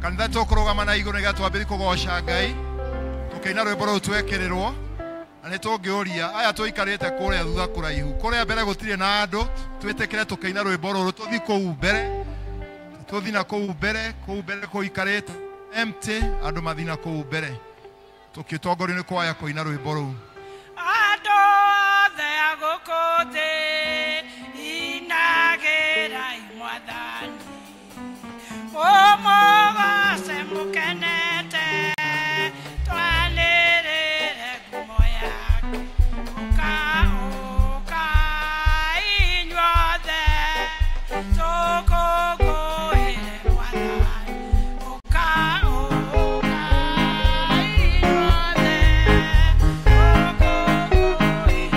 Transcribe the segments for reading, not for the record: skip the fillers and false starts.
Kanitha tukurugama na iguru niga twambiri kugoca Ngai tukeina rwimbo ru twekererwo na nitungiuria aya tuikarite kuria thutha kuraihu kuria mbere gutire na andu twitikire tukeina rwimbo ruru tuthi kuu mbere tuthina kuu mbere kuikarite empty andu mathina kuu mbere tukitongorio ni kwaya kuina rwimbo ru andu othe agukuthi inagira imwathani omogase mukenete twanirire ngumo yake uka inyuothe tukukuire mwathani uka inyuothe tukukuire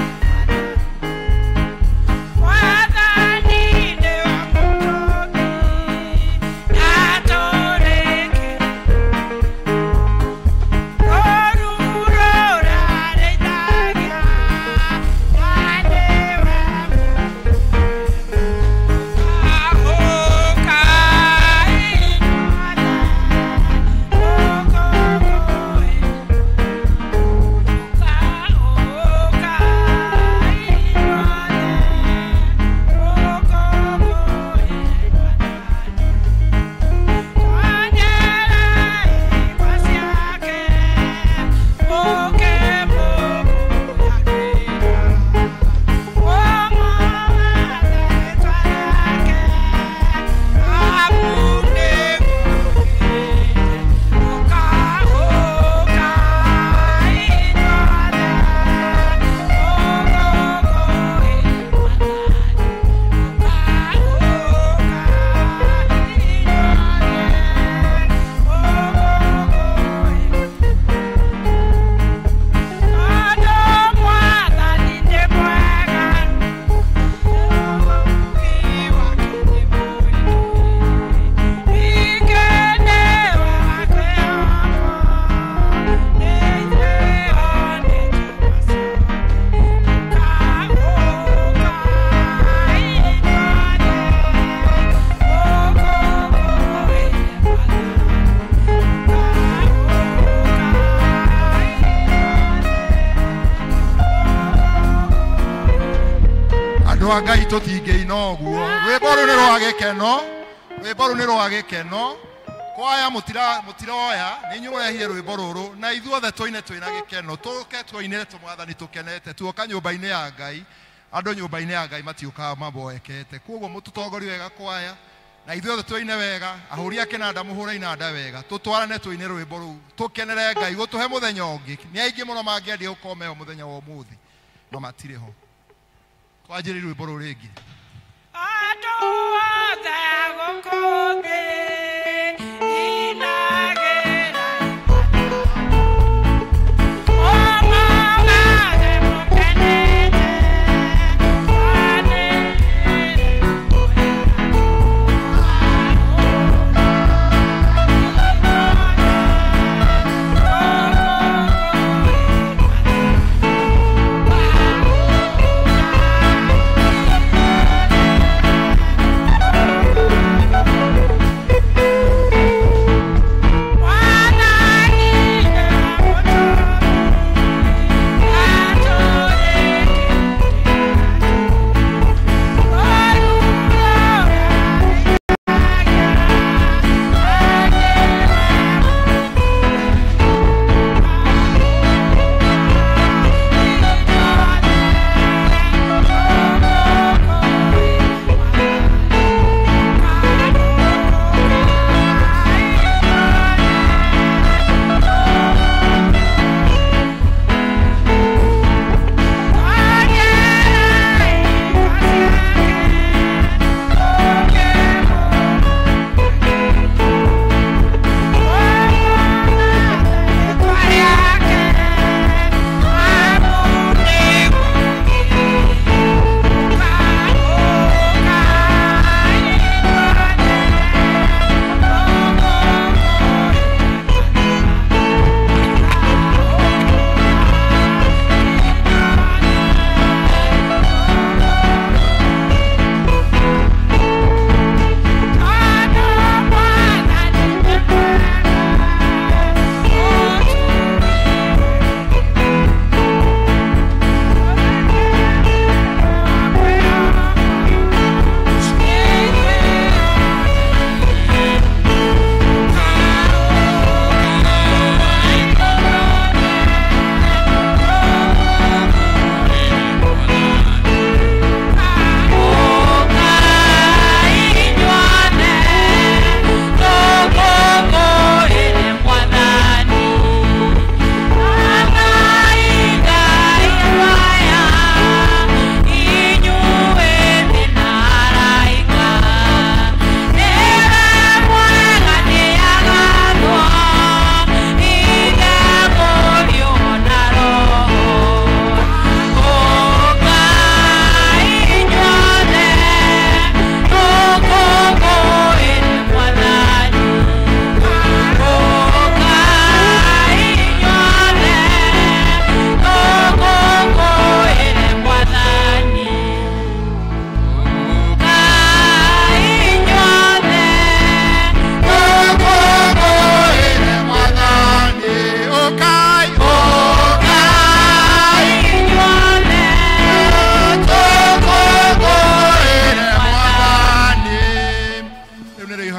mwathani ndi wa mutungi natoreke orurora reitagia ande wa ahoka inyuothe Ngai tutingeina oguo rwimbo ru ni rwa gikeno rwimbo ru ni rwa gikeno kwaya mutiroya ni nyurehire rwimbo ruru na ithuothe twoine twina gikeno tuke twoinire tumwathani tukenete tuoka nyumba-ini ya Ngai andu nyumba-ini ya Ngai matiukaga maboekete koguo mututongorie wega kwaya na ithuothe twoine wega ahuri akinanda muhure inanda wega tutwarane twoine rwimbo ru tukenere Ngai gutuhe muthenya ungi ni aingi muno mangiendi ukomeo muthenya wa umuthi no matire ho twajiri rwimbo ru ringi andu othe agukuthi inagira omogase mukenete twanirire ngumo yake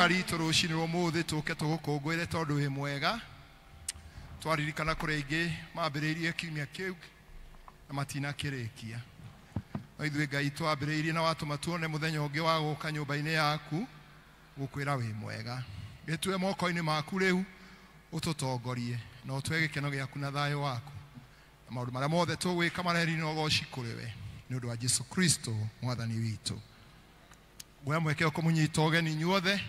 rĩega ritũ rũcinĩ rũmũthĩ tũke tũgũkũngũĩre tondũ wĩ mwega. Twaririkana kũrĩa aingĩ mambĩrĩirie kiumia kĩu na matinakĩrĩkia. No ithuĩ Ngai twambĩrĩirie na watũma tuone mũthenya ũngĩ wa gũũka nyũmba-inĩ yaku gũkwĩra wĩ mwega. Gĩtue moko-inĩ maku rĩu ũtũtongorie na ũtũhe gĩkeno gĩaku na thayũ waku. Na maũndũ marĩa mothe tũgwĩka mareri na ũgooci kũrĩ we nĩ ũndũ wa Jesũ Kristo mwathani witũ. Ngoya mweke ũkũmũnyita ũgeni inyuothe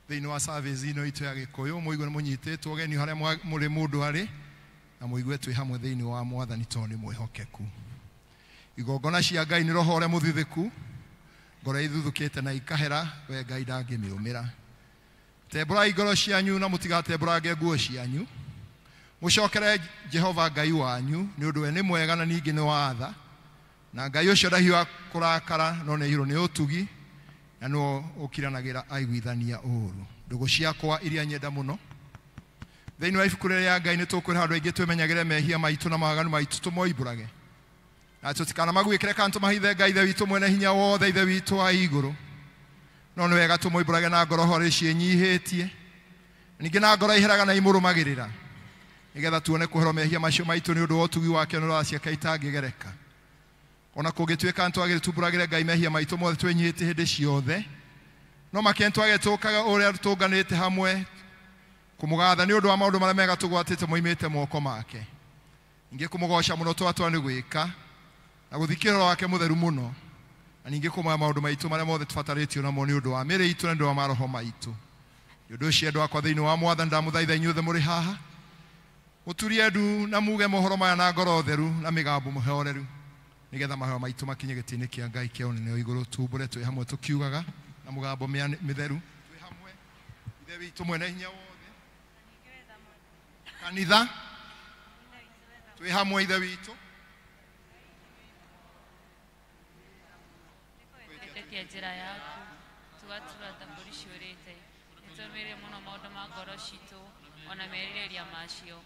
thĩinĩ wa service ĩno itũ ya Gĩkũyũ. Mũigue nĩ mũnyitĩtwo ũgeni harĩa mũrĩ mũndũ arĩ na mũigue twĩ hamwe thĩinĩ wa mwathani tondũ nĩ mwĩhokeku. Igongona cia Ngai nĩ roho ũrĩa mũthuthĩku, ngoro ithuthũkĩte na ikahera, we Ngai ndangĩmĩũmĩra. Tembũrai ngoro cianyu na mũtigatembũrange nguo cianyu. Mũcokere Jehova Ngai wanyu nĩ ũndũ we nĩ mwega na ningĩ nĩ wa tha. Na Ngai ũcio ndahiũha kũrakara no nĩ ihũrũ nĩ ũtugi na no ũkiranagĩra aiguithania ũũru. Ndũgũ ciakwa iria nyenda mũno, thĩinĩ wa ibuku rĩrĩa Ngai nĩ tũkwĩra andũ aingĩ twĩmenyagĩre mehia maitũ na maganu maitũ tũmoimbũrage. Na tũtikanamaguĩkĩre kana tũmahithe Ngai ithe witũ mwene hinya wothe, ithe witũ wa igũrũ. No nĩ wega tũmoimbũrage na ngoro horĩ ciĩnyihĩtie, ningĩ na ngoro iheraga na imũrũmagĩrĩra, nĩgetha tuone kũherwo mehia macio maitũ nĩ ũndũ wa ũtugi wake nĩ ũraciaka itangĩgereka. Ona kũngĩtuĩka nĩ twagĩrĩire tumbũragĩre Ngai mehia maitũ mothe twĩnyihĩtie hĩndĩ ciothe, no makĩria twagĩrĩire tũkaga ũrĩa tũnganĩte hamwe kũmũgatha nĩ ũndũ wa maũndũ marĩa mega tũgwatĩte moimĩte moko make. Ningĩ kũmũgoca mũno twatwa nĩ gwĩka na gũthikĩrĩra wake mũtheru mũno, na ningĩ kũmoya maũndũ maitũ marĩa mothe tũbatarĩtio namo nĩ ũndũ wa mĩĩrĩ itũ na nĩ ũndũ wa maroho maitũ. Nĩ ũndũ ũcio andũ akwa thĩinĩ wa Mwathani ndamũthaitha inyuothe mũrĩ haha, mũturie ndu na muge mohoro maya na ngoro theru na mĩgambo mũhoreru, nĩgetha maheo maitũ makinye gĩtĩ-inĩ kĩa Ngai kĩa ũnene wa igũrũ. Tumbũre twĩ hamwe tũkiugaga na mũgambo mĩtheru, twĩ hamwe ithe witũ mwene hinya wothe, kanitha twĩ hamwe ithe witũ twĩtĩkia njĩra yaku tugatura ta mbũri ciũrĩte. Nĩtũmĩrĩire mũno maũndũ ma ngoro citũ ona merirĩria macio.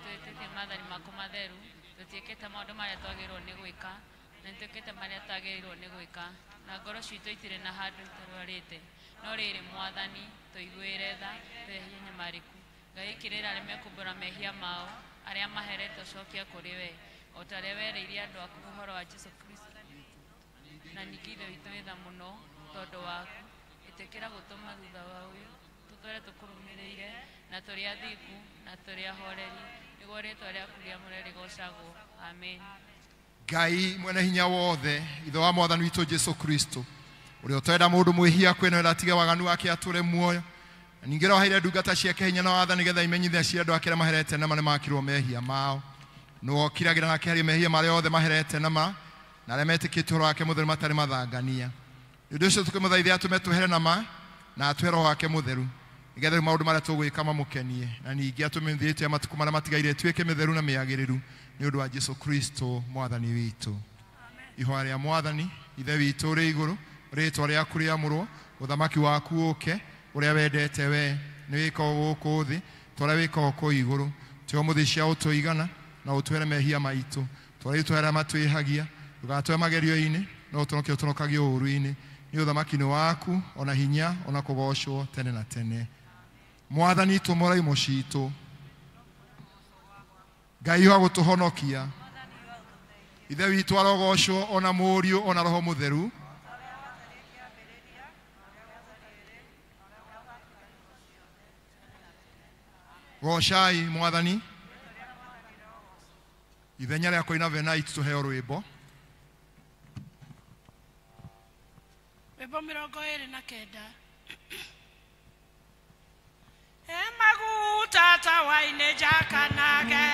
Twĩtĩkie maathani maku matheru, tũtiĩkĩte maũndũ marĩa twagĩrĩirwo nĩ gwĩka na nĩtwĩkĩte marĩa twagĩrĩirwo nĩ gwĩka, na ngoro citũ itirĩ na handũ itarwarĩte. No rĩrĩ Mwathani tũiguĩre tha, twehe nyamarĩku. Ngai kĩrĩra arĩa mekũmbũra mehia mao arĩa maherete ũcokia kũrĩ we, o ta ũrĩa wereirie andũ aku ũhoro wa Jesũ Kristo. Na ningĩ ithe witũ wĩ tha mũno tondũ waku, ĩtĩkĩra gũtũma thutha wa ũyũ tũtũre tũkũrũmĩrĩire na tũrĩ athingu na tũrĩ ahoreri, nĩguo rĩĩtwa rĩaku rĩamũre rĩgocagwo. Amen. Ngai mwene hinya wothe, ithe wa Mwathani witũ Jesũ Kristo, ũrĩa ũtwenda mũndũ mwĩhia kwĩnwĩra atige waganu wake atũre muoyo, na ningĩ roheire ndungata ciake hinya na watha nĩgetha imenyithia cia andũ ake arĩa maherete nama nĩ makirwo mehia mao. Nĩwe ũkiragĩra na akeharia mehia marĩa othe maherete nama na arĩa metĩkĩtie ũhoro wake mũtheru matarĩ mathangania. Nĩ ũndũ ũcio tũkĩmũthaithia atũme twehere nama na atũhe roho wake mũtheru, nĩgetha maũndũ marĩa tũgwĩka mamũkenie, na ningĩ atũmenyithĩtie matukũ marĩa matigaire tuĩke mĩtheru na mĩagĩrĩru nĩ ũndũ wa Jesũ Kristo mwathani witũ. Ihoya rĩa Mwathani ithe witũ ũrĩ igũrũ, rĩĩtwa rĩaku rĩamũrwo, ũthamaki waku ũũke, ũrĩa wendete we nĩ wĩkagwo gũkũ thĩ ta ũrĩa wĩkagwo kũu igũrũ. Tũhe mũthĩ cia ũtũigana na ũtũhere mehia maitũ, tũrĩa itũhere matwĩhagia, ndũgatũhe magerio-inĩ no ũtũnokie ũtũnokagie ũũru-inĩ. Nĩ ũthamaki nĩ waku, ona hinya, ona kũgocwo tene na tene. Mwathani tũmũra imo citũ, Ngai wa gũtũhonokia, ithe witũ arogocwo, ona mũriũ ona roho mũtheru. Gocai Mwathani. Ithenya rĩa kũina venai tũheo rwĩmbo. Rwĩmbo 29. Emaguta tawaine jakanage,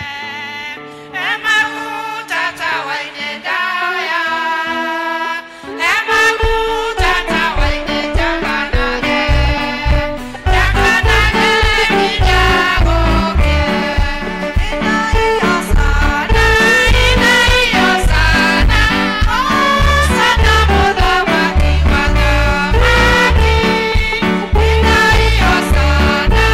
emaguta tawaine daya, emaguta tawaine jakanage, jakanage kijagoke, inaiosana, osana mudhamaki wadhamaki, inaiosana.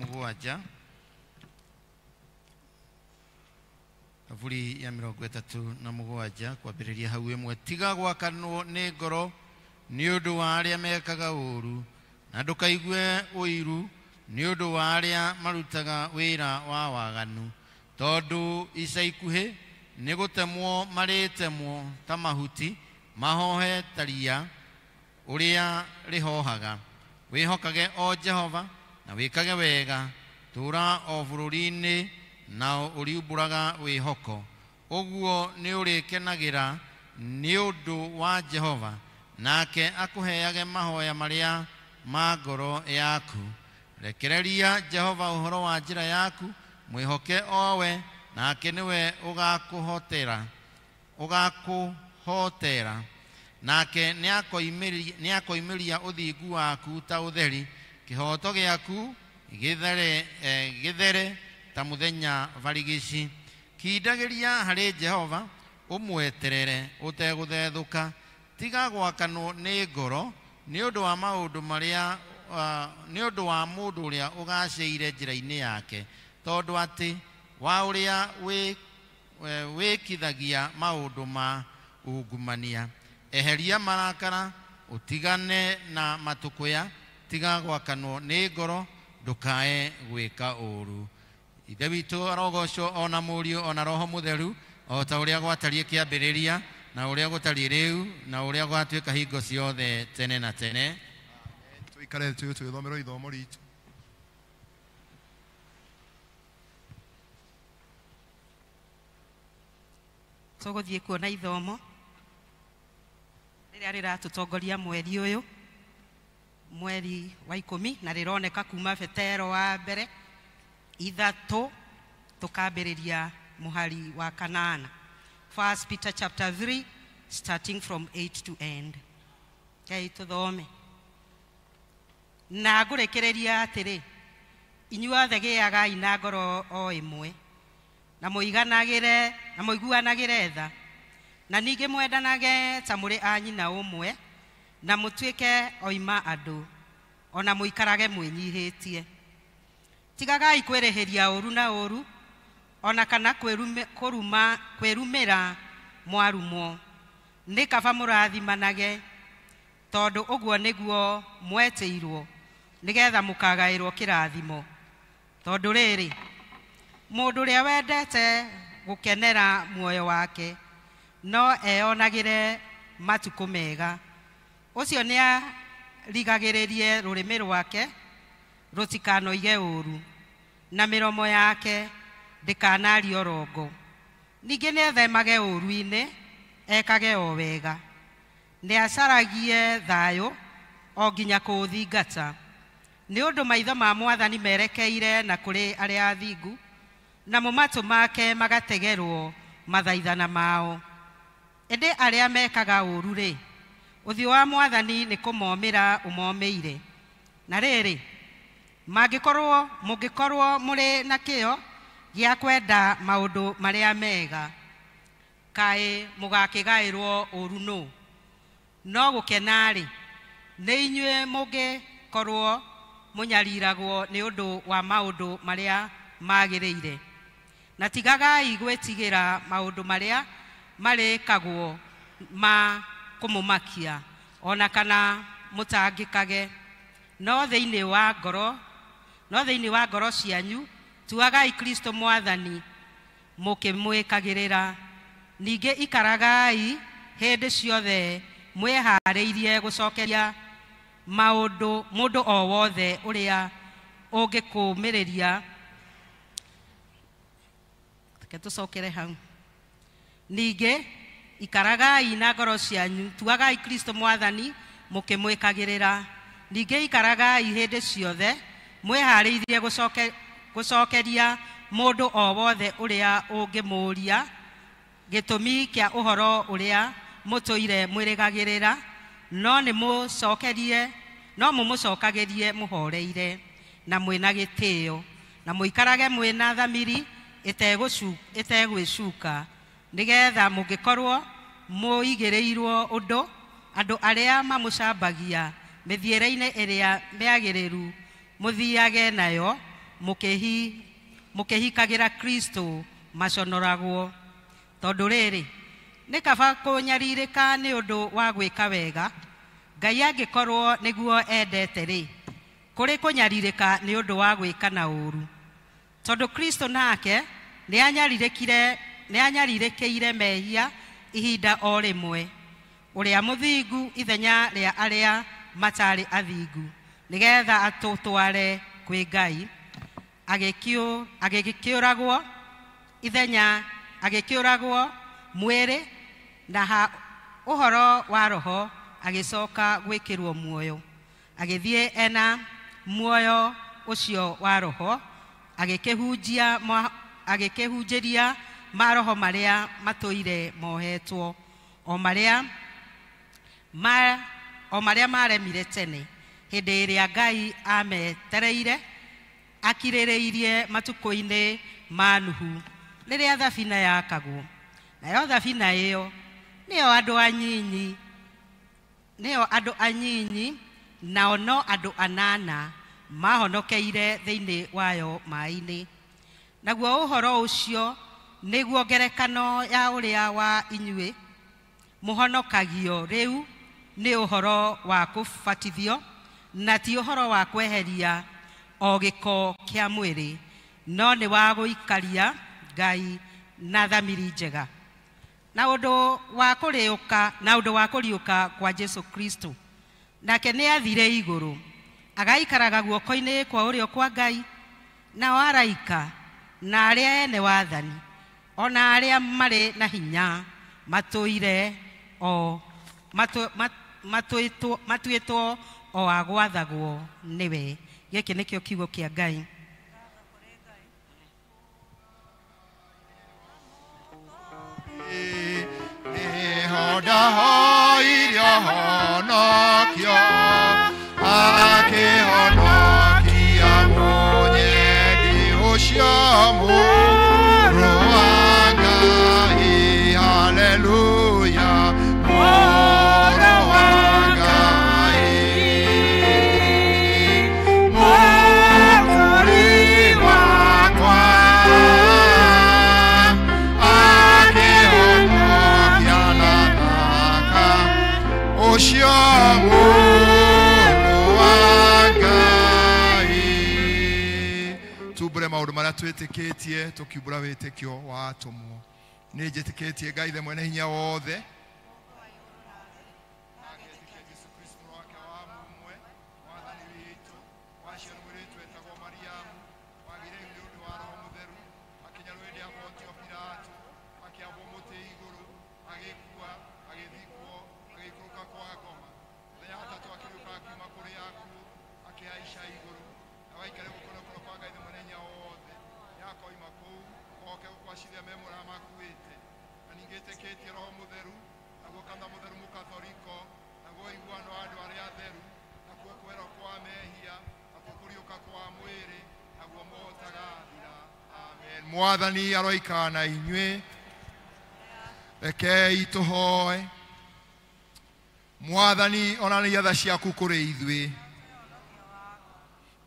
mũgwanja Thaburi ya 37 kwambĩrĩria hau ĩmwe. Tiga gwakanwo nĩ ngoro nĩ ũndũ wa arĩa mekaga ũũru, na ndũkaigue ũiru nĩ ũndũ wa arĩa marutaga wĩra wa waganu, tondũ ica ikuhĩ nĩ gũtemwo marĩtemwo ta mahuti mahohe ta ria ũrĩa rĩhohaga. Wĩhokage o Jehova na wĩkage wega, tũũra o bũrũri-inĩ na ũriumbũraga wĩhoko. Ũguo nĩ ũrĩkenagĩra nĩ ũndũ wa Jehova, nake akũheage mahoya marĩa ma ngoro yaku. Rekereria Jehova ũhoro wa njĩra yaku, mwĩhoke owe, nake nĩwe ũgakũhotera. Nake nĩakoimĩria ũthingu waku ta ũtheri, kĩhoto gĩaku gĩthere ta mũthenya barigici. Kindagĩria harĩ Jehova, ũmweterere ũtegũthethũka. Tiga gwakanwo nĩ ngoro nĩ ũndũ wa maũndũ marĩa nĩ ũndũ wa mũndũ ũrĩa ũgacĩire njĩra-inĩ yake, tondũ atĩ wa ũrĩa wĩkithagia maũndũ ma ungumania. Eheria marakara, ũtigane na matũkũya. Tiga gwakanwo nĩ ngoro, ndũkae gwĩka ũũru. Ithe witũ arogocwo ona Mũriũ ona Roho Mũtheru, o ta ũrĩa gwatariĩ kĩambĩrĩria na ũrĩa gũtariĩ rĩu na ũrĩa gwatuĩka hingo ciothe tene na tene. Tũikare twĩthomerwo ithomo ritũ. Tũgũthiĩ kuona ithomo rĩrĩa rĩratũtongoria mweri ũyũ, mweri wa 10, na rĩroneka kuma Petero wa mbere 3 tukambĩrĩria mũhari wa 8. 1 Peter chapter 3 starting from 8 to end. Kei tuthome. Na ngũrekereria atĩrĩ, inyuothe gĩagai na ngoro o ĩmwe, na mũiganagĩre na mũiguanagĩre tha, na ningĩ mwendanage ta mũrĩ a nyina ũmwe, na mũtuĩke oima andũ, ona mũikarage mwĩnyihĩtie. Tigagai kwĩrĩhĩria ũru na ũru, ona kana kwĩrumĩra mwarumwo. Nĩ kaba mũrathimanage, tondũ ũguo nĩguo mwetĩirwo, nĩgetha mũkagaĩrwo kĩrathimo. Tondũ rĩrĩ, mũndũ ũrĩa wendete gũkenera muoyo wake no eyonagĩre matukũ mega, ũcio nĩarigagĩrĩrie rũrĩmĩ rwake rũtikanoige ũru, na mĩromo yake ndĩkanarie rongo. Ningĩ nĩethemage ũru-inĩ, ekage o wega, nĩacaragie thayũ o nginya kũũthingata. Nĩ ũndũ maitho ma Mwathani merekeire na kũrĩ arĩa athingu, namo matũ make magategerwo mathaithana mao. Ĩndĩ arĩa mekaga ũru-rĩ, ũthiũ wa Mwathani nĩ kũmomĩra ũmomĩire. Na rĩrĩ, mũngĩkorwo mũrĩ na kĩyo gĩa kwenda maũndũ marĩa mega, kaĩ mũgakĩgaĩrwo ũru nũ? No gũkena-rĩ, nĩ inyuĩ mũngĩkorwo mũnyariragwo nĩ ũndũ wa maũndũ marĩa magĩrĩire. Na tigagai gwĩtigĩra maũndũ marĩa marĩkagwo ma kũmũmakia, ona kana mũtangĩkage. No thĩinĩ wa ngoro cianyu tuagai Kristo Mwathani mũkĩmwĩkagĩrĩra. Ningĩ ikaragai hĩndĩ ciothe mwĩharĩirie gũcokeria mũndũ o wothe ũrĩa ũngĩkũmĩrĩria. Tũcokere hau. Ningĩ ikaragai na ngoro cianyu tuagai Kristo Mwathani mũkĩmwĩkagĩrĩra. Ningĩ ikaragai hĩndĩ ciothe mwĩharĩirie gũcokeria mũndũ o wothe ũrĩa ũngĩmũũria gĩtũmi kĩa ũhoro ũrĩa mũtũire mwĩrĩgagĩrĩra, no mũmũcokagĩrie mũhoreire na mwĩna gĩtĩo, na mũikarage mwĩna thamiri ĩtegwĩcuka, nĩgetha mũngĩkorwo mũigĩrĩirwo ũndũ, andũ arĩa mamũcambagia mĩthiĩre-inĩ ĩrĩa mĩagĩrĩru mũthiage nayo, mũkĩhikagira Kristo maconoragwo. Tondũ rĩrĩ nĩ kaba kũnyarirĩka nĩ ũndũ wa gwĩka wega, Ngai angĩkorwo nĩguo endete rĩ, kũrĩ kũnyarirĩka nĩ ũndũ wa gwĩka na ũru. Tondũ Kristo nake nĩ anyarirĩkĩire mehia ihinda o rĩmwe, ũrĩa mũthingu ithenya rĩa arĩa matarĩ athingu, nĩgetha atũtware kwĩ Ngai, agĩkĩũragwo mwĩrĩ, na ũhoro wa roho agĩcoka gwĩkĩrwo muoyo, agĩthiĩ ena muoyo ũcio wa roho, agĩkĩhunjĩria maroho marĩa matũire mohetwo, o marĩa maremire tene, hĩndĩ ĩrĩa Ngai ametereire akirĩrĩirie matukũ-inĩ ma Nuhu, rĩrĩa thabina yakagwo. Nayo thabina ĩyo nĩyo andũ anyinyi, nao no andũ 8 mahonokeire thĩinĩ wayo maĩ-inĩ. Naguo ũhoro ũcio nĩguo ngerekano ya ũrĩa wa inyuĩ mũhonokagio rĩu nĩ ũhoro wa kũbatithio, na ti ũhoro wa kweheria o gĩko kĩa mwĩrĩ, no nĩ wa gũikaria Ngai na thamiri njega. Na ũndũ wa kũriũka kwa Jesu Kristo, nake nĩ athire igũrũ, agaikaraga guoko-inĩ kwa ũrĩo kwa Ngai, nao araika na arĩa ene wathani, ona arĩa marĩ na hinya matuĩtwo o agwathagwo nĩwe. Gĩkĩ nĩkĩo kiugo kĩa Ngai. Maũndũ marĩa twĩtĩkĩtie tũkiumbũra wĩtĩkio wa atũmwo. Nĩ njĩtĩkĩtie Ngai the mwene hinya wothe, Mwathani aroikara na inyuĩ. Rekei tũhoe. Mwathani onania tha ciaku kũrĩ ithuĩ.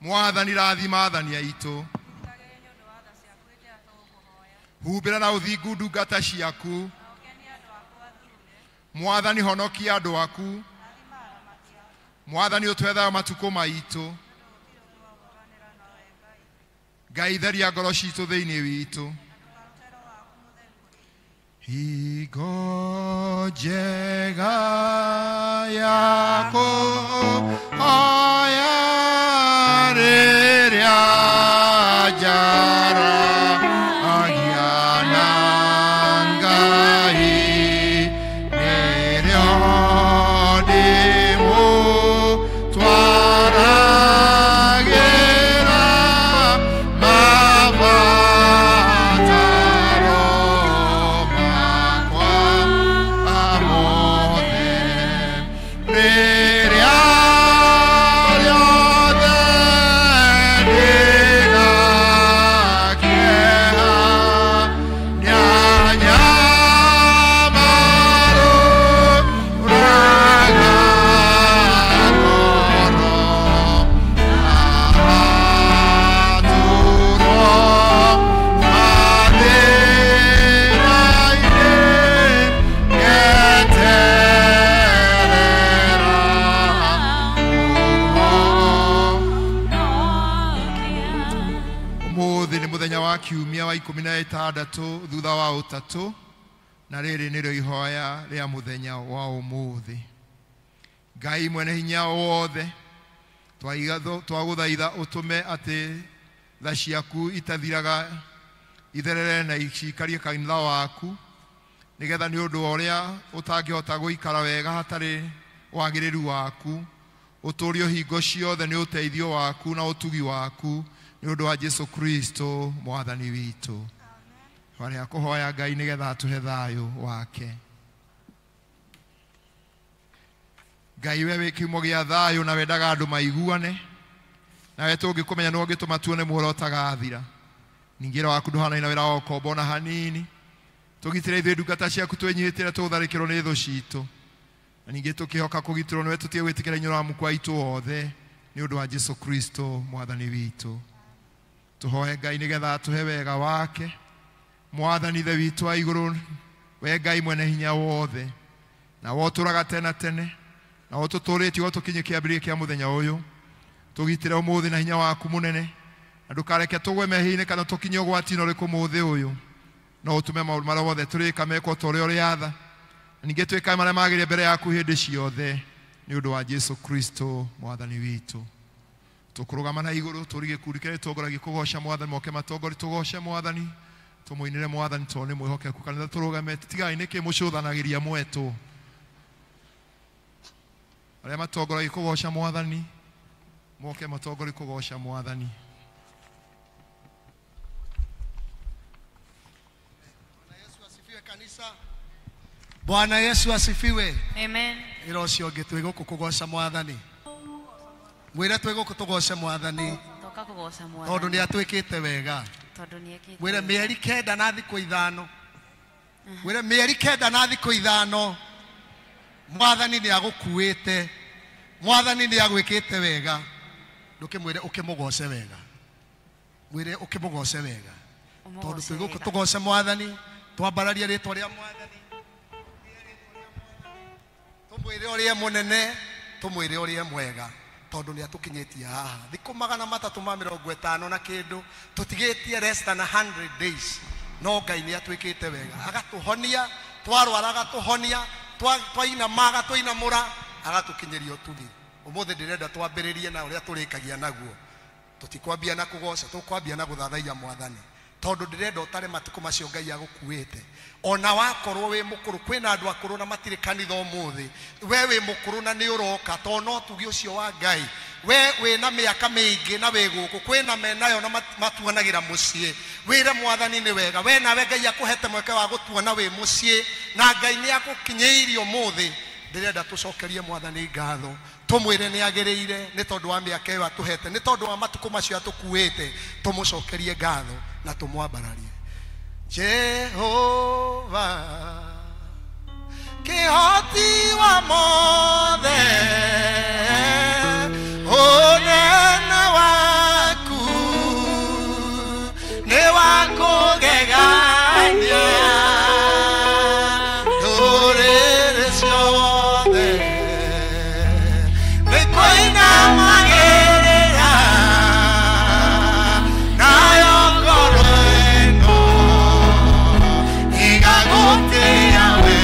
Mwathani rathima athani aitũ. Humbĩra na ũthingu ndungata ciaku. Mwathani honokia andũ aku. Mwathani ũtwethaga matukũ maitũ. Ngai theria ngoro citũ thĩinĩ witũ. Hingo njega ya kũhoya rĩrĩa njaragia na Ngai, nĩrĩo ndĩmũtwaragĩra mabataro makwa mothe. Rĩrĩa rĩothe Umuthi ni muthenya wa kiumia wa 16 thutha wa utatu na riri niro ihoya ria muthenya wa umuthi. Ngai mwene hinya wothe twaguthaitha utume ati tha ciaku itathiraga itherere na icikarie kanitha waku nigetha ni undu uria utangihota guikara wega hatari wagiriru waku uturio hingo ciothe ni uteithio waku na utugi waku ni undu wa Jesu Kristo mwathani witu. Wale akuhoya Ngai nigetha atuhe thayo wake. Ngai wewe kimo gia thayo na wendaga andu maiguane na wetu ungikumenya no ngituma tuone muhoro tagathira. Ningira waku nduhana ina wira wako bona hanini tugitire ithuĩ ndungata ciaku twenyihĩtĩre tũtharĩkĩrwo nĩ thũ citũ na ningĩ tũkĩhoka kũgitĩrwo nĩwe tũtige gwĩtĩkĩra inyũramu kwa itũ othe nĩ ũndũ wa Jesu Kristo mwathani witũ. Tũhoe Ngai nĩgetha atũhe wega wake mwathani ithe witũ wa igũrũ, we Ngai mwene hinya wothe na wotũraga tena tene na wotũtũrĩtie gũtũkinyia kĩambĩrĩria kĩa mũthenya ũyũ. Tũgitĩre ũmũthĩ na hinya waku mũnene na ndũkareke tũgwe mehia-inĩ kana tũkinye ũgwati-inĩ ũrĩkũ mũthĩ ũyũ. No utume maũndũ marĩa wothe tũrĩka mekwo ta ũrĩa ũrĩatha na ningĩ twĩkae marĩa magĩrĩire mbere yaku hĩndĩ ciothe nĩ ũndũ wa Jesu Kristo mwathani witũ. Tũkũrũgama na igũrũ tũrige kũri kĩrĩa tũtongoragia kũgoca mwathani, moke matongori tũgoce mwathani, tũmũinĩre mwathani tondũ nĩ mwĩhokeku. Kanitha tũrũgame tigai nĩkĩ mũcũthanagĩria mwetũ. Arĩa matongoragia kũgoca mwathani moke matongori kũgoca mwathani. Bwana Yesu asifiwe. Amen. Iro cio ngi twiguku kugoca mwathani. Mwire twiguku tugoce mwathani. Toka kugoca mwathani. Tondu ni atwikite wega. Tondu ni ekite. Mwire mieri 9 na thikũ 5. Mwire mieri 9 na thikũ 5. Mwathani ni agukuite. Mwathani ni agwikite wega. Ndukimwire ukimugoce wega. Mwire ukimugoce wega. Tondu twiguku tugoce mwathani. Twambararia ritwa ria mwathani. Tumwire uria munene, tumwire uria mwega tondu ni atukinyitie haha thikũ 350 na kindu tutigitie less than 100 days. No Ngai ni atwikite wega agatuhonia, twarwara agatuhonia, twaina agatuinamura agatukinyeria utugi. Umuthi ndirenda twambiririe na uria turikagia naguo. Tutikwambia na kugoca, tukwambia na guthathaiya mwathani tondu ndirenda utare matuko macio Ngai agukuite. Ona wakorwo we mukuru, kwina andu akuru na matire kanitha umuthi, we we mukuru na ni uroka to no tugi ucio wa Ngai. We na miaka mingi na we guku kwina menayo na matuanagira mucie. Wire mwathani ni wega, we nawe Ngai akuhete mweke wa gutuana we mucie na Ngai ni agukinyeirie umuthi. Ndirenda tucokerie mwathani ngatho, tumwire ni agiriire ni tondu wa miaka iyo atuhete, ni tondu wa matuko macio atukuite. Tumucokerie ngatho na tumwambararie. Jehova kihoti wa mothe, unene waku ni wa kugegania ndũrĩrĩ ciothe nĩ kũinamagĩrĩra nayo ngoro ĩno igagũtĩĩa we.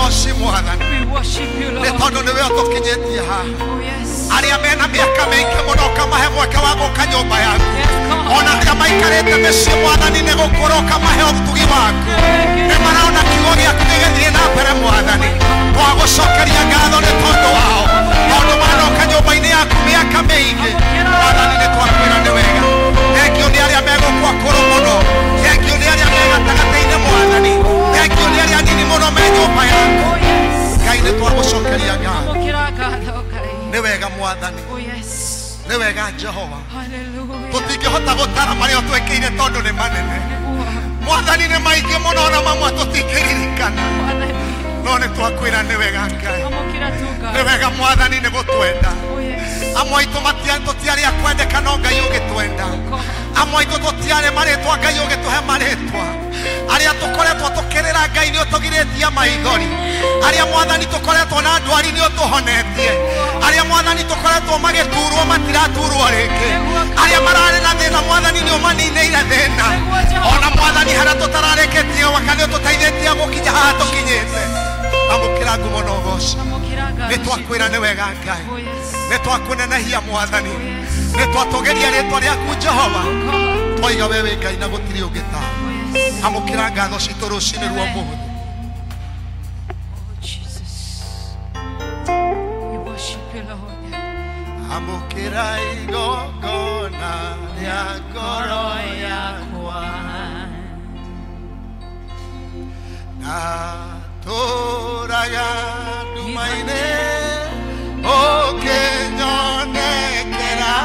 tũgoci mwathani We worship you, nĩ Lord. tondũ nĩwe ũtũkinyĩtie haha Oh, yes. arĩa mena mĩaka mĩingĩ mũno ũkamahe mweke wa gũka nyũmba yaku Yes, God. ona arĩa maikarĩte mĩciĩ mwathani nĩ gũkũra ũkamahe ũtugi waku nĩ marona kiugo gĩaku gĩgĩthiĩ na mbere mwathani twagũcokeria ngatho nĩ tondũ wao tondũ manoka nyũmba-inĩ yaku mĩaka mĩingĩ mwathani nĩ twakwĩra nĩ wega thengio nĩ arĩa megũkua kũrũ mũno thengio nĩ arĩa me gatagatĩ-inĩ mwathani thengio nĩ arĩa nini mũno me nyũmba yaku Oh, yes. ngai nĩ twagũcokeria ngatho Amũkĩra ngatho, Ngai. nĩ wega mwathani Oh, yes. nĩ wega Jehova Hallelujah. tũtingĩhota gũtara marĩa twĩkĩire tondũ nĩ manene mwathani nĩ maingĩ mũno ona mamwe tũtingĩririkana no nĩ twakwĩra nĩ wega Ngai Amũkĩra tu nĩ ngatho. wega mwathani nĩ gũtwenda Oh, yes. amwe aitũ tũtiarĩ a kwendeka no Ngai ũgĩtwenda amwe aitũ tũtiarĩ marĩtwa Ngai ũgĩtũhe marĩtwa arĩa tũkoretwo tũkĩrĩra Ngai nĩ ũtũgirĩtie maithori arĩa mwathani tũkoretwo na ndwari nĩ ũtũhonetie arĩa mwathani tũkoretwo magĩturwo matiraturwo rĩngĩ arĩa mararĩ na thĩna mwathani nĩ ũmaninĩire thĩna ona mwathani harĩa tũtararĩkĩtie waka nĩ ũtũteithĩtie gũkinya haha tũkinyĩte amũkĩra ngumo na ũgoci Amũkĩra ngatho. nĩ twakwĩra nĩ wega Ngai Oh, yes. nĩ twakũnenehia mwathani nĩ twatũgeria rĩtwa rĩaku Jehova God. twoiga we wĩ Ngai na gũtirĩ ũngĩ ta Oh, yes. amũkĩra ngatho citũ rũcinĩ rwa ũmũthĩ Oh, Jesus. We worship you, Lord. amũkĩra igongona rĩa ngoro yakwa. na tũraga nduma-inĩ ũkĩnyonekera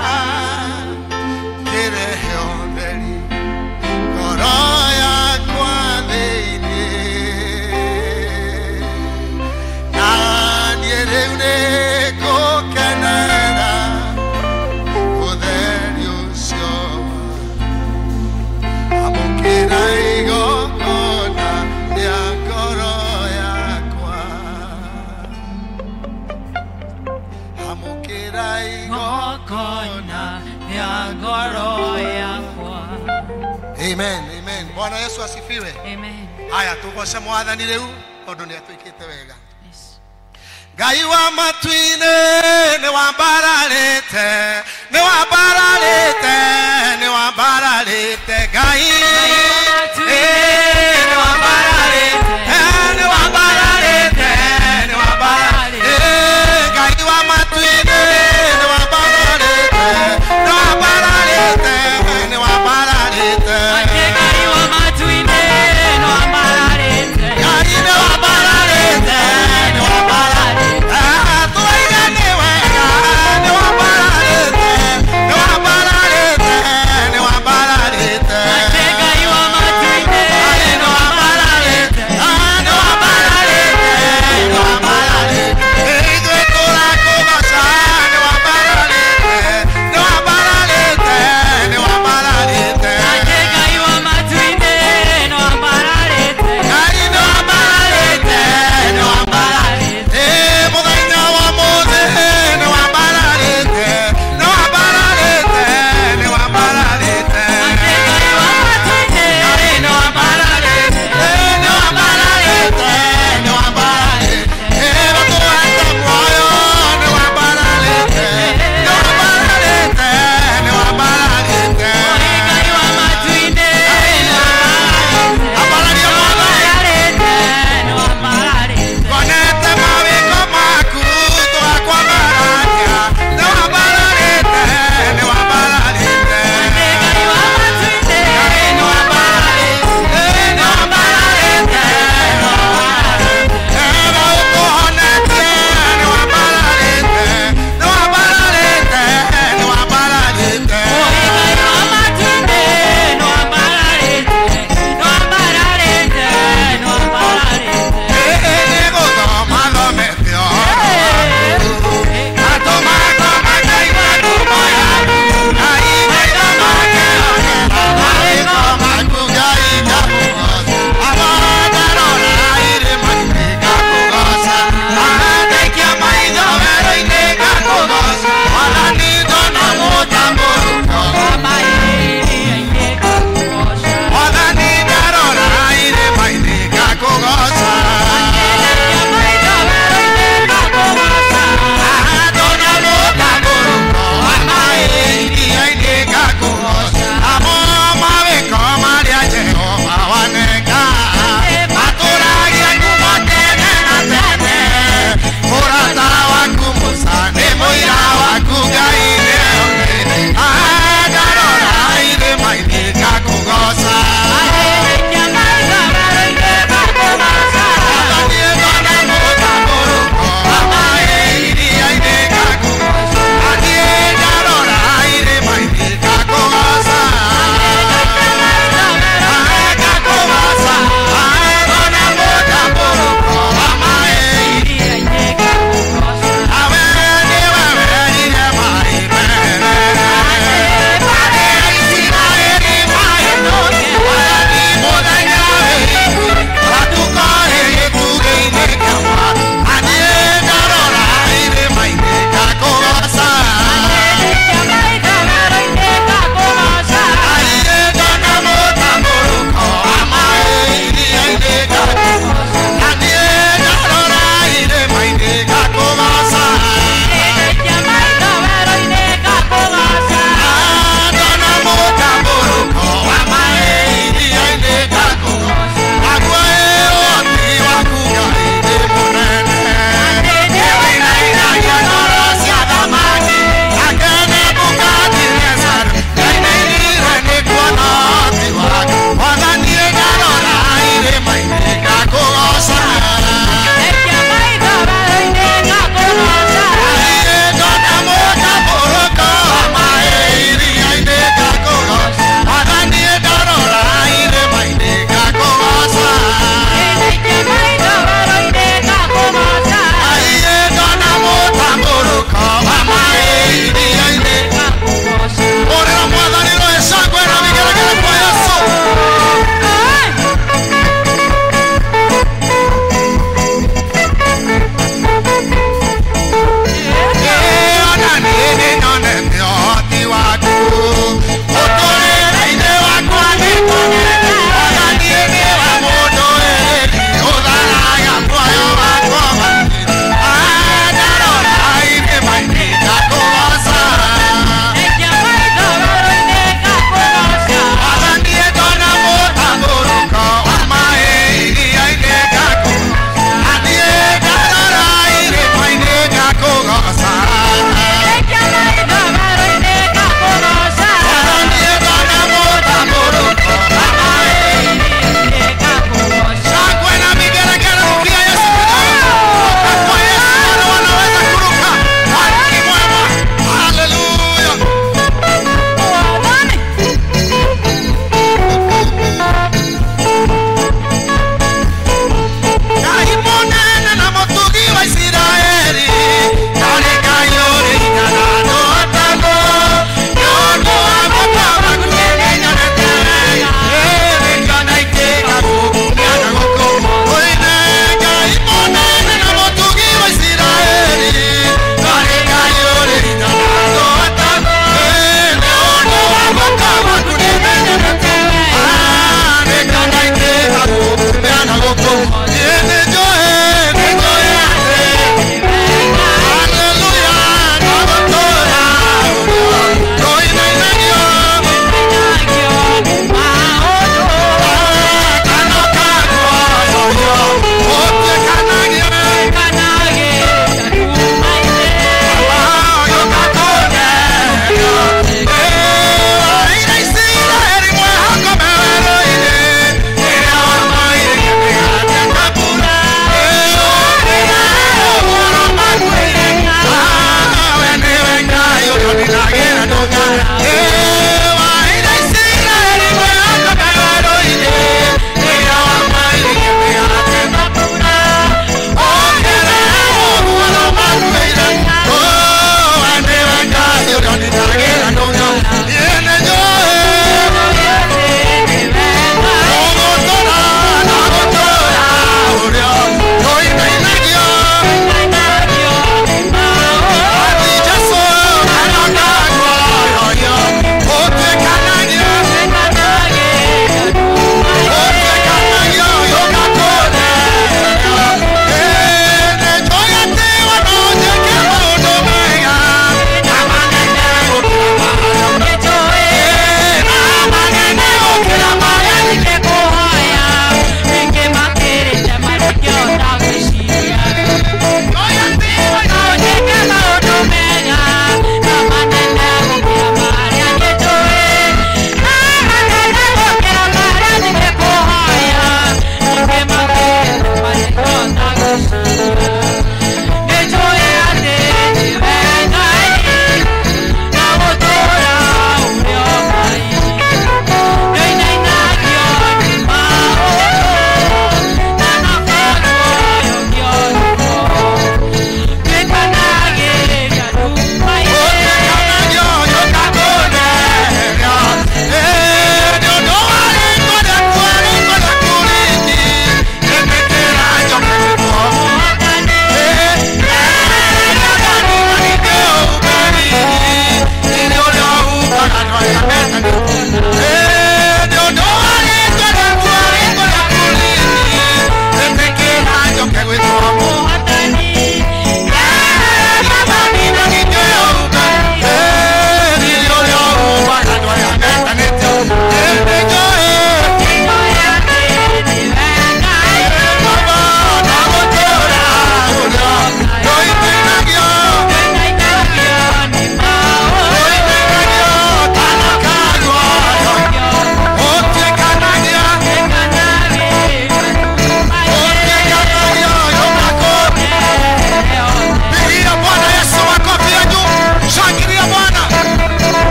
kĩrehe ũtheri ngoro yakwa thĩinĩ na niĩ rĩu nĩngũkenera ũtheri ũcio amũkĩra igongona rĩa ngoro yakwa amũkĩra igongona ya ngoro yakwa. amen amen bwana yesu asifiwe Amen. haya tugoce mwathani rĩu tondũ nĩ atwĩkĩte wega Yes. ngai wa matu-inĩ nĩ wambararĩte nĩ wambararĩte nĩ wambararĩte ngai nĩ wambararĩte nĩ wambararĩte nĩ wambararĩte ngai wa matu-inĩ nĩ wambararĩte nĩ wambararĩte nĩ wambararĩte Ngai wa matu-inĩ nĩ wambararĩte. ngai nĩ wambararĩte nĩ wambararĩte tũiga nĩ wega nĩ wambararĩte nĩ wambararĩte nĩ wambararĩte Ngai wa matu-inĩ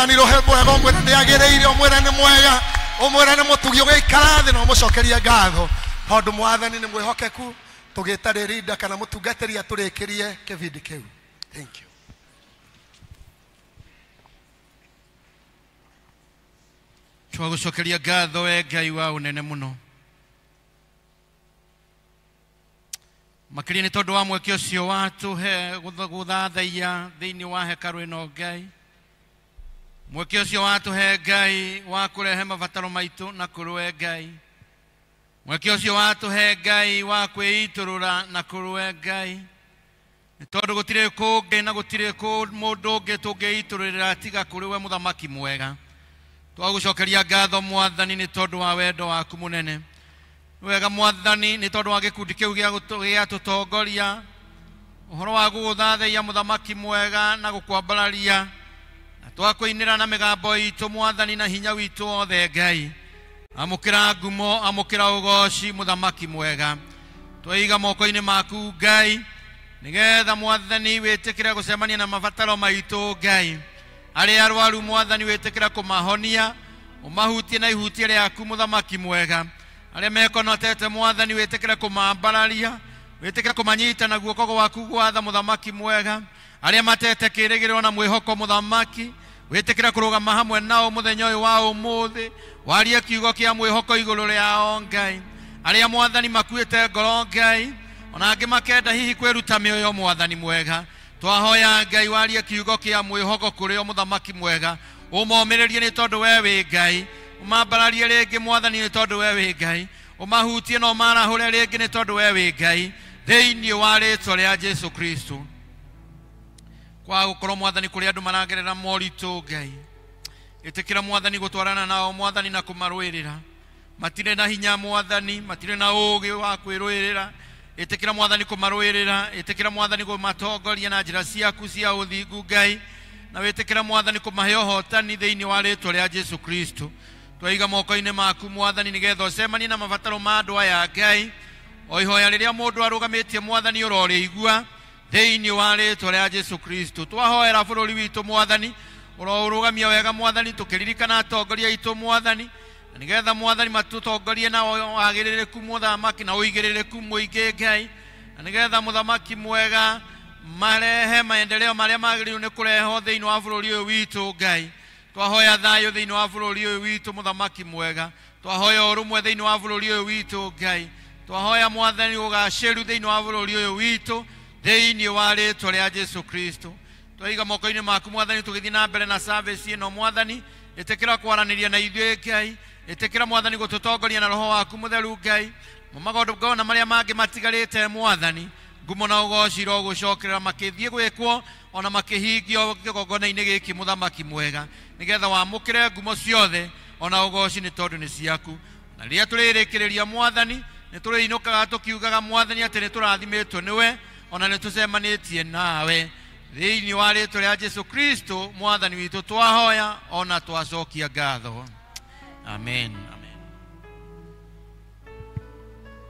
mwathani rohe mwega omwira ni agireire omwira ni mwega omwira ni mutugi ugeikara thi no mucokeria ngatho tondu mwathani ni mwihokeku tugitarĩrinda kana mutungatĩria tũrĩkĩrie kĩbindi kĩu. Thank you. Twagucokeria ngatho we Ngai wa unene muno makĩria nĩ tondũ wa mweke ũcio watũhe gũthathaia thĩinĩ wa hekarũ ĩno Ngai. Mweke ũcio watũhe Ngai wa kũrehe mabataro maitũ na kũrũe Ngai. Mweke ũcio watũhe Ngai wa kwĩitũrũra na kũrũe Ngai. Nĩ tondũ gũtirĩ kũngĩ na gũtirĩ mũndũ ũngĩ tũngĩitũrũrĩra tiga kũrĩ we mũthamaki mwega. Twagucokeria ngatho mwathani nĩ tondũ wa wendo waku mũnene. Wega mwathani nĩ tondũ wa gĩkundi kĩu gĩa tũtongoria ũhoro wa gũgũthathaiya mũthamaki mwega na gũkwambararia na twakũinĩra na mĩgambo itũ mwathani na hinya witũ wothe Ngai. Amũkĩra ngumo amũkĩra ũgoci mũthamaki mwega. Twaiga moko-inĩ maku Ngai nĩgetha mwathani wĩtĩkĩre gũcemania na mabataro maitũ Ngai. Arĩa arwaru mwathani wĩtĩkĩre kũmahonia ũmahutie na ihutie rĩaku mũthamaki mwega. Arĩa mekonotete mwathani wĩtĩkĩre kũmambararia wĩtĩkĩre kũmanyita na guoko gwaku gwatha mũthamaki mwega. Arĩa matete kĩĩrĩgĩrĩro na mwĩhoko mũthamaki wĩtĩkĩre kũrũgama hamwe nao mũthenya ũyũ wa ũmũthĩ warie kiugo kĩa mwĩhoko igũrũ rĩao Ngai. Arĩa mwathani makuĩte ngoro Ngai ona angĩ makenda hihi kwĩruta mĩoyo mwathani mwega twahoya Ngai warie kiugo kĩa mwĩhoko kũrĩ o mũthamaki mwega. Ũmomĩrĩrie nĩ tondũ we wĩ Ngai. Ũmambararie rĩngĩ mwathani nĩ tondũ we wĩ Ngai. Ũmahutie na ũmarahũre rĩngĩ nĩ tondũ we wĩ Ngai thĩinĩ wa rĩĩtwa rĩa Jesũ Kristo. Kwa gũkorwo mwathani kũrĩ andũ maragerera moritũ Ngai ĩtĩkĩra mwathani gũtwarana nao mwathani na kũmarũĩrĩra. Matirĩ na hinya mwathani matirĩ na ũũgĩ wa kwĩrũĩrĩra. Ĩtĩkĩra mwathani kũmarũĩrĩra. Ĩtĩkĩra mwathani kũmatongoria na njĩra ciaku cia ũthingu Ngai na wĩtĩkĩra mwathani kũmahe ũhotani thĩinĩ wa rĩĩtwa rĩa Jesũ Kristo. Twaiga moko-inĩ maku mwathani nĩgetha ũcemanie na mabataro ma andũ aya Ngai. O ihoya rĩrĩa mũndũ arũgamĩtie mwathani ũrorĩigua thĩinĩ wa rĩĩtwa rĩa Jesũ Kristo. Twahoera bũrũri witũ mwathani ũrorũgamia wega mwathani tũkĩririkana atongoria aitũ mwathani na nĩgetha mwathani matũtongorie na wagĩrĩrĩku mũthamaki na ũigĩrĩrĩku mũingĩ Ngai na nĩgetha mũthamaki mwega marehe maendeleo marĩa magĩrĩirwo nĩ kũrehwo thĩinĩ wa bũrũri ũyũ witũ Ngai. Twahoya thayũ thĩinĩ wa bũrũri ũyũ witũ mũthamaki mwega. Twahoya ũrũmwe thĩinĩ wa bũrũri ũyũ witũ Ngai. Twahoya mwathani ũgacĩru thĩinĩ wa bũrũri ũyũ witũ thĩinĩ wa rĩĩtwa rĩa Jesũ Kristo. Twaiga moko-inĩ maku mwathani tũgĩthiĩ na mbere na service ĩno mwathani. Ĩtĩkĩra kwaranĩria na ithuĩ Ngai. Ĩtĩkĩra mwathani gũtũtongoria na roho waku mũtheru Ngai. Magongona marĩa mangĩ matigarĩte mwathani ngumo na ũgoci rogũcokerera makĩthiĩ gwĩkwo ona makĩhingio kĩgongona-inĩ gĩkĩ mũthamaki mwega nĩgetha wamũkĩre ngumo ciothe ona ũgoci nĩ tondũ nĩ ciaku. Na rĩrĩa tũrĩrĩkĩrĩria mwathani nĩ tũrĩinũkaga tũkiugaga mwathani atĩ nĩ tũrathimĩtwo nĩwe ona nĩ tũcemanĩtie nawe thĩinĩ wa rĩĩtwa rĩa Jesũ Kristo mwathani witũ twahoya ona twacokia ngatho. Amen.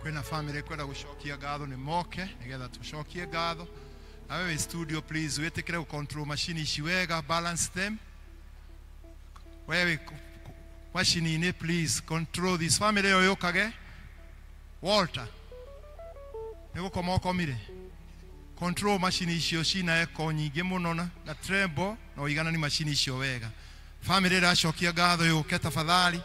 Kwĩna family kwenda gũcokia ngatho nĩ moke nĩgetha tũcokie ngatho. Na wewe studio please wĩtĩkĩre gũcontrol machine ici wega balance them. Wewe machine-inĩ please control this family ĩyo yũkage. Walter nĩ gũkoma ũkomire control machine icio cina echo nyingĩ mũno na tremble na ũiganani machine icio wega. Family ĩracokia ngatho yũke tafadhali.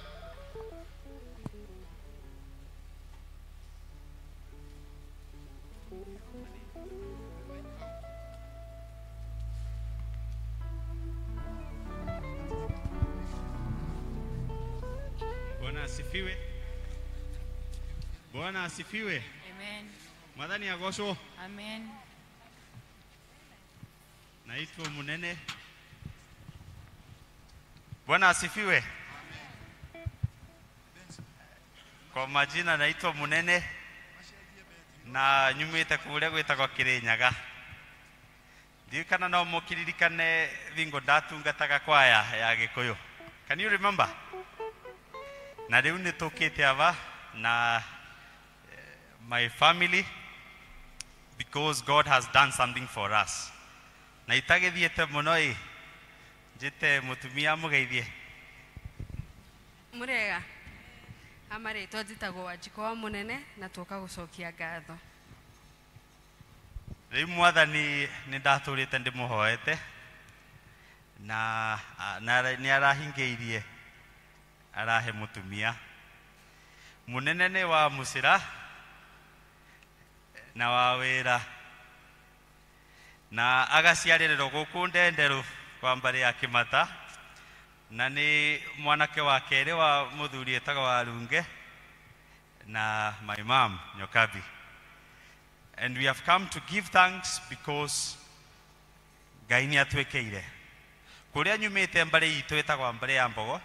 Asifiwe. Bwana asifiwe. Amen. Mwadhani agocwo. Amen. Naitwa Munene. Bwana asifiwe. Kwa majina naitwa Munene na nyumĩte kũrĩa gwĩtagwo Kĩrĩnyaga. Ndirikana no mũkĩririkane thingo ndatungataga kwaya ya Gĩkũyũ. Can you remember? Na rĩu nĩ tũkĩte ava na my family because God has done something for us. Na itagĩthiĩte mũno njite mutumia mugeithie. Murega amare twajitagwo Wanjiko wa Munene na tuoka gucokia ngatho. Riu mwathani ni ndaturite ndimuhoete na ni arahingeirie arahe mutumia munene ni wa musira na wa wira na agaciarirwo guku Ndenderu kwa mbari ya Kimata na ni mwanake wa keri wa muthuri etaga wa Runge na my mom Nyokabi. And we have come to give thanks because Ngai ni atwekeire kuria nyumite mbari itu etagwa mbari ya Mbogo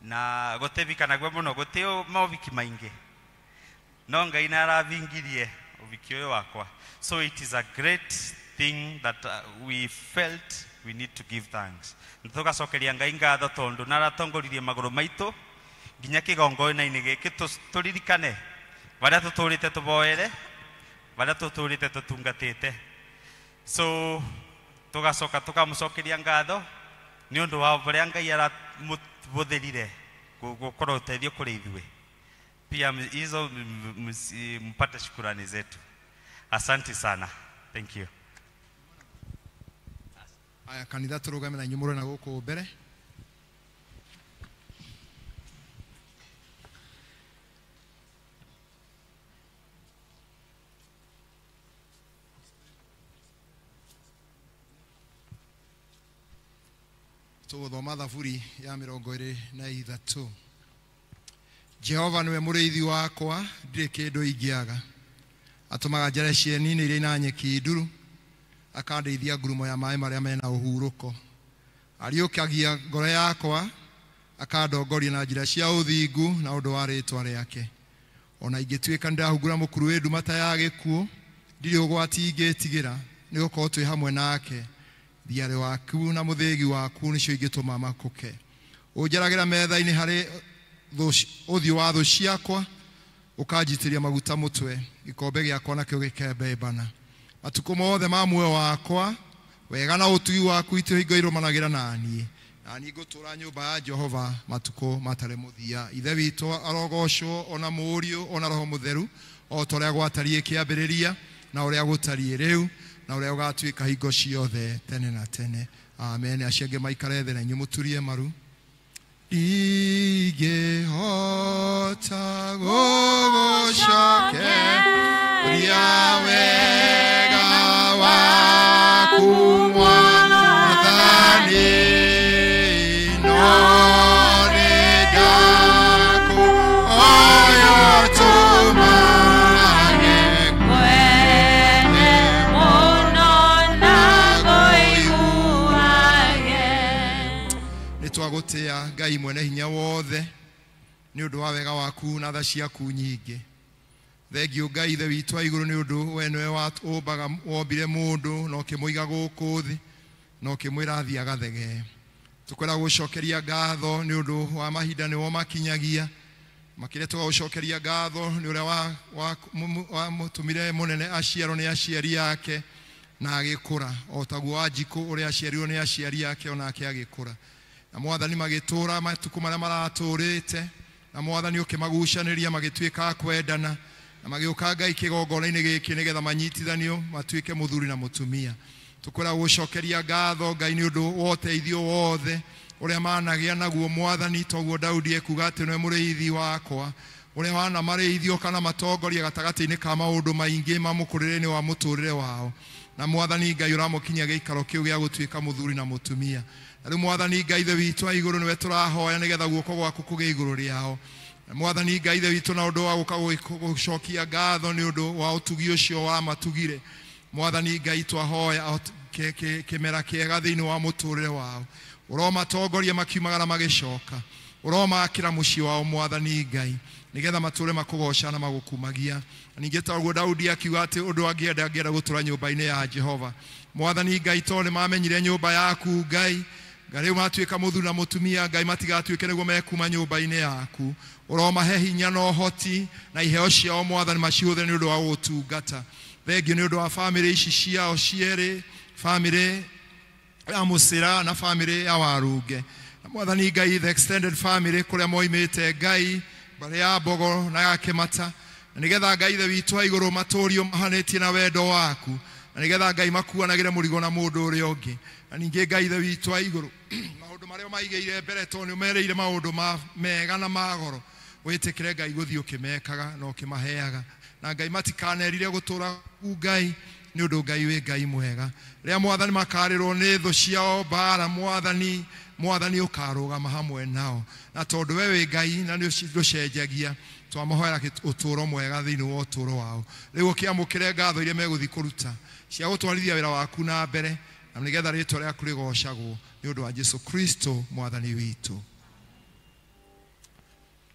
na gutebikana gwe muno guteo mawiki maingi no Ngai na aravingirie ubiki uyu wakwa. So it is a great thing that we felt we need to give thanks. Ntugacokeria Ngai ngatho tondu naratongoririe maguru maitu nginya kigongona-ini giki turirikane baria tuturite tuboere baria tuturite tutungatite. So tugacoka tukamucokeria ngatho ni undu wa baria Ngai aramuthuthirire gukorwo uteithio kuri ithui. Pia hizo mpate shukrani zetu. Asante sana. Thank you. Aya kanitha turugame na nyumuro na guku mbere. Tuguthoma thaburi ya 23. Jehova niwe muriithi wakwa, ndire kindu ingiaga. Atumaga njere cieni-ini iria ina nyeki nduru, akandeithia ngurumo ya maaĩ maria mena uhuruko. Ariũkagia ngoro yakwa, akandongoria na njĩra cia ũthingu na ũndũ wa rĩĩtwa rĩake. Ona ingĩtuĩka ndahungura mũkuru wĩ ndumata ya gĩkuũ, ndirĩ ũgwati ingĩtigĩra, nĩgũkorwo twĩ hamwe nake. Thiarĩ waku na mũthĩgi waku nĩcio ingĩtũma makũke. Ũnjaragĩra metha-inĩ harĩ ũthiũ wa thũ ciakwa, ũkanjitĩria maguta mũtwe, gĩkombe gĩakwa nakĩo gĩkembembana. Matukũ mothe ma muoyo wakwa, wega na ũtugi waku itũhingo irũmanagĩra na niĩ. Na niĩ ngũtũũra nyũmba ya Jehova matukũ matarĩ mũthia. Ithe witũ arogocwo, ona Mũriũ, ona Roho Mũtheru, o ta ũrĩa gwatariĩ kĩambĩrĩria na ũrĩa gũtariĩ rĩu na ũrĩa ũgatuĩka hingo ciothe tene na tene. Amen. Acio angĩ maikare thĩ na inyuĩ mũturie maru. Ingĩhota gũgũcokeria wega waku Mwathani, no nĩndakũhoya tũmage Wene mũno na ngũiguage. Nĩtwagũtĩĩa Ngai mwene hinya wothe nĩ ũndũ wa wega waku na tha ciaku nyingĩ. Thengiũ Ngai ithe witũ wa igũrũ nĩ ũndũ we nĩwe ũmbaga wombire mũndũ na ũkĩmũiga gũkũ thĩ na ũkĩmwĩra athiĩ agathegee. Tũkwenda gũcokeria ngatho nĩ ũndũ wa mahinda nĩwo makinyagia. Makĩria tũgagũcokeria ngatho nĩ ũrĩa wamũtũmire mũnene aciarwo nĩ aciari ake na agĩkũra, o taguo Wanjikũ ũrĩa aciarirwo nĩ aciari ake onake agĩkũra. Na Mwathani magĩtũũra matukũ marĩa maratũũrĩte, na Mwathani ũkĩmagucanĩria magĩtuĩka kwendana, na magĩũka Ngai kĩgongona-inĩ gĩkĩ nĩgetha manyitithanio matuĩke mũthuri na mũtumia. Tũkwenda gũcokeria ngatho Ngai nĩ ũndũ wa ũteithio wothe ũrĩa managĩa naguo Mwathani, toguo Daudi ekuga atĩ nĩwe mũrĩithi wakwa, ũrĩa wana marĩithio kana matongoria gatagatĩ-inĩ ka maũndũ maingĩ ma mũkũrĩre-inĩ wa mũtũrĩre wao. Na Mwathani Ngai ũramũkinyia gĩikaro kĩu gĩa gũtuĩka mũthuri na mũtumia. Na rĩu Mwathani Ngai ithe witũ wa igũrũ nĩwe tũrahoya nĩgetha guoko gwaku kũgĩe igũrũ rĩao. Mwathani Ngai ithe witũ na ũndũ wa gũcokia ngatho nĩ ũndũ wa ũtugi ũcio wa matugire. Mwathani Ngai twahoya kĩmera kĩega thĩinĩ wa mũtũrĩre wao. Ũromatongoria makiumagara magĩcoka, ũromakĩra mũciĩ wao Mwathani Ngai, nĩgetha matũũre makũgoca na magũkumagia. Ningĩ taguo Daudi akiuga atĩ ũndũ angĩenda gũtũũra nyũmba-inĩ ya Jehova. Mwathani Ngai tondũ nĩmamenyire nyũmba yaku Ngai, rĩu matuĩka mũthuri na mũtumia Ngai, matigatuĩke nĩguo mekuma nyũmba-inĩ yaku. Ũromahe hinya na ũhoti na iheo ciao Mwathani macihũthĩre nĩ ũndũ wa gũtungata. Thengiũ nĩ ũndũ wa bamĩrĩ ici ciao cierĩ, bamĩrĩ ya Musira na family ya Warunge na mwathani Ngai the extended family kuria moimite Ngai bari ya Mbogo na ya Kimata na nigetha Ngai the witu wa iguru maturio mahanetie na wendo waku na nigetha Ngai makuanagire murigo na mundu uri ungi na ninge Ngai the witu wa iguru maundu maria maigeire mbere tonyu mereire maundu mega na magoro witikire Ngai guthii ukimekaga no kimaheaga na Ngai matikanerire gutura Ngai ni undu Ngai we Ngai mwega ria mwathani makarirwo ni thu ciao bara mwathani ukarugama hamwe nao na tondu we Ngai na ni ucenjagia twamahoera uturo mwega thiini wa uturo wao riu kiamukire ngatho iria meguthi kuruta cia gutwarithia wira waku na mbere na nigetha ritwa riaku rigocagwo ni undu wa Jesu Kristo mwathani witu.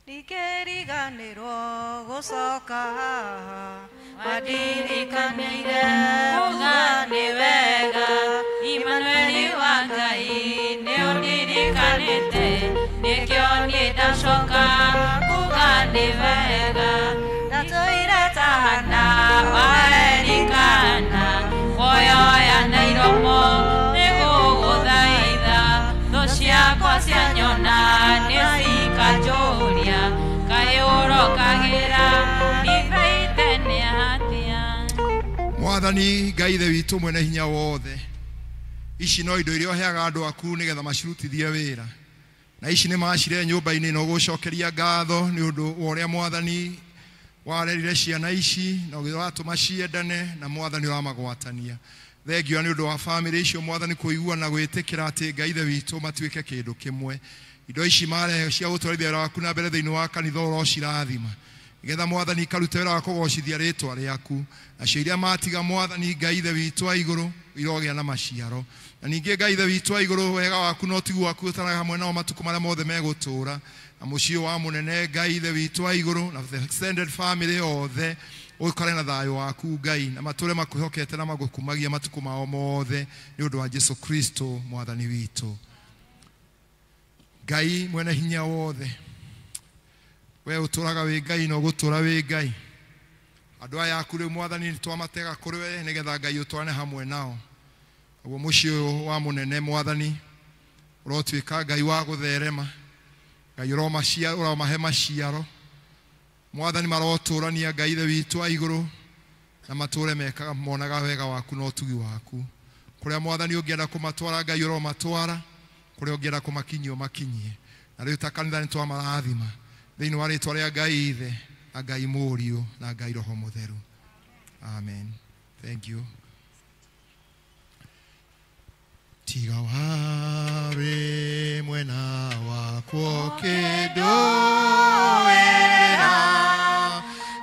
Nikeriganirwo gucoka haha wadirikaniire kuga ni wega Imanueli wa Ngai ni undirikanite nikio ni ndacoka kuga ni wega ndatuire tahana waerikana woyoya na iromo niguguthaitha thu ciakwa cianyona nicikajuria kayurokagira nivaite ni hatia. Mwathani Ngai the witu mwene hinya wothe ici no indo iria heaga andu aku nigetha macirutithie wira na ici ni macire nyumba-ini no gucokeria ngatho ni undu uria mwathani warerire ciana ici na ugiratuma ciendane na mwathani uramagwatania thengio ni undu wa family icio mwathani kuigua na gwitikira ati Ngai the witu matuike kindu kimwe indo ici mare cia gutwarithia wira waku na mbere thiini wa kanitha urocirathima nigetha mwathani karute wira wa kugocithia ritwa riaku acio iria matiga mwathani Ngai the witu wa iguru irogia na maciaro na ninge Ngai the witu wa iguru wega waku no tigu waku utaraga hamwe nao matuku maria mothe megutura na mucio wa munene Ngai the witu wa iguru na the extended family othe ukare na thayo waku Ngai na mature makuhokete na magukumagia matuku mao mothe ni undu wa Jesu Kristo mwathani witu. Ngai mwene hinya wothe we uturaga we Ngai no gutura we Ngai andu aya aku riu mwathani twamatega kuri we nigetha Ngai utwane hamwe nao uguo mucio wa munene mwathani urotwika Ngai wa gutherema Ngai uromahe maciaro mwathani maroturania Ngai the witu wa iguru na mature mekaga monaga wega waku no tugi waku kuria mwathani ungienda kumatwara Ngai uromatwara kuria ungienda kumakinyio makinyie na riu takanitha ni twamarathima thiini wa ritwa ria Ngai ithe na Ngai Murio na Ngai Roho Mutheru. Amen. Thank you. Tiga wari mwena wakwo kidoera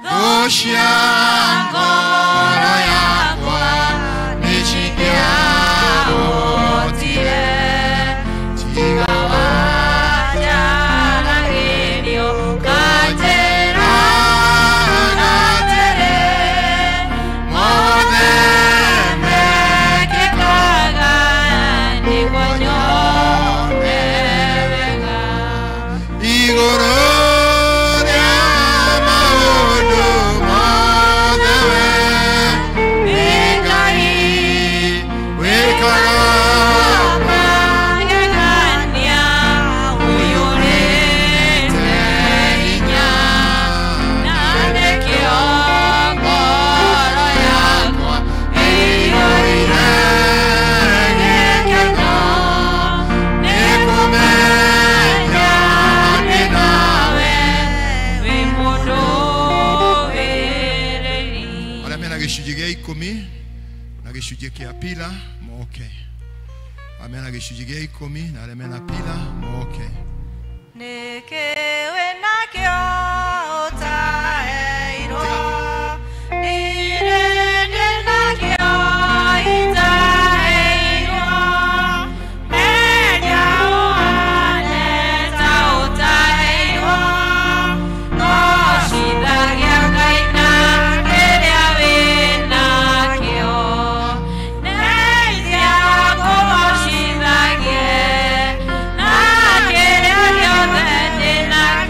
doshia ngoro yakwa nichikia otire tiga kia pila moke amena gicunji gia 10 na remena pila moke nekewe nakio utaeirwo nirende nakio itaeirwo menya uaneta utaeirwo no shithagia ngaina rĩrĩa wĩnakĩo neithia kũgoshithagie na kĩrĩa gĩothe ndĩnakĩo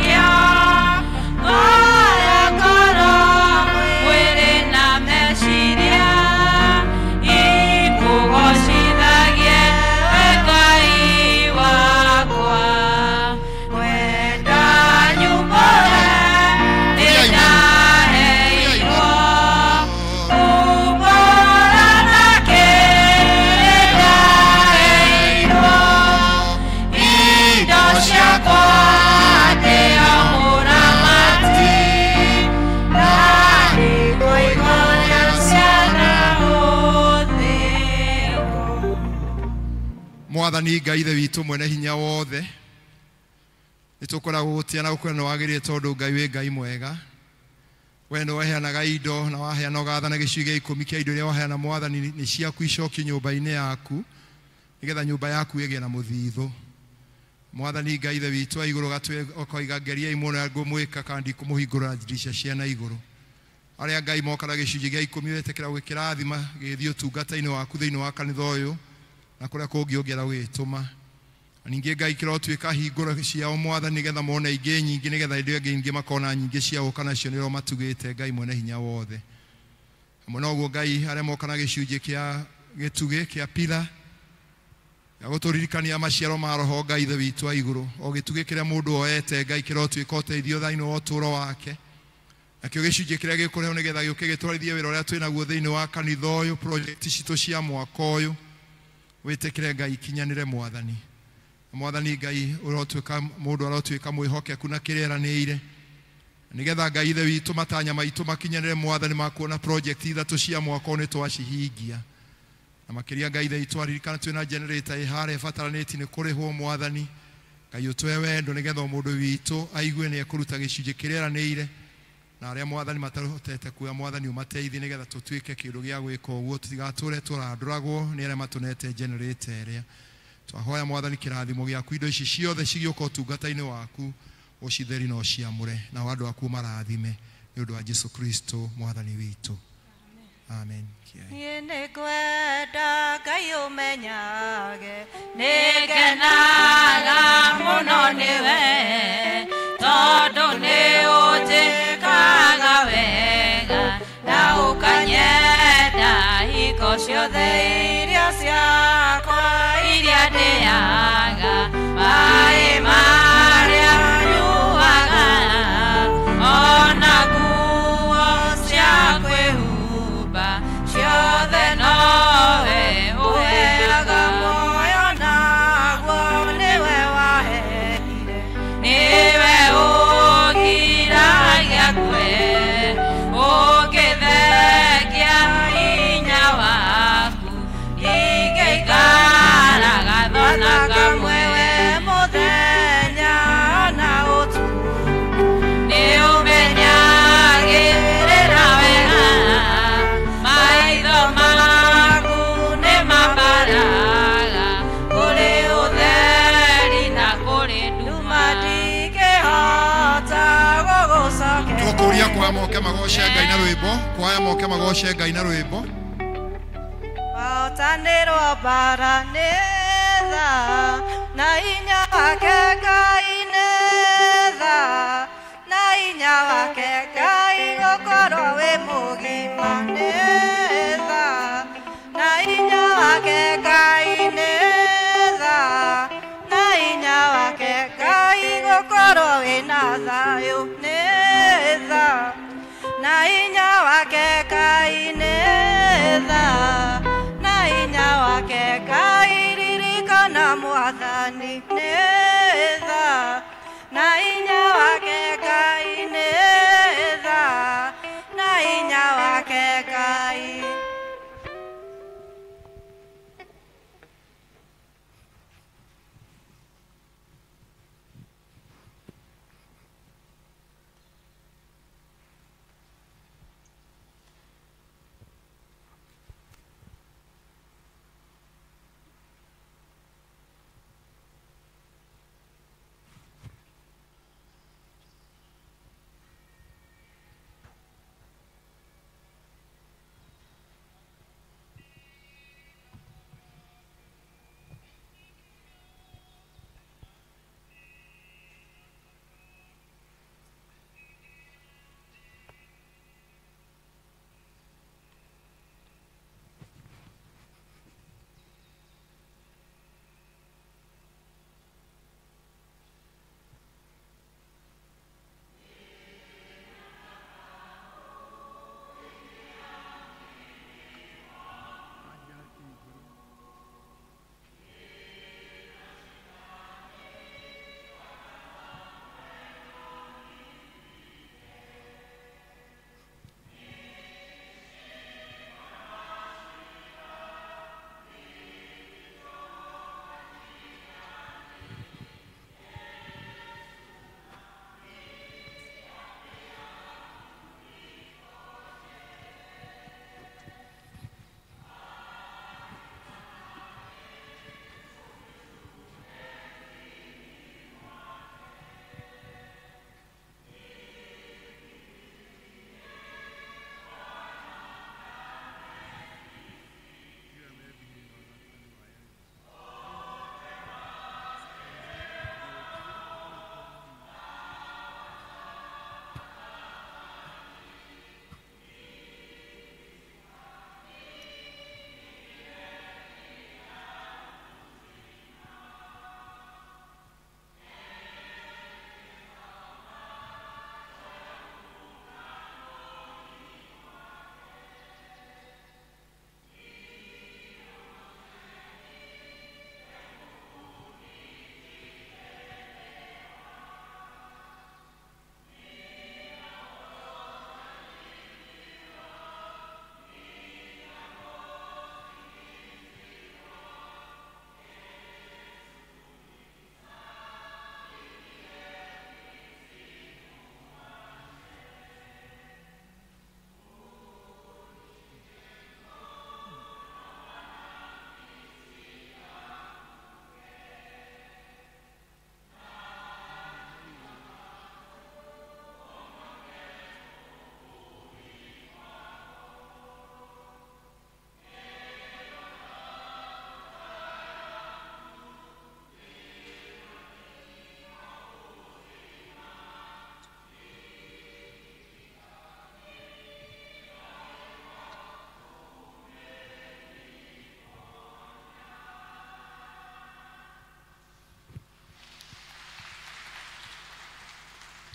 mwathani ngai ithe witũ mwene hinya wothe nĩtũkoragwo gũtia na gũkwĩra nĩ wagĩrĩire tondũ ngai wĩ ngai mwega we nĩ waheanaga indo na waheana ũgathana gĩcunjĩ gĩa 10 kĩa indo iria waheana mwathani nĩ ciaku icokio nyũmba-inĩ yaku nĩgetha nyũmba yaku ĩgĩe na mũthithũ mwathani ngai ithe witũ wa igũrũ ũkoiga ngeriai mũno ngũmwĩka kandi kũmũhingũra ndirisha cia na igũrũ arĩa ngai mokaga gĩcunjĩ gĩa 10 wetĩkĩra gũkĩrathima gĩthiĩ ũtungata-inĩ waku thĩinĩ wa kanitha ũyũ na kũrĩa kũngĩ ũngĩera gwĩtũma ningĩ ngai kĩrotuĩka hingũra ciao mwathani nĩgetha mone ingĩ nyingĩ nĩgetha indo ingĩ makona nyingĩ ciao kana cio nĩro matugĩte ngai mwene hinya wothe hamwe na ũguo ngai arĩa mokana gĩcunjĩ kĩa gĩtugĩ kĩa pila ya gũtũririkania maciaro ma roho ngai ithe witũ wa igũrũ o gĩtugĩ kĩrĩa mũndũ oete ngai kĩrotuĩka ũteithio thĩinĩ wa ũtũũro wake nakĩo gĩcunjĩ kĩrĩa gĩkũrehwo nĩgetha gĩũke gĩtwarithie wĩra ũrĩa twĩnaguo thĩinĩ wa kanitha ũyũ project citũ cia mwaka ũyũ wĩtĩkĩre ngai ikinyanĩre mwathani mwathani ngai ũrotuĩka mũndũ arotuĩka mwĩhokeku na kĩrĩranĩire nĩgetha ngai ithe witũ matanya maitũ makinyanĩre mwathani ma kuona project ithatũ cia mwaka ũyũ nĩtwacihingia na makĩria ngai ithe witũ aririkana twĩna generator ĩharĩa ĩbataranĩtie nĩ kũrĩhwo mwathani ngai ũtũhe wendo nĩgetha mũndũ witũ aigue nĩ ekũruta gĩcunjĩ kĩrĩranĩire na arĩa mwathani matarutete kuoya mwathani umateithie nĩgetha tũtuĩke kĩndũ gĩa gwĩka ũguo tũtigatũre tũrandũragwo nĩ arĩa matũnete generator ĩrĩa twahoya mwathani kĩrathimo gĩaku indo ici ciothe cigĩũka ũtungata-inĩ waku ũcitheri na ũciamũre na andũ aku marathime nĩ ũndũ wa Jesũ Kristo mwathani witũ amen niĩ nĩngwenda ngai ũmenyage nĩngenaga mũno nĩwe tondũ nĩ ũnjĩkaga wega na ũkanyenda hingo ciothe iria ciakwa iria ndĩaga maĩ marĩa nyuaga ona nguo cia kwĩhumba ciothe nowe ũheaga muoyo naguo nĩwe waheire nĩwe ũgiragia kwe ũngĩthengia hinya waku ingĩikaraga thona kamwe we mũthenya na ũtukũ nĩũmenyagĩrĩra wega maitho maku nĩmambaraga kũrĩ ũtheri na kũrĩ nduma ndingĩhota gũgũcokera tũkũria kwaya moke magoce ngai na rwĩmbo kwaya moke magoce ngai na rwĩmbo wahotanĩrwo mbara nĩ tha na hinya wake ngai nĩ tha na hinya wake ngai gũkorwo wĩ mũgima nĩ tha na hinya wake ngai nĩ tha na hinya wake ngai gũkorwo wĩna thayũ nĩ tha na hinya wake ngai nĩ tha na hinya wake ngai ririkana mwathani nĩ tha na hinya wake ngai nĩ tha na hinya wake ngai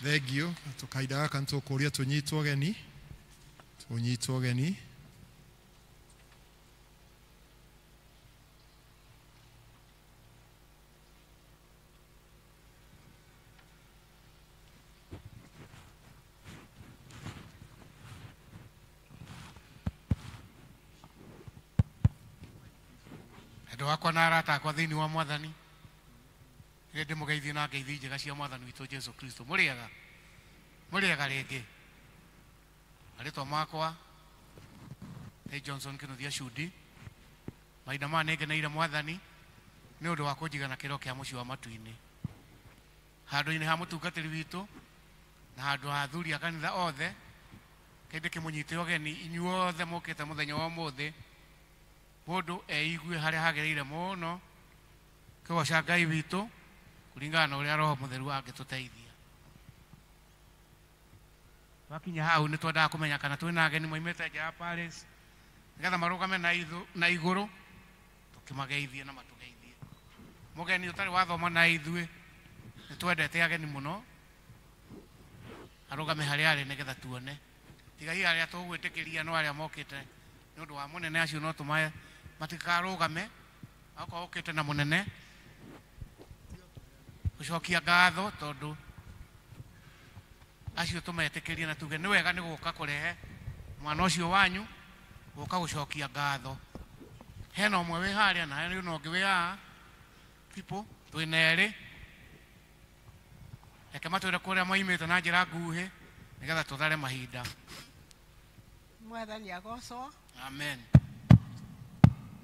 Thengio, tukaida gaka ntukuria tunyitwo geni. Tunyitwo geni. Ndo wakwa na arata akwa thiini wa Mwathani. Rende mugeithio na ngeithi njega cia Mwathani witũ Jesu Kristo. Mũrĩega. Mũrĩega rĩngĩ. Arĩtwa makwa Hey Johnson Kinuthia Shudi. Mahinda maya nĩngeneire Mwathani nĩ ũndũ wa kũnjigana kĩro kĩa mũciĩ wa matu-inĩ. Handũ-inĩ ha mũtungatĩri witũ na handũ ha athuri a kanitha othe kĩndĩ kĩmũnyite ũgeni inyuothe mũkĩte mũthenya wa ũmũthĩ. Mũndũ eigue harĩa hagĩrĩire mũno kĩgoca Ngai witũ kũringana na ũrĩa Roho Mũtheru angĩtũteithia. Wakinya hau nĩ twendaga kũmenya kana twĩna ageni moimĩte nja ya Paris nĩgetha marũgame na igũrũ tũkĩmageithie na matũgeithie. Mũgeni ũtarĩ wathoma na ithuĩ nĩ twendete ageni mũno arũgame harĩa arĩ nĩgetha tuone. Tigai arĩa tũgwĩtĩkĩria no arĩa mokĩte nĩ ũndũ wa mũnene acio no tũmaye matikarũgame akorwo ũkĩte na mũnene gũcokia ngatho tondũ acio tũmetĩkĩrie na tuge nĩ wega nĩ gũka kũrehe mwana ũcio wanyu gũka gũcokia ngatho. Hena ũmwe wĩ harĩa na hena ũngĩ wĩ haha pipo twĩna erĩ. Reke matwĩre kũrĩa moimĩte na njĩra nguhĩ nĩgetha tũthare mahinda. Mwathani agocwo. Amen.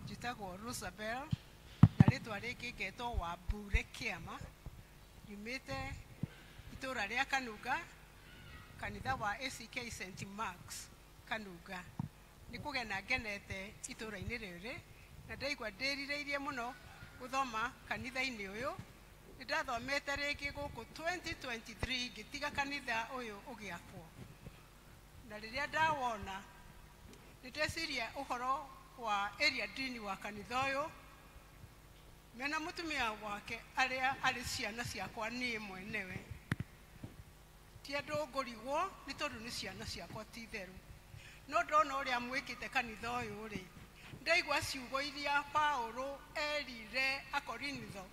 Njĩtagwo Rosabel na rĩtwa rĩngĩ ngetwo Wambure Kĩama. Nyumĩte itũũra rĩa Kanunga, kanitha wa ACK St. Mark's Kanunga. Nĩ kũgena ngenete itũũra-inĩ rĩrĩ na ndaigua ndĩrirĩirie mũno gũthoma kanitha-inĩ ũyũ. Nĩ ndathomete rĩngĩ gũkũ 2023 ngĩtiga kanitha ũyũ ũgĩakwo. Na rĩrĩa ndawona nĩ ndeciria ũhoro wa area dean wa kanitha ũyũ mena mũtumia wake arĩa arĩ ciana ciakwa niĩ mwenewe. Ti andũ ngũrigwo nĩ tondũ nĩ ciana ciakwa ti theru. No ndona ũrĩa mwĩkĩte kanitha ũyũ rĩ ndaigua ciugo iria Paũlũ erire Akorinitho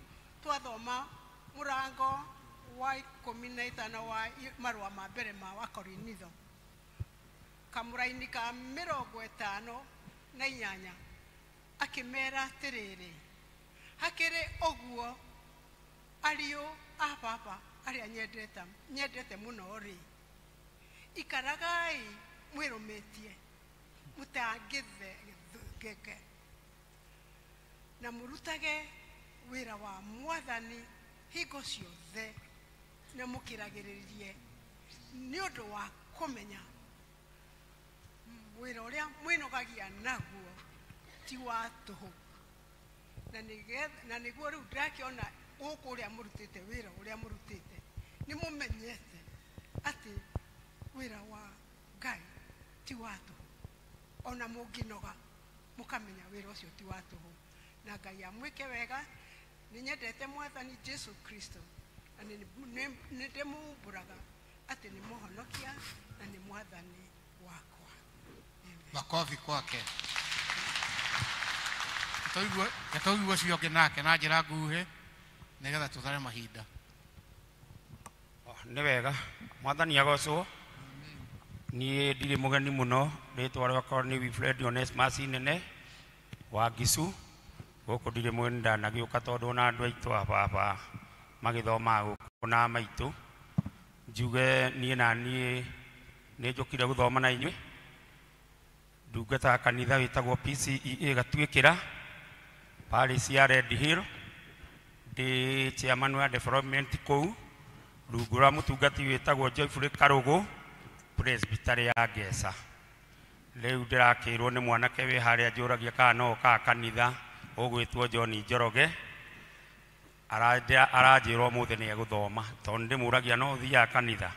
twathoma mũrango wa 15 wa marũa ma mbere ma Akorinitho kamũraini ka 58 akĩmera atĩrĩrĩ hakĩrĩ ũguo ariũ a baba arĩa nyendete mũno rĩ ikaragai mwĩrũmĩtie mũtangĩthegeke na mũrutage wĩra wa Mwathani hingo ciothe na mũkĩragĩrĩrie nĩ ũndũ wa kũmenya wĩra ũrĩa mwĩnogagia naguo ti wa tũhũ. Na nĩguo rĩu ndakĩona gũkũ ũrĩa mũrutĩte wĩra ũrĩa mũrutĩte nĩ mũmenyete atĩ wĩra wa Ngai ti wa tũhũ. Ona mũngĩnoga mũkamenya wĩra ũcio ti wa tũhũ. Na Ngai amwĩke wega. Nĩ nyendete Mwathani Jesu Kristo na nĩ ndĩmũmbũraga atĩ nĩ mũhonokia na nĩ Mwathani wakwa. Makofi kwake. Gataugua cio ũngĩ nake na njĩra nguhĩ nĩgetha tũthare mahinda. Nĩ wega Mwathani agocwo. Niĩ ndirĩ mũgeni mũno rĩtwa rĩakwa nĩ Wilfred Onesmus Nene wa Ngicu. Gũkũ ndirĩ mũgeni ndanagĩũka tondũ ona andũ aitũ a baba magĩthomaga gũkũ na maitũ. Njuge niĩ na niĩ nĩ njũkire gũthoma na inyuĩ. Ndungata kanitha wĩtagwo PCEA Gatuĩkĩra Parish ya Red Hill. Ndĩ chairman wa development kũu rungu rwa mũtungati wĩtagwo Joyfrey Karũgũ Presbytery ya Ngesa. Rĩu ndĩrakĩrwo nĩ mwanake wĩ harĩa njũragia kana no ka kanitha ũgwĩtwo John Njoroge aranjĩrwo mũthĩ nĩ egũthoma tondũ ndĩmũragia no thiaga kanitha.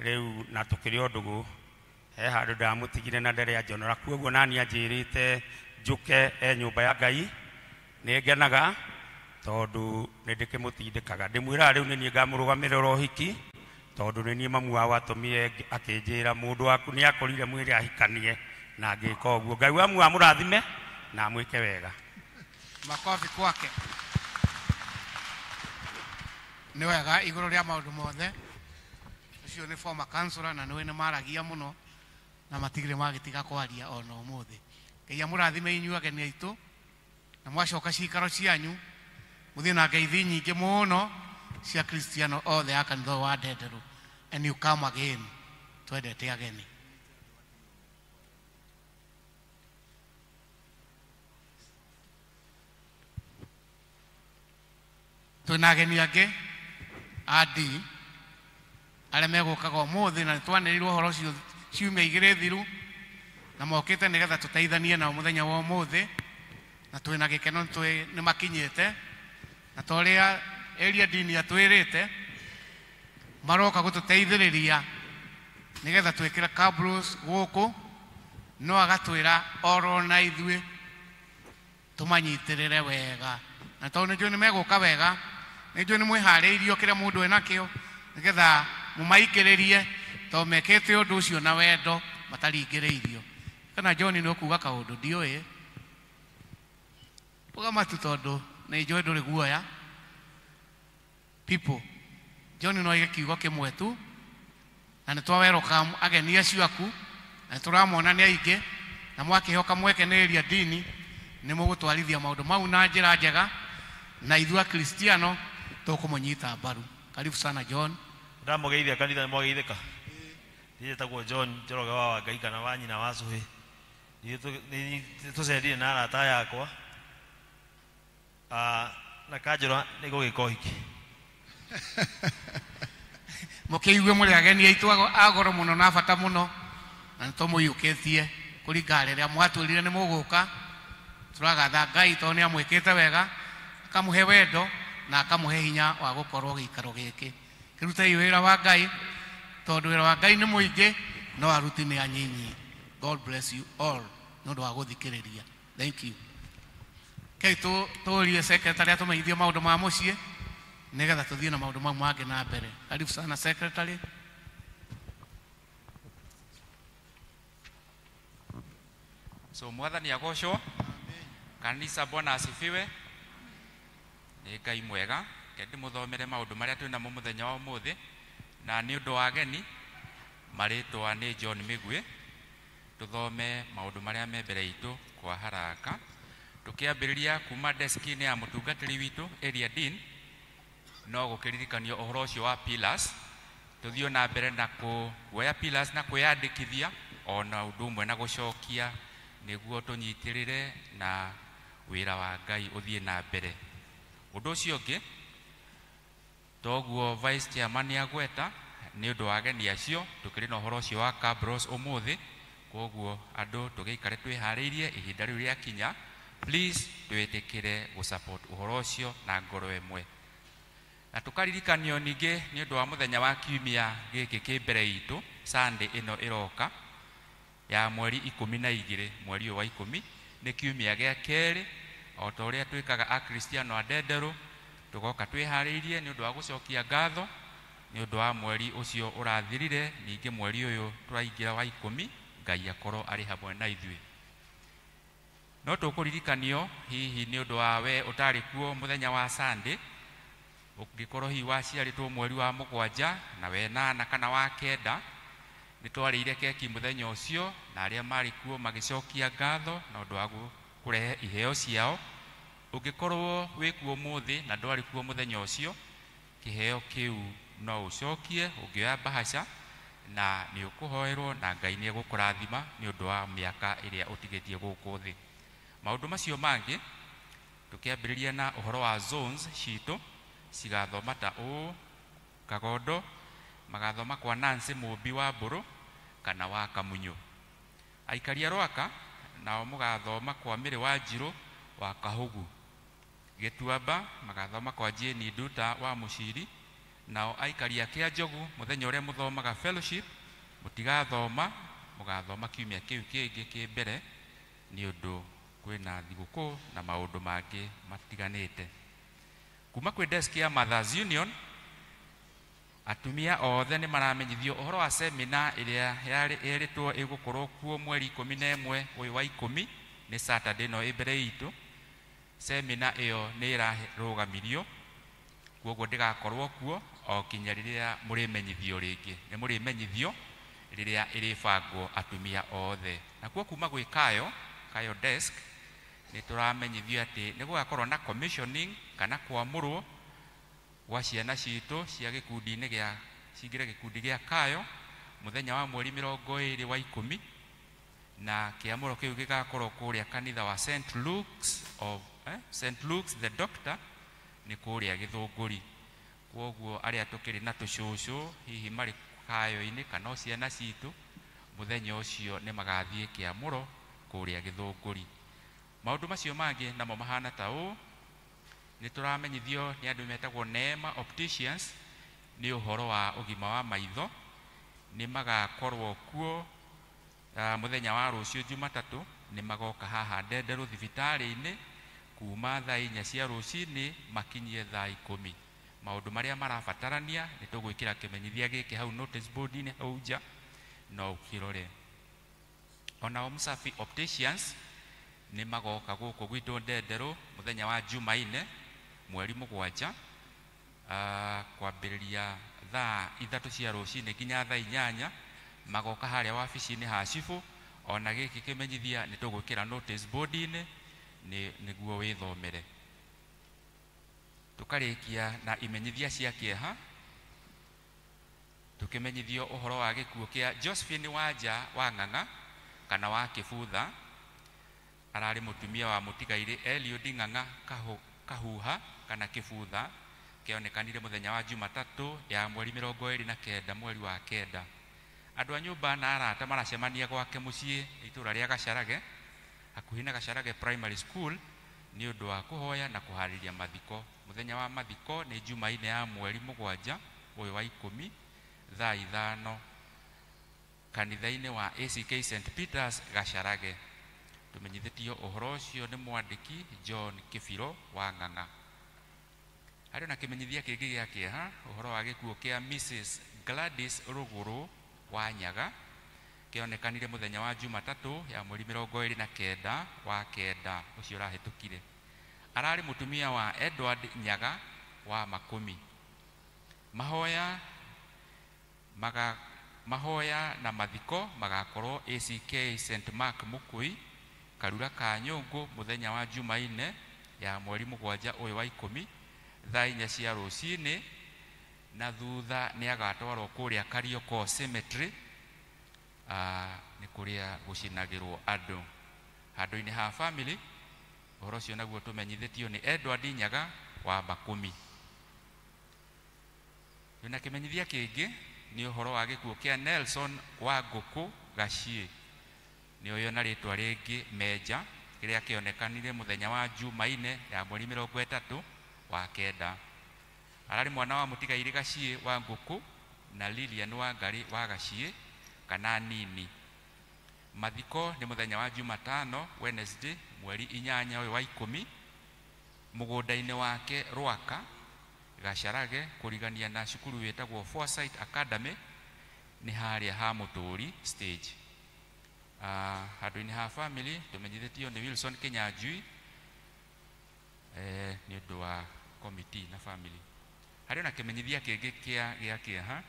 Rĩu na tũkĩrĩ ũndũ he handũ ndamũtigire na ndere njonora kuoguo nani anjĩrĩte njũke nyũmba ya Ngai. Nĩ ngenaga tondũ nĩ ndĩkĩmũtindĩkaga. Ndĩmwĩraga rĩu nĩ niĩ ngamũrũgamĩrĩra ũhiki tondu nĩ niĩ mamu wao atũmire akĩnjĩra mũndũ waku nĩ akorire mwĩrĩ ahikanie na ngĩka ũguo. Ngai wa muoyo amũrathime na amwĩke wega. Makofi kwake. Nĩ wega igũrũ rĩa maũndũ mothe. Ũcio nĩ former councillor na nĩ maragia mũno na matigire magĩtiga kwaria ona ũmũthĩ. Ngai amũrathime inyuĩ ageni aitũ na mwacoka cikaro cianyu mũthiĩ na ngeithi nyingĩ mũno cia Kristiano othe a kanitha wa Ndenderu. And you come again. Twendete ageni. Twĩna ageni angĩ adi arĩa megũkaga ũmũthĩ na nĩtwanĩrĩirwo ũhoro ũcio ciumia igĩrĩ thiru na mokĩte nĩgetha tũteithanie nao mũthenya wa ũmũthĩ na twĩna gĩkeno nĩmakinyĩte na torĩa area dean atwĩrĩte maroka gũtũteithĩrĩria nĩgetha twĩkĩre cabros gũkũ no agatwĩra oro na ithuĩ tũmanyitĩrĩre wega na tondũ nĩnjũĩ nĩmegũka wega nĩnjũĩ nĩmwĩharĩirio kĩrĩa mũndũ enakĩo nĩgetha mũmaingĩrĩrie tondũ mekĩte ũndũ ũcio na wendo mataringĩrĩirio. Kana John nĩ ũkuga kaũndũ ndiũĩ uga matu tondũ nĩnjũĩ ndũrĩ guoya. People, John no aige kiugo kĩmwe tu na nĩtwawerũka ageni acio aku na nĩtũramona nĩ aingĩ na mwakĩhoka mwekenereria dini nĩmũgũtwarithia maũndũ mau na njĩra njega na ithuĩ Kristiano tũkũmũnyita mbaru. Karibu sana John. Ndamugeithia kanitha nĩmwageithĩka. Ndiye tagwo John Njoroge wa Wangai kana wa nyina wa Cũhĩ. Tũcendire na arata yakwa na kanjũra nĩ gũgĩka ũhiki. Mũkĩigue mũrĩ ageni aitũ agoro mũno na bata mũno na nĩtũmũiyũkĩtie kũringana rĩrĩa mwatwĩrire nĩ mũgũka. Tũragatha Ngai tondũ nĩamwĩkĩte wega akamũhe wendo na akamũhe hinya wa gũkorwo gĩikaro gĩkĩ. Kĩrutei wĩra wa Ngai tondũ wĩra wa Ngai nĩ mũingĩ no aruti nĩ anyinyi. God bless you all nĩ ũndũ wa gũthikĩrĩria. Thank you. Kei tũũrie secretary atũmenyithie maũndũ ma mũciĩ nĩgetha tũthiĩ na maũndũ mau mangĩ na mbere. Karibu sana secretary. So mwathani agocwo. Kanisa Bwana asifiwe. Nĩ Ngai mwega. Kendi mũthomere maũndũ marĩa twĩna mo mũthenya wa ũmũthĩ na nĩ ũndũ wa ageni marĩtwa nĩ John Mĩgwi. Tũthome maũndũ marĩa me mbere itũ kwa haraka tũkĩambĩrĩria kuma deski-inĩ ya mũtungatĩri witũ area dean no gũkĩririkanio ũhoro ũcio wa pillars. Tũthiĩ na mbere na kuoya pillars na kwĩyandĩkithia ona ũndũ ũmwe na gũcokia nĩguo tũnyitĩrĩre na wĩra wa Ngai ũthiĩ na mbere. Ũndũ ũcio ũngĩ toguo vice chairman agweta nĩ ũndũ wa ageni acio tũkĩrĩ na ũhoro ũcio wa cabros ũmũthĩ koguo andũ tũgĩikare twĩharĩirie ihinda rĩu rĩakinya. Please twĩtĩkĩre gũsupport ũhoro ũcio na ngoro ĩmwe. Na tũkaririkanio ningĩ nĩ ũndũ wa mũthenya wa kiumia gĩkĩ kĩ mbere itũ Sunday ĩno ĩroka ya mweri 12 mweri wa 10 nĩ kiumia gĩa kerĩ o ta ũrĩa twĩkaga a Kristiano a Ndenderu tũgoka twĩharĩirie nĩ ũndũ wa gũcokia ngatho nĩ ũndũ wa mweri ũcio ũrathirire. Ningĩ mweri ũyũ tũraingĩra wa 10 Ngai akorwo arĩ hamwe na ithuĩ. No tũkũririkanio hihi nĩ ũndũ wa we ũtarĩ kuo mũthenya wa Sunday ũngĩkorwo hihi waciarĩtwo mweri wa 7 na wenana kana wa 9 nĩ twarĩire keki mũthenya ũcio na arĩa marĩ kuo magĩcokia ngatho na ũndũ wa kũrehe iheo ciao. Ũngĩkorwo wĩ kuo ũmũthĩ na ndwarĩ kuo mũthenya ũcio kĩheo kĩu no ũcokie ũngĩoya bahasha na nĩ ũkũhoerwo na Ngai nĩ egũkũrathima nĩ ũndũ wa mĩaka ĩrĩa ũtigĩtie gũkũ thĩ. Maũndũ macio mangĩ tũkĩambĩrĩria na ũhoro wa zones citũ cigathoma ta ũũ: Kagondo magathoma kwa Nancy Mũmbi wa Mbũrũ kana wa Kamunyo. Aikari a Rwaka nao mũgathoma kwa Mĩrĩ wa Njirũ wa Kahugu. Gĩtuamba magathoma kwa Jane Nduta wa Mũciri. Nao aikari a Kĩanjogu mũthenya ũrĩa mũthomaga fellowship mũtigathoma, mũgathoma kiumia kĩu kĩngĩ kĩ mbere nĩ ũndũ kwĩna thigũkũ na maũndũ mangĩ matiganĩte. Kuma kwĩ desk ya Mothers Union atumia othe nĩ maramenyithio ũhoro wa semina ĩrĩa yerĩtwo ĩgũkorwo kuo mweri 11 ũyũ wa 10 nĩ Saturday no ĩmbere itũ. Semina ĩyo nĩ ĩrarũgamirio, koguo ndĩgakorwo kuo o kinya rĩrĩa mũrĩmenyithio rĩngĩ. Nĩ mũrĩmenyithio rĩrĩa ĩrĩbangwo atumia othe. Na kuo kuma gwĩ Kayo desk nĩ tũramenyithio atĩ nĩ gũgakorwo na commissioning kana kwamũrwo gwa ciana citũ cia gĩkundi-inĩ gĩa cingĩre gĩkundi gĩa Kayo mũthenya wa mweri 20 wa 10, na kĩamũro kĩu gĩgakorwo kũrĩa kanitha wa St. Luke's the Doctor nĩ kũrĩa Gĩthũngũri. Koguo arĩa tũkĩrĩ na tũcũcũ hihi marĩ Kayo-inĩ kana ciana citũ mũthenya ũcio nĩ magathiĩ kĩamũro kũrĩa Gĩthũngũri. Maũndũ macio mangĩ namo mahana ta ũũ. Nĩ tũramenyithio nĩ andũ metagwo Neema Opticians nĩ ũhoro wa ũgima wa maitho. Nĩ magakorwo kuo mũthenya wa rũciũ Jumatatũ. Nĩ magoka haha Ndenderũ thibitarĩ-inĩ kuma thaa 4 cia rũcinĩ makinyie thaa 10. Maũndũ marĩa marabatarania nĩ tũgwĩkĩra kĩmenyithia gĩkĩ hau notice board-inĩ hau nja no ũkĩrore. Onao Msafi Opticians nĩ magoka gũkũ gwitũ Ndenderũ mũthenya wa Jumaine mweri 7 kwambĩrĩria thaa 3 cia rũcinĩ nginya thaa 8. Magoka harĩa wabici-inĩ ha cibũ. Ona gĩkĩ kĩmenyithia nĩ tũgwĩkĩra notice board-inĩ nĩguo wĩthomere. Tũkarĩkia na imenyithia cia kĩeha, tũkĩmenyithio ũhoro wa gĩkuũ kĩa Josephine Wanja wa Ng'ang'a kana wa Kĩbutha. Ararĩ mũtumia wa mũtigairĩ Eliud Ng'ang'a Kahuha kana Kĩbutha. Kĩonekanire mũthenya wa Jumatatũ ya mweri 29 mweri wa 9. Andũ a nyũmba na arata maracemania gwake mũciĩ itũra rĩa Gacarage hakuhĩ na Gacarage Primary School nĩ ũndũ wa kũhoya na kũharĩria mathiko. Mũthenya wa mathiko nĩ Jumaine ya mweri 7 ũyũ wa 10 thaa 5 kanitha-inĩ wa ACK St. Peter's Gacarage. Tũmenyithĩtio ũhoro ũcio nĩ mwandĩki John Kĩbiro wa Ng'ang'a. Harĩ na kĩmenyithia kĩngĩ gĩa kĩeha, ũhoro wa gĩkuũ kĩa Mrs. Gladys Rũgũrũ wa Nyaga. Kĩonekanire mũthenya wa Jumatatũ ya mweri 29 wa 9 ũcio ũrahĩtũkire. Ararĩ mũtumia wa Edward Nyaga wa Makũmi. Mahoya na mathiko magakorwo ACK St. Mark Mũkũi Karura ka Nyũngũ mũthenya wa Jumaine ya mweri 7 ũyũ wa 10 thaa 4 cia rũcinĩ, na thutha nĩ agatwarwo kũrĩa Karioko Cemetery nĩ kũrĩa gũcinagĩrwo andũ handũ-inĩ ha family. Ũhoro ũcio naguo tũmenyithĩtio nĩ Edward Nyaga wa Makũmi. Wĩna kĩmenyithia kĩngĩ nĩ ũhoro wa gĩkuũ kĩa Nelson wa Ngũkũ Gaciĩ. Nĩ ũyũ na rĩtwa rĩngĩ Meja, kĩrĩa kĩonekanire mũthenya wa Jumaine ya mweri 30 wa 9. Ararĩ mwana wa mũtigairĩ Gaciĩ wa Ngũkũ na Lilian Wangari wa Gaciĩ kana Nini. Mathiko nĩ mũthenya wa Jumatano Wednesday mweri 8 ũyũ wa 10 mũgũnda-inĩ wake Rwaka Gacarage kũrigania na cukuru wĩtagwo Foresight Academy nĩ harĩa ha Mũtũũri stage. Handũ-inĩ ha family tũmenyithĩtio nĩ Wilson Kĩnyanjui nĩ ũndũ wa committee na family. Harĩ na kĩmenyithia kĩngĩ gĩa kĩeha,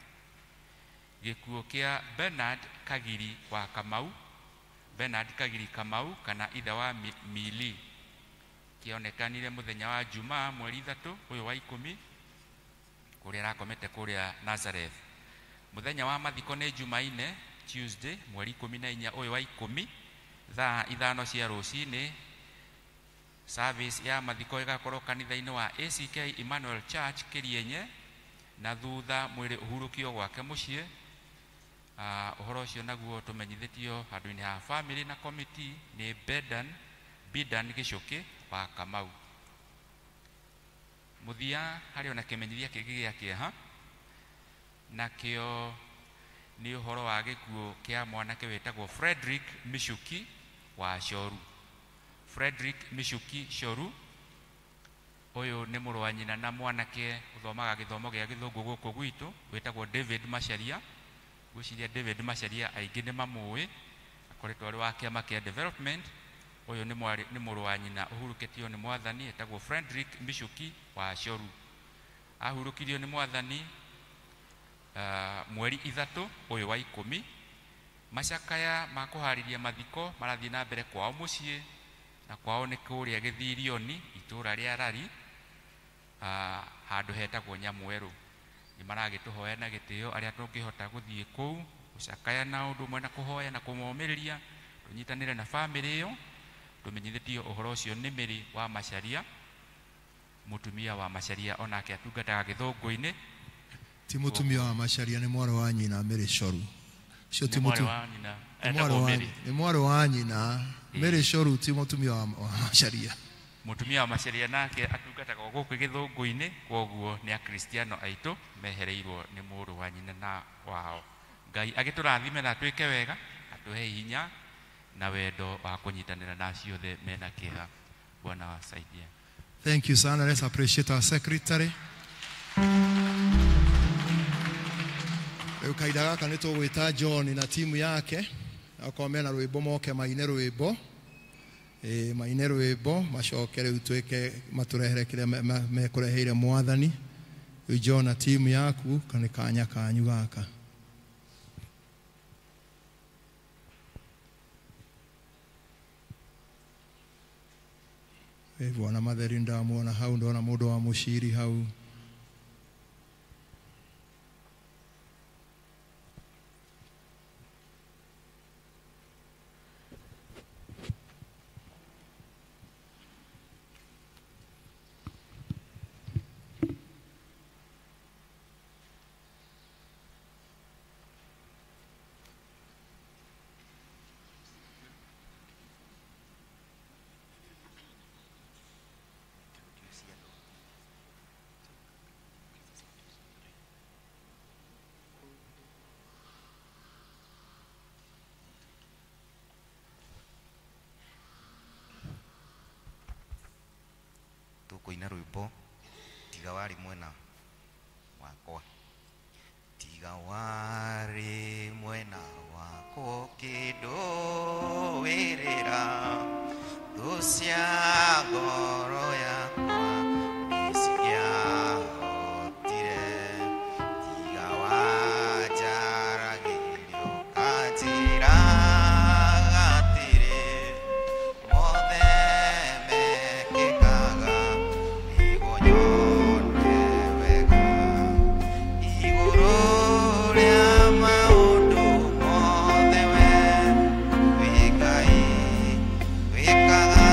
gĩkuũ kĩa Bernard Kagiri wa Kamau. Bernard Kagiri Kamau kana ithe wa Mili kĩonekanire mũthenya wa Jumaa mweri 3 ũyũ wa 10 kũrĩa arakomete kũrĩa Nazareth. Mũthenya wa mathiko nĩ Jumaine Tuesday mweri 14 ũyũ wa 10 thaa 5 cia rũcinĩ. Service ya mathiko ĩgakorwo kanitha-inĩ wa ACK Emmanuel Church Kĩrienye, na thutha mwĩrĩ ũhurũkio gwake mũciĩ. Ũhoro ũcio naguo tũmenyithĩtio handũ-inĩ ha family na committee nĩ Bidan Gĩcũkĩ wa Kamau. Mũthia harĩ ona kĩmenyithia kĩngĩ gĩa kĩeha, nakĩo nĩ ũhoro wa gĩkuũ kĩa mwanake wĩtagwo Frederick Michuki wa Coru. Frederick Michuki Coru Oyo nĩ mũrũ wa nyina na mwanake ũthomaga gĩthomo gĩa gĩthũngũ gũkũ gwitũ wĩtagwo David Macharia. Gwĩciria David Macharia aingĩ nĩ mamũĩ, akoretwo arĩ wa kĩama kĩa development. Oyo nĩ mũrũ wa nyina ũhurũkĩtio nĩ Mwathani etagwo Frederick Michuki wa Coru. Ahurũkirio nĩ Mwathani mweri 3 ũyũ wa 10. Macakaya ma kũharĩria mathiko marathiĩ na mbere kwao mũciĩ, na kwao nĩ kũrĩa Gĩthirioni itũũra rĩa Rari, handũ hetagwo Nyamweru. Nĩ maragĩtũhoya na gĩtĩo arĩa tũngĩhota gũthiĩ kũu gũcakaya na ũndũ ũmwe na kũhoya na kũmomĩrĩria, tũnyitanĩre na bamĩrĩ ĩyo. Tũmenyithĩtio ũhoro ũcio nĩ Mĩrĩ wa Macharia, mũtumia wa Macharia onake atungataga gĩthũngũ-inĩ. Ti mũtumia wa Macharia, nĩ mwarĩ wa nyina Mĩrĩ Coru. Cio ti mũtumia wa nyina, nĩ mwarĩ wa nyina Mĩrĩ Coru, ti mũtumia wa Macharia. Mũtumia wa Macharia nake atungataga gũkũ gĩthũngũ-inĩ, koguo nĩ akristiano aitũ mehereirwo nĩ mũrũ wa nyina na wao. Ngai agĩtũrathime na twĩke wega, atũhe hinya na wendo wa kũnyitanĩra na ciothe mena kĩeha. Bwana wasaidia. Thank you sana. Let's appreciate our secretary. Kaida gaka nĩ tũgwĩta John na timu yake akomea na rwĩmbo moke maine rwĩmbo maine rwĩmbo macoke rĩu twĩke matũrehere kĩrĩa mekũreheire Mwathani. John na timu yaku kana kanya kanyu gaka. Bwana Matheri ndamuona hau, ndona mũndũ wa mũciri hau. Kũina rwĩmbo tiga warĩ mwena wakwa, tiga warĩ mwena wakwa ũkĩndũĩrĩra thũ cia ngoro yakwa nĩcingĩahotire, tiga wanjaragĩria ũkanjĩra atĩrĩ mothe mekĩkaga wĩkaga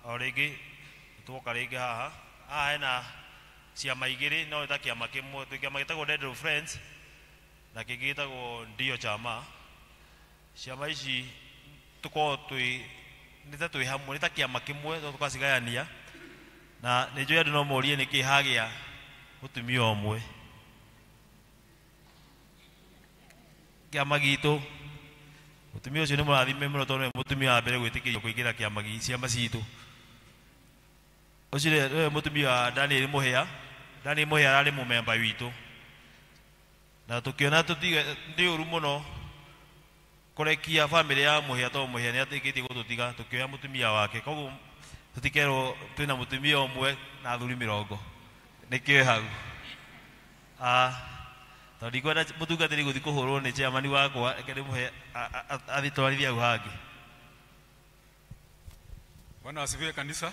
o rĩngĩ twoka rĩngĩ haha hena ciama igĩrĩ no ta kĩama kĩmwe twĩ kĩama gĩtagwo Dead Friends na kĩngĩ gĩtagwo Ndio Chama. Ciama ici tũkorwo twĩ hamwe nĩ ta kĩama kĩmwe tũkacigayania na nĩ njũĩ andũ no morie nĩkĩ hagĩa mũtumia ũmwe. Kĩama gitũ mũtumia ũcio nĩ mũrathime mũno tondũ nĩ mũtumia wa mbere gwĩtĩkĩrio kũingĩra ciama citũ. Ũcio nĩ mũtumia wa Daniel Mũhĩa. Daniel Mũhĩa ararĩ mũmemba witũ na tũkĩona ndĩ ũru mũno kũrekia bamĩrĩ ya Mũhĩa tondũ Mũhĩa nĩ atĩkĩtie gũtũtiga, tũkĩoya mũtumia wake, koguo tũtikerwo twĩna mũtumia ũmwe na athuri 20 nĩkĩo hau. Tondũ ndikwenda mũtungatĩri gũthiĩ kũhũrwo nĩ chairman wakwa, reke ndĩmũhe athiĩ twarithie hau hangĩ. Bwana asifiwe kanisa.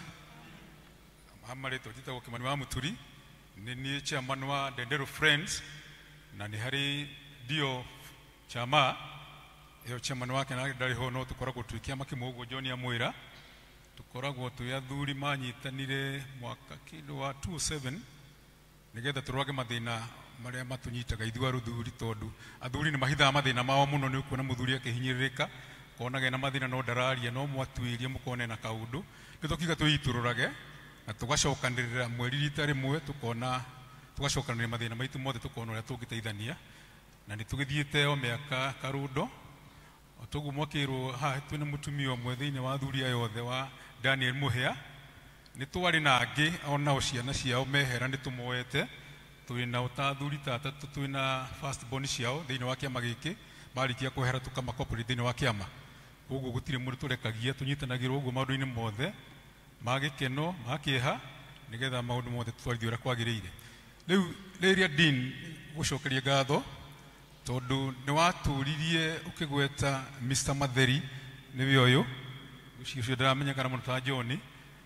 Marĩtwa njĩtagwo Kĩmani wa Mũturi, nĩ niĩ chairman wa Dead Friends na nĩ harĩ Ndio Chama ĩyo chairman wake na ndarĩ ho, no tũkoragwo twĩ kĩama kĩmwe ũguo John amwĩra. Tũkoragwo twĩ athuri manyitanire mwaka kĩndũ wa 27 nĩgetha tũrwage mathĩna marĩa matunyitaga ithuĩ aruthuri, tondũ athuri nĩ mahithaga mathĩna mao mũno. Nĩ ũkuona mũthuri akĩhinyĩrĩrĩka konaga na mathĩna no ndararia, no mwatuĩrie mũkone na kaũndũ. Nĩ tũkiuga twĩitũrũrage na tũgacokanĩrĩra mweri rita rĩmwe, tũgacokanĩrĩra mathĩna maitũ mothe, tũkona ũrĩa tũngĩteithania. Na nĩ tũgĩthiĩte o mĩaka karũndo toguo mwakĩrwo haha twĩna mũtumia ũmwe thĩinĩ wa athuri aya othe wa Daniel Mũhĩa. Nĩ twarĩ na angĩ onao ciana ciao mehera nĩ tũmoete, twĩna ta athuri tatatũ twĩna first born ciao thĩinĩ wa kĩama gĩkĩ, marĩkia kwehera tũkamakorporate thĩinĩ wa kĩama. Koguo gũtirĩ mũndũ tũrekagia, tũnyitanagĩrwo ũguo maũndũ-inĩ mothe ma gĩkeno ma kĩeha nĩgetha maũndũ mothe tũtwarithie ũrĩa kwagĩrĩire. Rĩu rĩrĩa Dean gũcokeria ngatho tondũ nĩ watũririe ũkĩgweta Mr. Matheri nĩwe ũyũ, ũcio ndaramenyekana mũno ta John,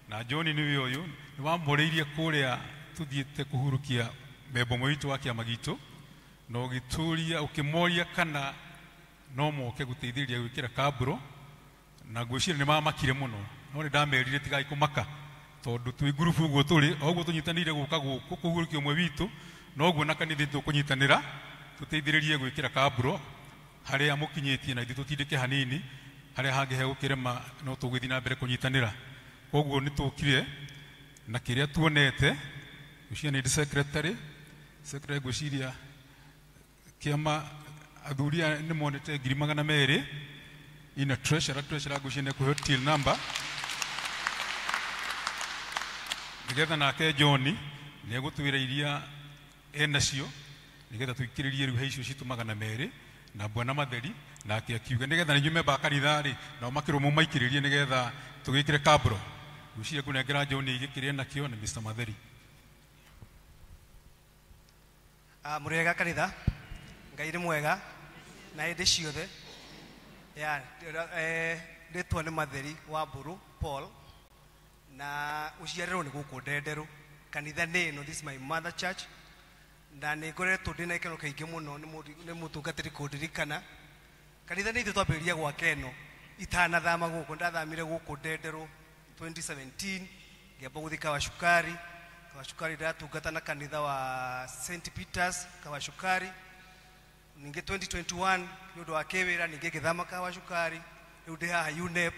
na John nĩwe ũyũ, nĩ wamũrĩirie kũrĩa tũthiĩte kũhurũkia membo witũ wa kĩama gitũ, na ũgĩtũria ũkĩmoria kana no moke gũteithĩrĩria gwĩkĩra kambũro, na ngwĩciria nĩ mamakire mũno, no nĩ ndamerire tigai kũmaka tondũ twĩ ngurubu ũguo tũrĩ, o ũguo tũnyitanĩire gũka gũkũ kũhurũkia ũmwe witũ, no ũguo na kanitha tũkũnyitanĩra tũteithĩrĩrie gwĩkĩra kambũro harĩa mũkinyĩtie na ithuĩ tũtindĩke hanini, harĩa hangĩhe gũkĩrema no tũgũthiĩ na mbere kũnyitanĩra. Koguo nĩ tũkire na kĩrĩa tuonete, ngwĩciria nĩ secretary ngwĩciria kĩama athuri nĩ monete 200,000 ina treasurer ngwĩciria nĩ kũheo till number, nĩgetha nake John nĩ egũtwĩra iria enacio nĩgetha tũikĩrĩrie rĩu he icio citũ 200 na Bwana Matheri, nake akiuga nĩgetha nĩ nyume bakanitha-rĩ nao makĩrũmwo maikĩrĩrie nĩgetha tũgĩkĩre kambũro. Ngwĩciria ngũnengera John igĩkĩrĩa nakĩo na Mr. Matheri. Mũrĩega kanitha, Ngai nĩ mwega na hĩndĩ ciothe. Rĩtwa nĩ Matheri wa Mbũrũ Paul, na ũciarĩrwo nĩ gũkũ Ndenderũ, kanitha nĩ ĩno, this is my mother church, na nĩ ngoretwo ndĩ na gĩkeno kaingĩ mũno nĩ mũtungatĩri kũndirikana. Kanitha nĩ ithuĩ twambĩrĩria gwaka ĩno itanathama gũkũ, ndathamire gũkũ Ndenderũ 2017 ngĩamba gũthiĩ Kawacukari. Kawacukari ndatungata na kanitha wa St. Peters Kawacukari. Ningĩ 2021 nĩ ũndũ wa kĩwĩra ningĩ ngĩthama Kawacukari, rĩu ndĩ haha UNEP,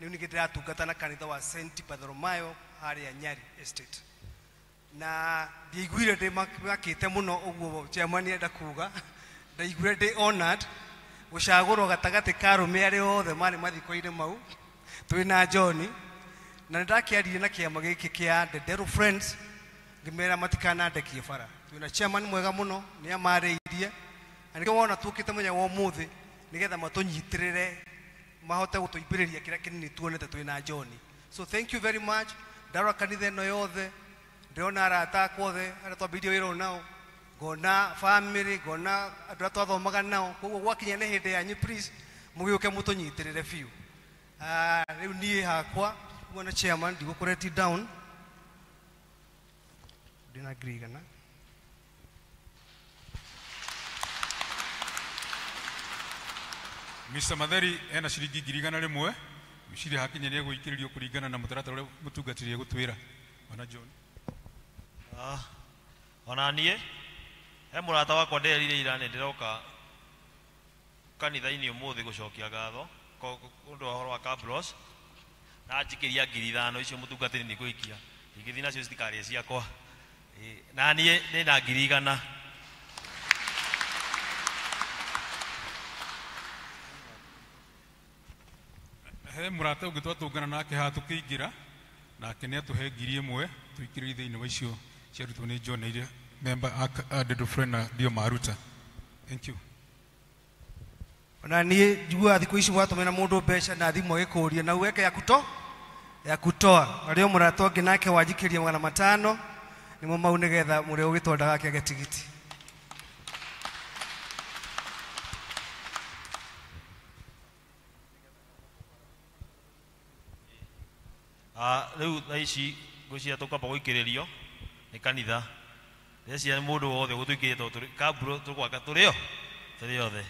rĩu ningĩ ndĩratungata na kanitha wa St. Bartholomew harĩa Nyari Estate. Na ndiaiguire ndĩmakĩte mũno ũguo chairman enda kuga, ndaiguire ndĩ honored gũcagũrwo gatagatĩ ka arũme arĩa othe marĩ mathiko-inĩ mau twĩna John, na nĩndakĩaririe na kĩama gĩkĩ kĩa The Dead Friends ngĩmera matikanandekie bara. Twĩna chairman mwega mũno, nĩ amarĩirie, na nĩkĩo wona tũkĩte mũthenya wa ũmũthĩ nĩgetha matũnyitĩrĩre mahote gũtũimbĩrĩria kĩrĩa kĩnini tuonete twĩna John. So thank you very much. Ndarora kanitha ĩno yothe, ndĩrona arata akwa othe arĩa twambĩrĩirie wĩra ũyũ nao, ngona family, ngona andũ arĩa twathomaga nao, koguo gwakinya nĩ hĩndĩ yanyu please mũgĩũke mũtũnyitĩrĩre biũ. Rĩu niĩ hakwa nguona chairman ndigũkũreti down, ndĩna ngirigana. Mr. Matheri ena ciringi 100,000 uciri hakinya nä egå ikärä rio kå ringana na må taratara å rä a må tungatĩri egåtwä ra ona John. Ona niĩ he må rata wakwa nderire ira nĩ ndĩroka kanitha-inĩ ũmũthĩ gũcokia ngatho ũndũ wa ũhoro wa Kabros na njikĩria 5,000 icio mũtungatĩri nĩ gũikia ingĩthiĩ nacio citikarĩe ciakwa na niĩ ndĩ na 100,000. he må rata å ngä twatångana nake haha tå kä ingä ra nake nä atå he 1,000 tå ikärä ri thä inä wa icio ciarutwo nä John iria member Dental Friend na Dio Maruta. Thank you. Ona niĩ njiguaga thikũ ici mwatũmĩra mũndũ mbeca na thimũ agĩkũria na uweke ya kutoa arĩa mũrata ũngĩ nake wanjikĩria 500 nĩmo mau nĩgetha mũrĩa ũgĩtwara gake age tigiti. Rĩu thaa ici ngwĩciria tũkwamba gũikĩrĩrio nĩ kanitha rĩcia mũndũ wothe gũtũikĩrie tondũ Kabro tũgwaka tũrĩ othe.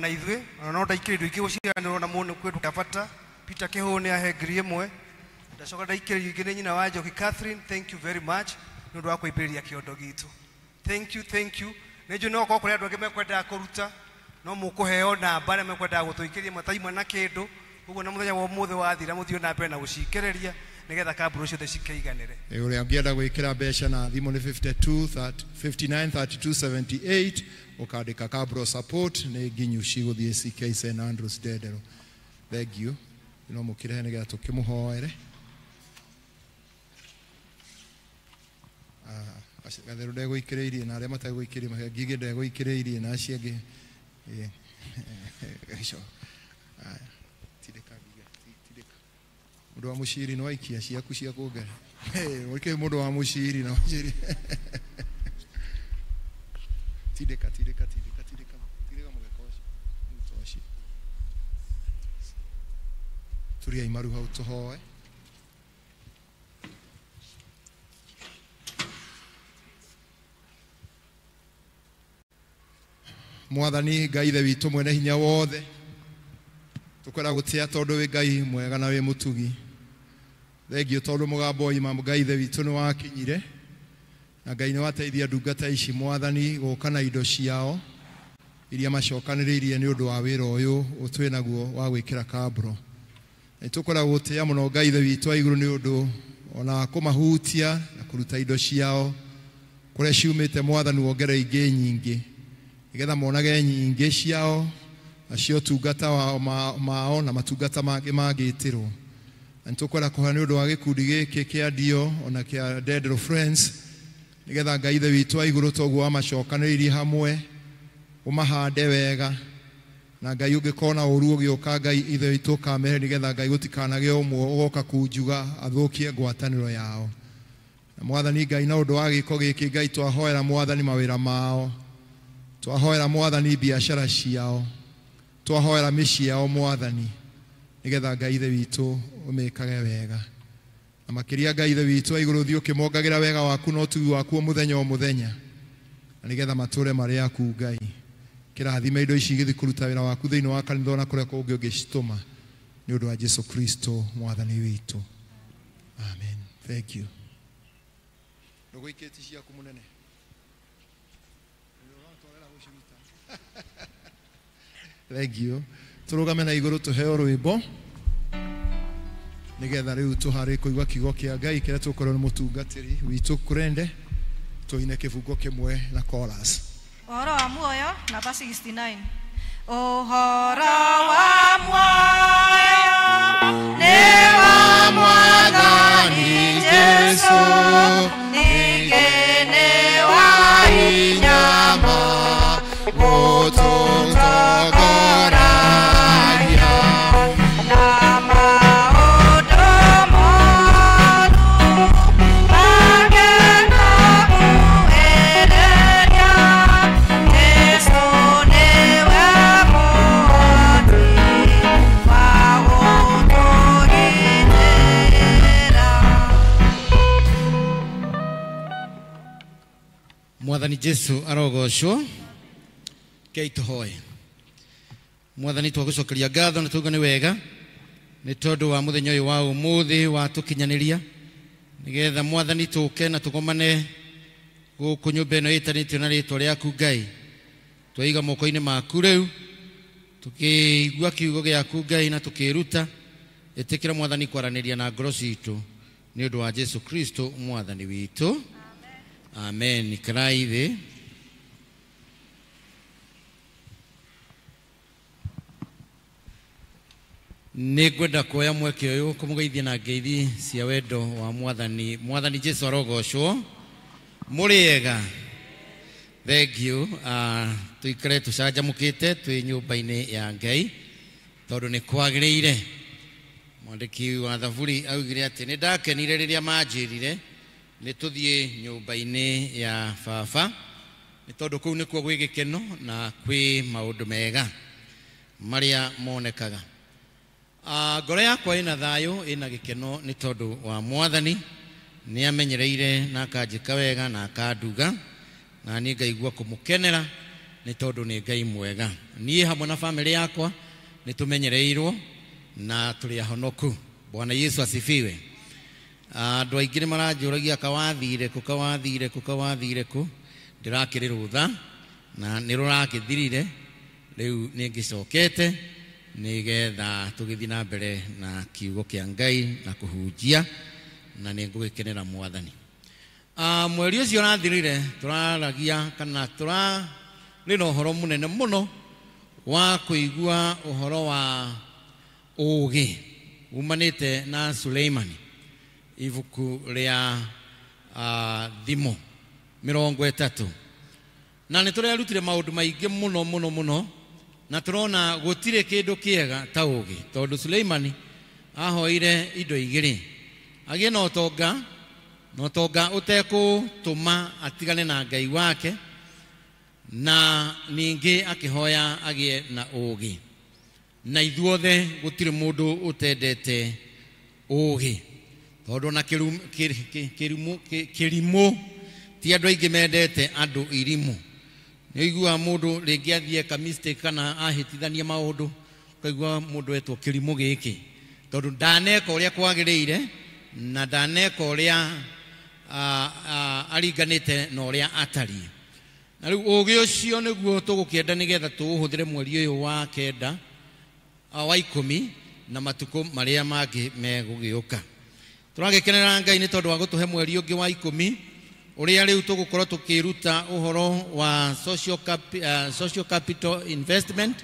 na ithuĩ no ndaikĩrĩrio ingĩ gũciaranĩrwo na mũndũ kwetu kabata Peter Kĩhũnĩ ahe 1,000 ndacoka ndaikĩrĩrio ingĩ nĩ nyina wa Njoki Catherine. Thank you very much nĩ ũndũ wa kũimbĩrĩria kĩondo gitũ. Thank you nĩ njũ no gũkorwo kũrĩ andũ angĩ mekwendaga kũruta no mũkũheo namba arĩa mekwendaga gũtũikĩria mataima na kĩndũ ũguo na mũthenya wa ũmũthĩ wathira mũthiĩ na mbere na gũcikĩrĩria nĩgetha kambũrũ ciothe cikaiganĩre. Ũrĩa ũngĩenda gwĩkĩra mbeca na thimũ nĩ 593278 ũkandĩka Kabro support nĩ nginyu cigũthiĩ CK St Andrews Ndendero. Thank you. No mũkĩrehe nĩgetha tũkĩmũhoere. Gatherũ ndegũikĩrĩirie na arĩa matagũikĩrĩirie ngigĩ ndegũikĩrĩirie na acio angĩ tidĩka mũndũ wa mũciri no aikia ciaku cia kuongera wĩke mũndũ wa mũciri na mũciri tidĩka mũgeka ũcio turiai maru hau tũhoe. Mwathani Ngai ithe witũ mwene hinya wothe tukwenda gũtĩa tondũ wĩ Ngai mwega na wĩ mũtugi. Thengio tondũ mũgambo oima Ngai ithe witũ nĩ wakinyire na Ngai nĩ wateithia ndungata ici Mwathani gũka na indo ciao iria macokanĩrĩirie nĩ ũndũ wa wĩra ũyũ ũtwĩ naguo wa gwĩkĩra kambũro. Nĩ tũkwenda gũtĩa mũno Ngai ithe witũ wa igũrũ nĩ ũndũ ona kũmahutia na kũruta indo ciao kũrĩa ciumĩte Mwathani wongere ingĩ nyingĩ nigetha monage nyingĩ ciao acio tungata mao na matungata mangĩ mangĩtĩrwo. Na nĩtũkwenda kũhoya nĩ ũndũ wa gĩkundi gĩkĩ kĩa Dio ona kĩa Dead Friends nigetha Ngai ithe witũ wa igũrũ toguo wamacokanĩrĩirie hamwe ũmahande wega na Ngai ũngĩkona ũru ũgĩũka Ngai ithe witũ kamehe nigetha Ngai gũtikanage ũmwe ũgoka kunjuga athũkie ngwatanĩro yao. Na Mwathani Ngai na ũndũ wa gĩko gĩkĩ Ngai twahoera Mwathani mawĩra mao, twahoera Mwathani biacara ciao, twahoera mĩciĩ yao Mwathani nigetha Ngai ithe witũ ũmĩkage wega. Na makĩria Ngai ithe witũ wa igũrũ thiĩ ũkĩmongagĩra wega waku na ũtugi waku mũthenya o mũthenya na nigetha matũre marĩ aku Ngai. Kĩrathime indo ici igĩthiĩ kũruta wĩra waku thĩinĩ wa kanitha na kũrĩa kũngĩ ũngĩcitũma nĩ ũndũ wa Jesu Kristo Mwathani witũ. Amen. Thank you. Ndũgũikĩti ciaku mũnene. Thank you. Tũrũgame na igũrũ tũheo rwĩmbo nigetha rĩu tũharĩ kũigua kiugo kĩa Ngai kĩrĩa tũkorwo nĩ mũtungatĩri witũ Kurende tũine kĩbungo kĩmwe na chorus. Ũhoro wa muoyo namba 69. Ũhoro wa muoyo nĩ wa Mwathani Jesũ ningĩ nĩ wa hinya ma gũtũtongoragia na maũndũ moru mageka kuĩrĩria Jesũ nĩwe mũhothi wa gũtũgitĩra. Mwathani Jesũ arogocwo. Kei tũhoe. Mwathani twagũcokeria ngatho na tuuga nĩ wega nĩ tondũ wa mũthenya ũyũ wa ũmũthĩ wa tũkinyanĩria nigetha Mwathani tũke na tũgomane gũkũ nyũmba ĩno ĩtanĩtio na rĩĩtwa rĩaku Ngai. Twaiga moko-inĩ maku rĩu tũkĩigua kiugo gĩaku Ngai na tũkĩruta ĩtĩkĩra Mwathani kwaranĩria na ngoro citũ nĩ ũndũ wa Jesu Kristo Mwathani witũ. Amen. Ikarai thĩ. Nĩngwenda kuoya mweke ũyũ kũmũgeithia na ngeithi cia wendo wa Mwathani. Mwathani Jesũ arogocwo. Mũrĩega. Thank you. Tuikare tũcanjamũkĩte twĩ nyũmba-inĩ ya Ngai tondũ nĩ kwagĩrĩire. Mwandĩki wa Thaburi augire atĩ nĩ ndakenire rĩrĩa manjĩrire nĩ tũthiĩ nyũmba-inĩ ya Baba nĩ tondũ kũu nĩkuo gwĩ gĩkeno na kwĩ maũndũ mega marĩa monekaga. Ngoro yakwa ĩna thayũ ĩna gĩkeno nĩ tondũ wa Mwathani nĩ amenyereire na akanjĩka wega na akanduga na niĩ ngaigua kũmũkenera nĩ tondũ nĩ Ngai mwega. Niĩ hamwe na bamĩrĩ yakwa nĩ tũmenyereirwo na tũrĩ ahonoku. Bwana Yesu asifiwe. Andũ aingĩ nĩ maranjũragia kawathire kũ ndĩrakĩrĩ rũtha na nĩ rũrakĩthirire rĩu nĩ ngĩcokete nigetha tũgĩthiĩ na mbere na kiugo kĩa Ngai na kũhunjia na nĩ ngũgĩkenera Mwathani. Mweri ũcio ũrathirire tũraragia kana tũrarĩ na ũhoro mũnene mũno wa kũigua ũhoro wa ũũgĩ umanĩte na Suleimani, ibuku rĩa thimo 30 na nä tå rä arutire maå ndå maingä må na tå rona gå tirä kä ndå kä ega ta å gä tondå Suleimani ahoire indo igä rä agä na å tonga å tekå tå ma atigane na Ngai wake na ningä akä hoya agä na å gä na ithuothe gå tirä må ndå å tendete å gä tondå na kä rimå ti andå aingä mendete andå irimå nä igua må ndå rä ngä athiä ka mistake kana ahätithania maå ndå kaigua må ndå etwo kä rimå gä kä tondå ndaneka å rä a kwagä rä ire na ndaneka å rä a aringanä te na å rä a atariä na rä u å gä å cio nä guo tå gå kä enda nä getha tå å hå thä re mweri å yå wa kenda wa 10 na matukå marä a mangä megå gä å ka tå ragä kenera Ngai nä tondå wa gå tå he mweri å ngä wa 10 uria riu tugukorwo tukiruta uhoro wa social capital investment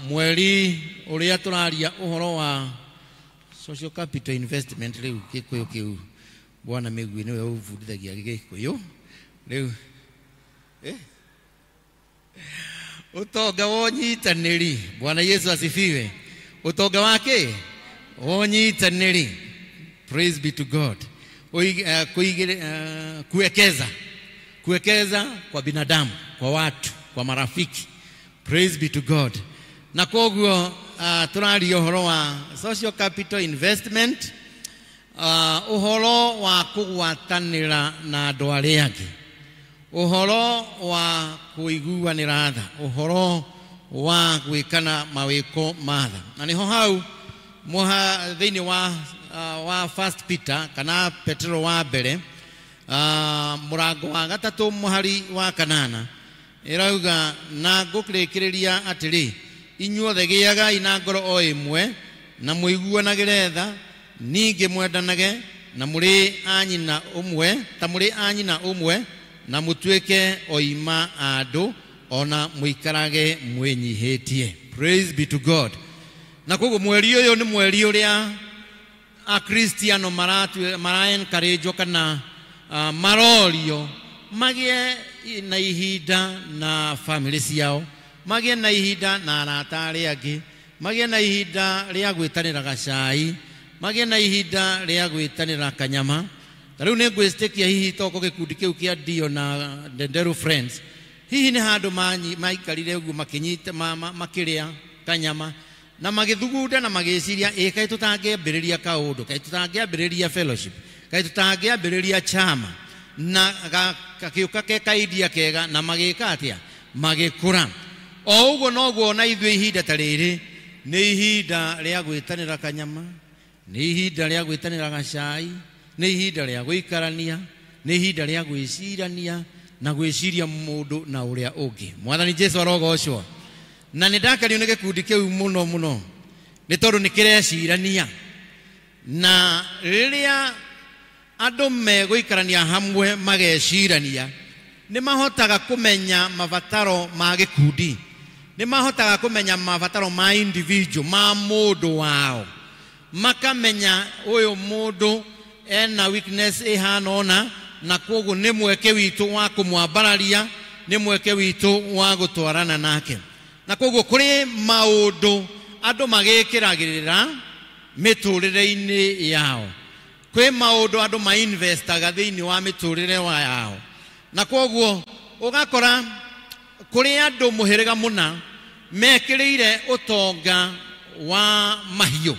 mweri uria turaria uhoro wa social capital investment riu gikuyu kiu bwana Migwi niwe uvundithagia gikuyu riu utonga wonyitaniri Bwana Yesu asifiwe utonga wake wonyitaniri praise be to God kuwekeza kwa binadamu kwa watu kwa marafiki praise be to God na koguo turaria uhoro wa social capital investment uhoro wa kugwatanira na andu aria angi uhoro wa kuiguanira tha uhoro wa gwikana mawiko matha na niho hau moha thiini wa 1 Peter kana Petro wa mbere murango wa 3 muhari wa 8 irauga na ngukirikiria atiri inyuothe giagai na ngoro o imwe na muiguanagire tha ninge mwendanage na muri anyina umwe ta muri anyina umwe na mutweke oima andu ona muikarage mwenyihitie praise be to God na koguo mweri uyu ni mweri uria a Cristiano mara encourage kana marorio magie na ihinda na family ciao magie na ihinda na arata aria angi magie na ihinda ria gwitanira gacai magie na ihinda ria gwitanira kanyama riu ni ngwistikia hihi toko gikundi kiu kia Dio na Denderu Friends hihi ni handu maikarire uguo makinyita makiria kanyama na magithugunda na magiciria kai tutangiambiriria kaundu kai tutangiambiriria fellowship kai tutangiambiriria chama na kakiuka ke kaidia kega na magika atia magikura o uguo noguo na ithui ihinda ta riri ni ihinda ria gwitanira kanyama ni ihinda ria gwitanira gacai ni ihinda ria guikarania ni ihinda ria gwicirania na gwiciria mundu na uria ungi Mwathani Jesu arogocwo na nindakario ni gikundi kiu muno ni tondu nikirecirania na riria andu meguikarania hamwe magecirania ni mahotaga kumenya mabataro ma gikundi ni mahotaga kumenya mabataro ma individual ma mundu wao makamenya uyu mundu ena weakness ihanona na koguo ni mweke witu wa kumwambararia ni mweke witu wa gutwarana nake na koguo kuri maundu andu magikiragirira miturire-ini yao kwi maundu andu ma investaga thiini wa miturire wa yao na koguo ugakora kuri andu muhiriga muna mekirire utonga wa mahiu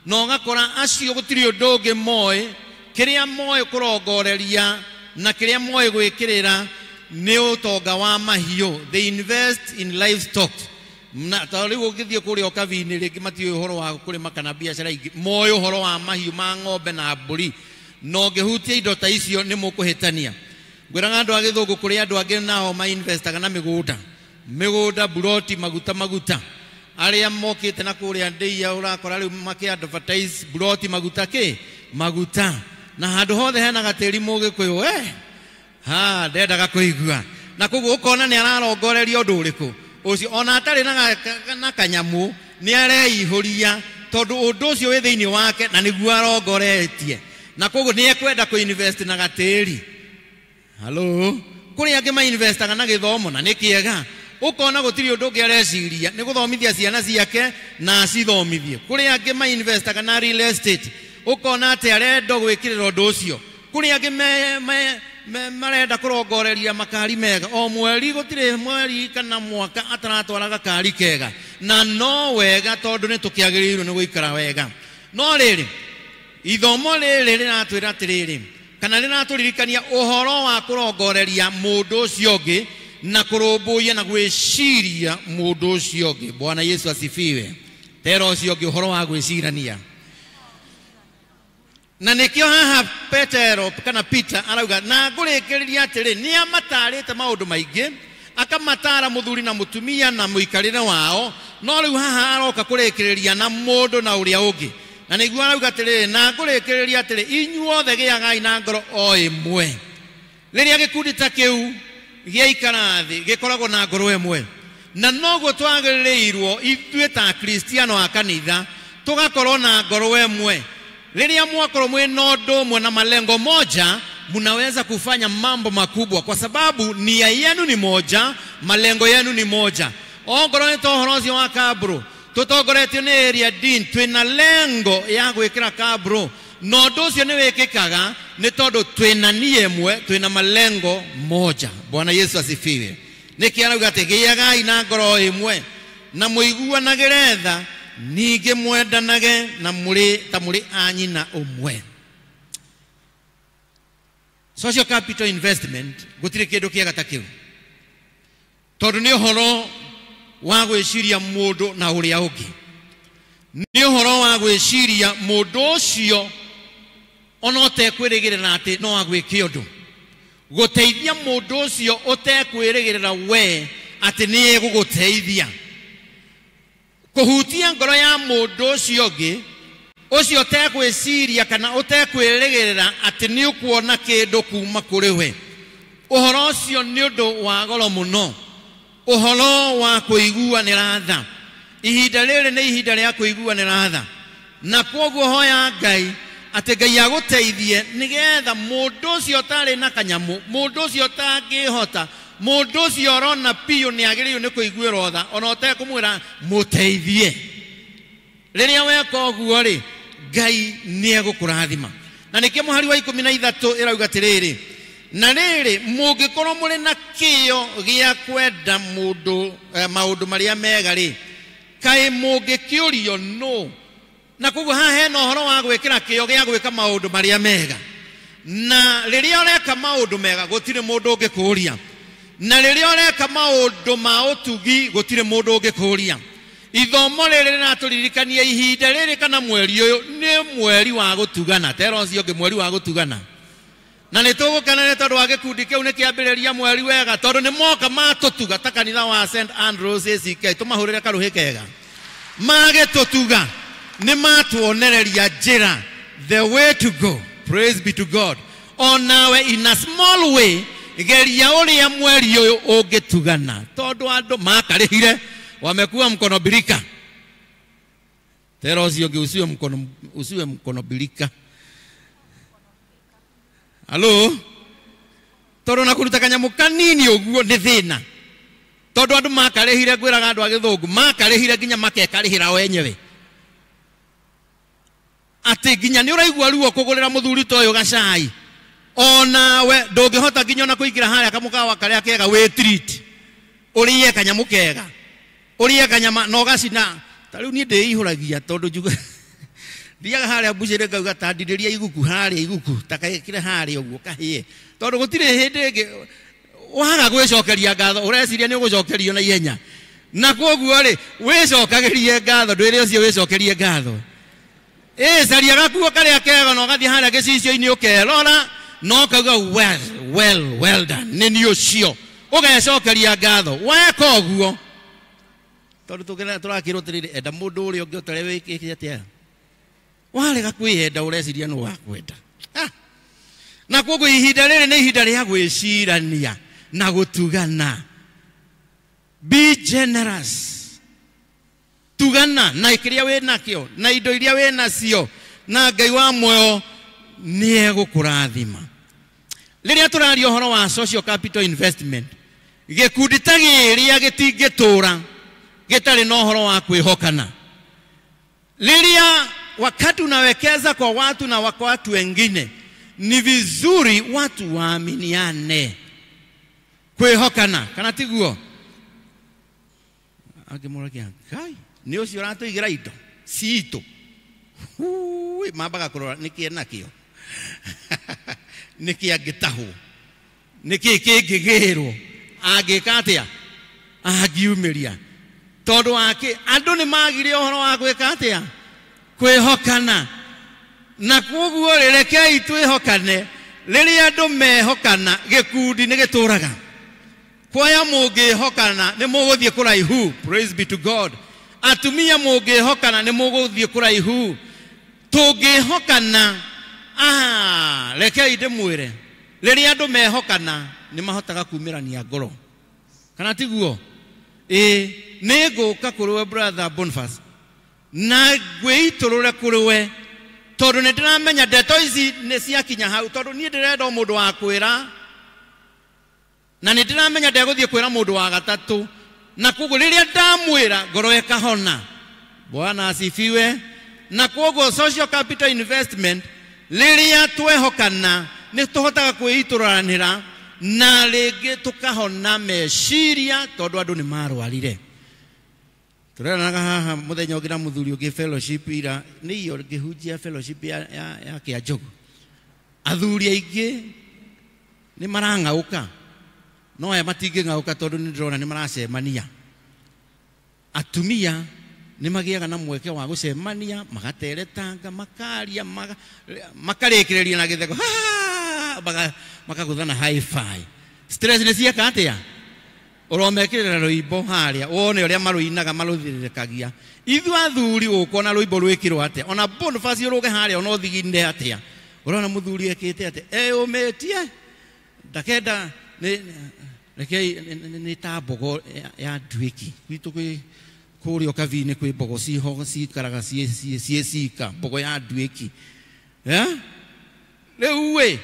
no ugakora acio gutiri undu ungi moe kiria moe kurongoreria na kiria moe gwikirira ni utonga wa mahiu they invest in livestock na tari ugithie kuri okavini ringi mati uhoro wa kuri makana biashara ingi moe uhoro wa mahiu ma ng'ombe na mburi no ngihutia indo ta icio ni mukuhitania ngwiraga andu agithungu kuri andu angi nao ma investaga na migunda buroti maguta aria mokite na kuria ndeia urakora riu maki advertise buroti maguta na handu hothe hena gatiri mugikuyu ndendaga kuigua na koguo ukona ni ararongoreria undu uriku ucio ona atari na kanyamu ni areihuria tondu undu ucio wi thiini wake na niguo arongoretie na koguo ni ekwenda ku invest na gatiri Halo kuri angĩ ma investaga na gĩthomo na nĩ kĩega ukona gutiri undu ũngĩ areciria nĩ gũthomithia ciana ciake na acithomithie. Kuri angĩ ma investaga na real estate ukona atĩ arenda gwĩkĩrĩra ũndũ ũcio. Kuri angĩ marenda kũrongoreria makari mega o mweri gũtirĩ mweri kana mwaka ataratwara gakari kega na no wega tondũ nĩ tũkĩagĩrĩirwo nĩ gũikara wega. No rĩrĩ ithomo rĩrĩ rĩratwĩra atĩrĩrĩ kana rĩratũririkania ũhoro wa kũrongoreria mũndũ ũcio ũngĩ na kũrũmbũiya na gwĩciria mũndũ ũcio ũngĩ. Bwana Yesu asifiwe. Tera ũcio ũngĩ ũhoro wa gwĩcirania. Na nĩkĩo haha Petero kana Peter arauga na ngũrĩkĩrĩria atĩrĩ nĩ amatarĩte maũndũ maingĩ akamatara mũthuri na mũtumia na mũikarĩre wao, no rĩu haha aroka kũrĩkĩrĩria na mũndũ na ũrĩa ũngĩ. Na nĩguo arauga atĩrĩ na ngũrĩkĩrĩria atĩrĩ inyuothe gĩagai na ngoro o ĩmwe. Rĩrĩa gĩkundi ta kĩu gĩaikara thĩ gĩkoragwo na ngoro ĩmwe, na noguo twagĩrĩirwo ithuĩ ta Kristiano a kanitha tugakorwo na ngoro ĩmwe. Rĩrĩa mwakorwo mwĩna ũndũ ũmwe na malengo moja, mnaweza kufanya mambo makubwa kwa sababu nia yenu ni moja, malengo yenu ni moja. Ongoro nĩ tohoro ũcio wa kabro tutongoretio nĩ area dean twĩna lengo ya gwĩkĩra kabro, na ũndũ ũcio nĩ wĩkĩkaga nĩ tondũ twĩna nia ĩmwe, twĩna malengo moja. Bwana Yesu asifiwe. Nĩkĩ arauga atĩ gĩagai na ngoro ĩmwe na mũiguanagĩre tha ningĩ mwendanage na mũrĩ ta mũrĩ a nyina ũmwe. Social capital investment gũtirĩ kĩndũ kĩega ta kĩu, tondũ nĩ ũhoro wa gwĩciria mũndũ na ũrĩa ũngĩ. Nĩ ũhoro wa gwĩciria mũndũ ũcio ona ũtekwĩrĩgĩrĩra atĩ no agwĩke ũndũ, gũteithia mũndũ ũcio ũtekwĩrĩgĩrĩra we atĩ nĩ egũgũteithia, kuhutia ngoro ya mũndũ ũcio ũngĩ ũcio ũtekwĩciria kana ũtekwĩrĩgĩrĩra atĩ nĩ ũkuona kĩndũ kuma kũrĩ we. Ũhoro ũcio nĩ ũndũ wa goro mũno, ũhoro wa kũiguanĩra tha. Ihinda rĩrĩ nĩ ihinda rĩa kũiguanĩra tha, na kwoguo hoya Ngai atĩ Ngai agũteithie nĩgetha mũndũ ũcio ũtarĩ na kanyamũ, mũndũ ũcio ũtangĩhota, mũndũ ũcio ũrona piũ nĩ agĩrĩirwo nĩ kũiguĩrwo tha ona ũtekũmwĩra mũteithie. Rĩrĩa weka ũguo rĩ Ngai nĩ egũkũrathima. Na nĩkĩo mũhari wa 13 ĩrauga atĩrĩrĩ na rĩrĩ mũngĩkorwo mũrĩ na kĩyo gĩa kwenda mũndũ maũndũ marĩa mega rĩ kaĩ mũngĩkĩũrio no. Na koguo haha hena ũhoro wa gwĩkĩra kĩyo gĩa gwĩka maũndũ marĩa mega, na rĩrĩa ũreka maũndũ mega gũtirĩ mũndũ ũngĩkũria, na rĩrĩa ũreka maũndũ ma ũtugi gũtirĩ mũndũ ũngĩkũria. Ithomo rĩrĩ rĩratũririkania ihinda rĩrĩ kana mweri ũyũ nĩ mweri wa gũtugana. Tera ũcio ũngĩ mweri wa gũtugana. Na nĩ tũgũkena nĩ tondũ wa gĩkundi kĩu nĩ kĩambĩrĩria mweri wega, tondũ nĩ moka matũtuga ta kanitha wa St Andrews ACK. Tũmahũrĩre karũhĩ kega. Magĩtũtuga nĩ matuonereria njĩra, the way to go. Praise be to God. Onawe in a small way geria ũrĩa mweri ũyũ ũngĩtugana, tondũ andũ makarĩhire wamekuwa mkono birika. Tera ũcio ũngĩ usiwe mkono birika. Halo, tondũ na kũruta kanyamũ kanini ũguo nĩ thĩna, tondũ andũ makarĩhire, ngwĩraga andũ a Gĩthũngũ makarĩhire nginya makekarĩhĩra wenyewe. Atĩ nginya nĩ ũraigua ruo kũgũrĩra mũthuri ta ũyũ gacai, onawe ndũngĩhota nginya ona kũingĩra harĩa kamũkawa karĩa kega wĩ treat ũrĩe kanyamũ kega, ũrĩe kanyama na ũgacina. Ta rĩu niĩ ndĩihũragia tondũ njuga thiaga harĩa mbucĩrĩ ngauga ta ndirĩria iguku harĩa iguku ta kĩre harĩa ũguo kahĩe, tondũ gũtirĩ hĩndĩ ĩngĩ waga gwĩcokeria ngatho ũreciria nĩ ũgũcokerio na ihenya. Na kwoguo rĩ wĩcokagĩrie ngatho, ndwĩre ũcio wĩcokerie ngatho. Caria gakuo karĩa kega na ũgathiĩ harĩa gĩcicio-inĩ ũkerora no kauga well done, nĩ niĩ ũcio, ũgecokeria ngatho. Weka ũguo tondũ tũrakĩrwo atĩrĩrĩ enda mũndũ ũrĩa ũngĩ ũtarĩ wĩkĩte atĩa, warega kwĩenda ũreciria nĩ wakwenda. Na kwoguo ihinda rĩrĩ nĩ ihinda rĩa gwĩcirania na gũtugana. Be generous. Tugana na kĩrĩa wĩ nakĩo na indo iria wĩ nacio, na Ngai wa muoyo nĩ egũkũrathima. Liria turaria horo wa social capital investment. Gikundi ta giria gitingitura gitari no horo wa kwihokana. Liria wakati unawekeza kwa watu na kwa watu wengine, ni vizuri watu waaminiane. Kwihokana kana tiguo. Agimuragia kai ni ucio ratuigira indo ciito. Mabaga kurora niki nakio. Niki agitahu. Niki kingigirwo. Agikatia. Agiumiria. Tondu wake andu ni magire uhoro wa gwikatia. Kwihokana. Na koguo rekei twihokane. Riria andu mehokana gikundi ni gituraga. Kwaya mungihokana ni muguthie kuraihu. Praise be to God. Atumia mungihokana ni muguthie kuraihu. Tungihokana rekei ndimwire riria andu mehokana ni mahotaga kumirania ngoro. Kana tiguo? Ni nguka kuriwe brother Boniface na gwiturure kuriwe tondu ni ndiramenya ndeto ici ni ciakinya hau tondu ni ndirenda mundu wa kwira na ni ndiramenya ndeguthie kwira mundu wa gatatu na koguo riria ndamwira ngoro ikahona. Bwana asifiwe. Na koguo social capital investment riria twehokana ni tuhotaga kwituranira na ringi tukahona meciria tondu andu ni marwarire. Turanaga haha muthenya ngira muthuri ungi fellowship ira ni iyo ngihunjia fellowship ya Kianjogu. Athuri aingi ni marangauka no aya matingingauka tondu ni ndirona ni maracemania. Atumia ni magiaga na mweke wa gucemania magateretanga makaria makarikireria na githego makaguthana high five. Stress ni cieka atia uromekirira rwimbo haria wone uria maruinaga maruthirikagia. Ithu athuri ukona rwimbo rwikirwo atia ona Boniface uruge haria ona uthiginde atia urona muthuri ekite atia umetie ndakenda ni tambogo ya ndwiki gwitu kwi kurio kavini kwi mbogo ciho cikaraga ciecika mbogo ya ndwiki riu we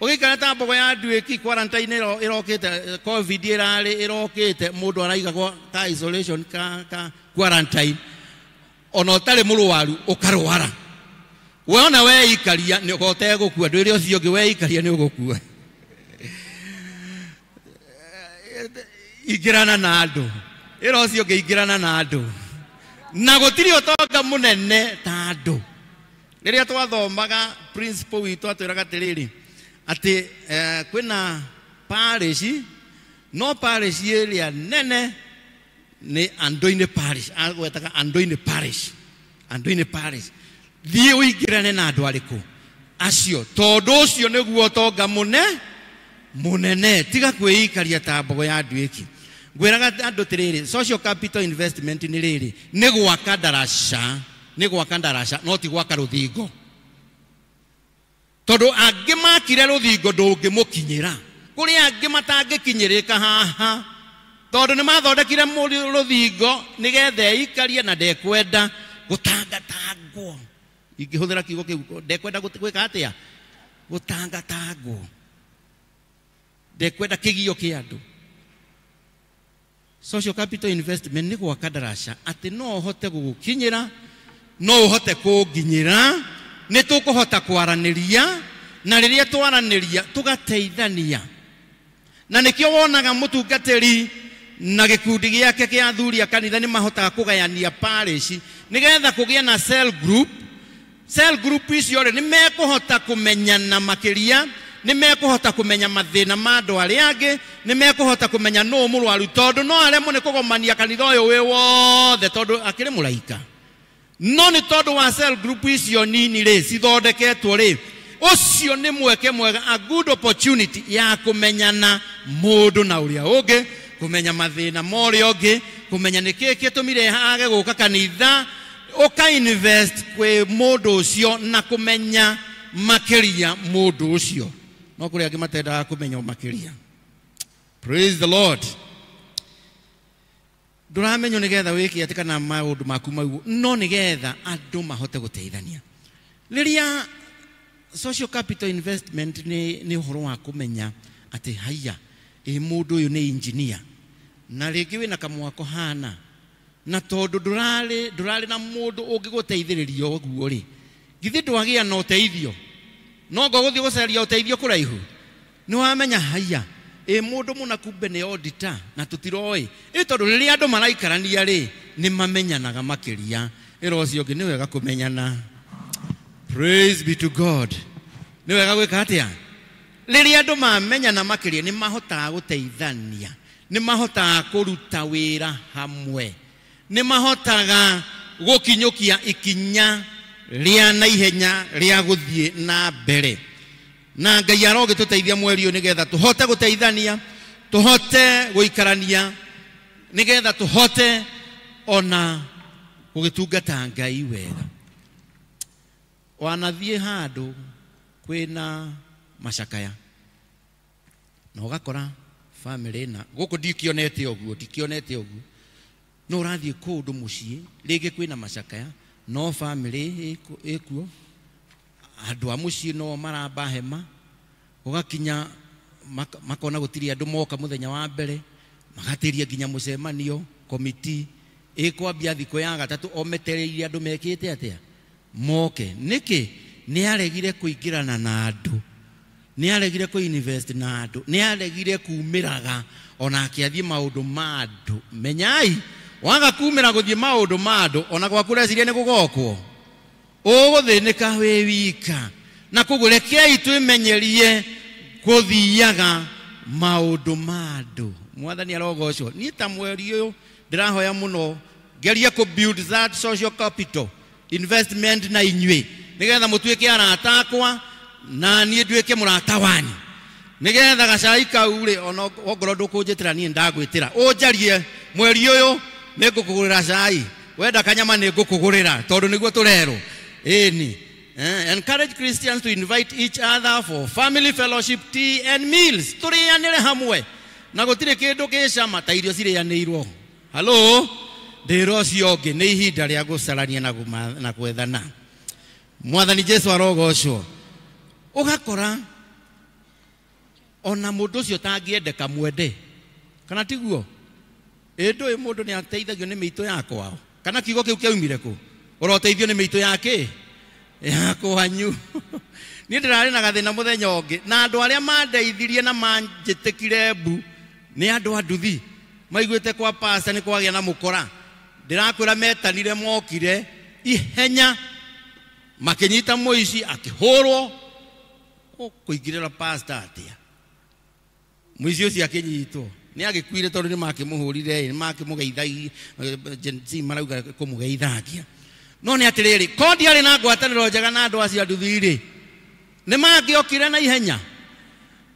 ugikara ta mbogo ya ndwiki quarantine irokite covid irokite mundu araigagwo ka isolation ka quarantine ona utari murwaru ukarwara wona we ikaria ni ugote gukua ndwire ucio ngi we ikaria ni ugukua igirana na andu iro cio ngeingirana na andu na gutiri utonga munene ta andu. Riria twathomaga principle witu atwiraga tiriri ati kwina parish no parish area nene ni Andoine parish agwetaga Andoine parish thie uingirane na andu ariku acio tondu ucio niguo utonga munene tiga kwĩikaria ta mbogo ya ndwiki. Gwiraga andu tiriri social capital investment ni riri ni gwaka ndarasha no ti gwaka ruthingo tondu angi makire ruthingo ndungimukinyira kuri angi matangikinyirika haha tondu ni mathondekire ruthingo nigetha ikarie na ndekwenda gutangatangwo. Ingihuthira kiugo kiu ndekwenda gwika atia gutangatangwo ndekwenda kigio kia andu. Social capital investment ni gwaka ndarasha ati no hote gugukinyira no hote kunginyira ni tukuhota kwaraniria na riria twaraniria tugateithania na nikio wonaga mutungatiri na gikundi giake kia athuri a kanitha ni mahotaga kugayania parish nigetha kugia na cell group icio ni mekuhota kumenyana makiria ni mekuhota kumenya mathina ma andu aria angi ni mekuhota kumenya no murwaru tondu no aremo ni kugomania kanitha uyu wi wothe tondu akiri muraika no ni tondu wa cell group icio nini ri cithondeketwo ri ucio ni mweke mwega a good opportunity ya kumenyana mundu na uria ungi kumenya mathina ma uria ungi kumenya niki gitumire age guka kanitha uka invest kwi mundu ucio na kumenya makiria mundu ucio no kuri angi matenda kumenya makiria. Praise the Lord. Nduramenyo nigetha wiki atikana maundu maku mau no nigetha andu mahote guteithania. Riria social capital investment ni uhoro wa kumenya ati haya mundu uyu ni engineer na ringi wina kamwako hana na tondu ndurari na mundu ungiguteithiriria oguo ri githi ndwagia na uteithio no ngo guthii gucaria uteithio kuraihu ni wamenya haya mundu muna kumbe ni auditor na tutiroi tondu riria andu maraikarania ri ni mamenyanaga makiria irocio ngi ni wega kumenyana. Praise be to God. Ni wega gwika atia riria andu mamenyana makiria ni mahotaga guteithania ni mahotaga kuruta wira hamwe ni mahotaga gukinyukia ikinya ria na ihenya ria guthie na mbere na Ngai arogituteithia mweri uyu nigetha tuhote guteithania tuhote guikarania nigetha tuhote ona gugitungata Ngai wega. Wanathie handu kwina macakaya na ugakora family na guku ndikionete oguo no urathie kundu mucii ringi kwina macakaya no family ekuo andu a mucii no maramba hema ugakinya makona gutiri andu moka muthenya wa mbere magatiria nginya mucemanio committee ikwambia thiko ya gatatu ometereirie andu mekite atia moke niki ni aregire kuingirana na andu ni aregire ku invest na andu ni aregire kumiraga ona akiathie maundu ma andu menyai waga kumira guthie maundu ma andu ona gwakureciria ni gugokwo uguthinika wi wika na kugurekei twimenyerie guthiaga maundu ma andu. Mwathani arogocwo ni ta mweri uyu ndirahoya muno geria ku build that social capital investment na inywe nigetha mutuike arata akwa na nie nduike murata wanyu nigetha gacai kau ri ona ongoro ndukunjitira nie ndagwitira unjarie mweri uyu ningukugurira cai wenda kanyama ningukugurira tondu niguo turero ni encourage Christians to invite each other for family fellowship, tea and meals. Turianire hamwe na gutire kindu gicama ta irio cirianirwo. Hello ndiro ciongi ni ihinda ria gucarania na gwethana. Mwathani Jesu arogocwo ugakora ona mundu ucio tangiendeka mwende kana tiguo ndu mundu ni ateithagio ni miito yakwa kana kiugo kiu kiaumire ku uroteithio ni miito yake yakwanyu ni ndirari na gathina muthenya ungi na andu aria mandeithirie na manjitikire mbu ni andu anduthi maiguite kwa pastor ni kwagia na mukora ndirakwira metanire mokire ihenya makinyita muici akihurwo kuingirira pastor atia muici ucio akinyitwo ni agikuire tondu ni makimuhurire ni makimugeithagia jensi marauga kumugeithagia no ni atiriri kondi ari na ngwataniro njega na andu acio anduthiri ni mangiokire na ihenya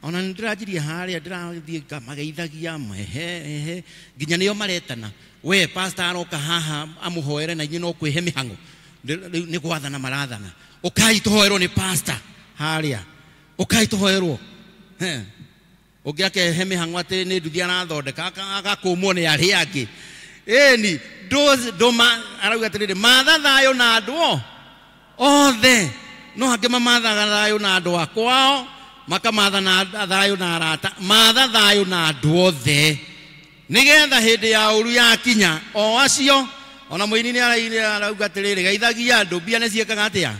ona ndirajiria haria ndirathie mageithagia mehe nginya nio maretana we pastor aroka haha amuhoere na inyi no kwihe mihango ni gwathana marathana ukai tuhoerwo ni pastor haria ukai tuhoerwo ugiake he mihango ati ni nduthi arathondeka agakumwo ni aria angi ni ndoma arauga atiriri matha thayo na andu othe no hangi mamathaga thayo na andu akwao makamatha na thayo na arata matha thayo na andu othe nigetha hindi ya uru ya kinya o acio ona muini ni arauga atiriri geithagia andu mbia ni ciekaga atia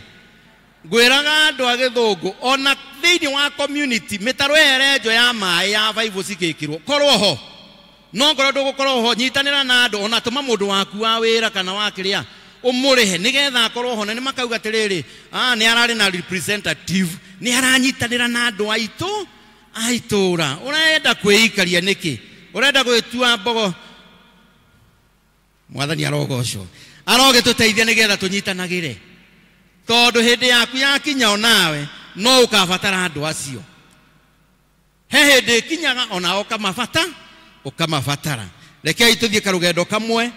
ngwiraga andu a githungu ona thiini wa community mitaro erenjo ya mai ya 5 cikikirwo korwo ho no ngoro ndugukorwo ho nyitanira na andu ona tuma mundu waku wa wira kana wa kiria umurihe nigetha akorwo ho na ni makauga atiriri ni arari na representative ni aranyitanira na andu aitura urenda kwiikaria niki urenda gwitua mbogo. Mwathani arogocwo arogituteithia nigetha tunyitanagire tondu hindi yaku yakinya onawe no ukabatara andu acio he hindi kinyaga ona ukamabatara rekei tuthie karugendo kamwe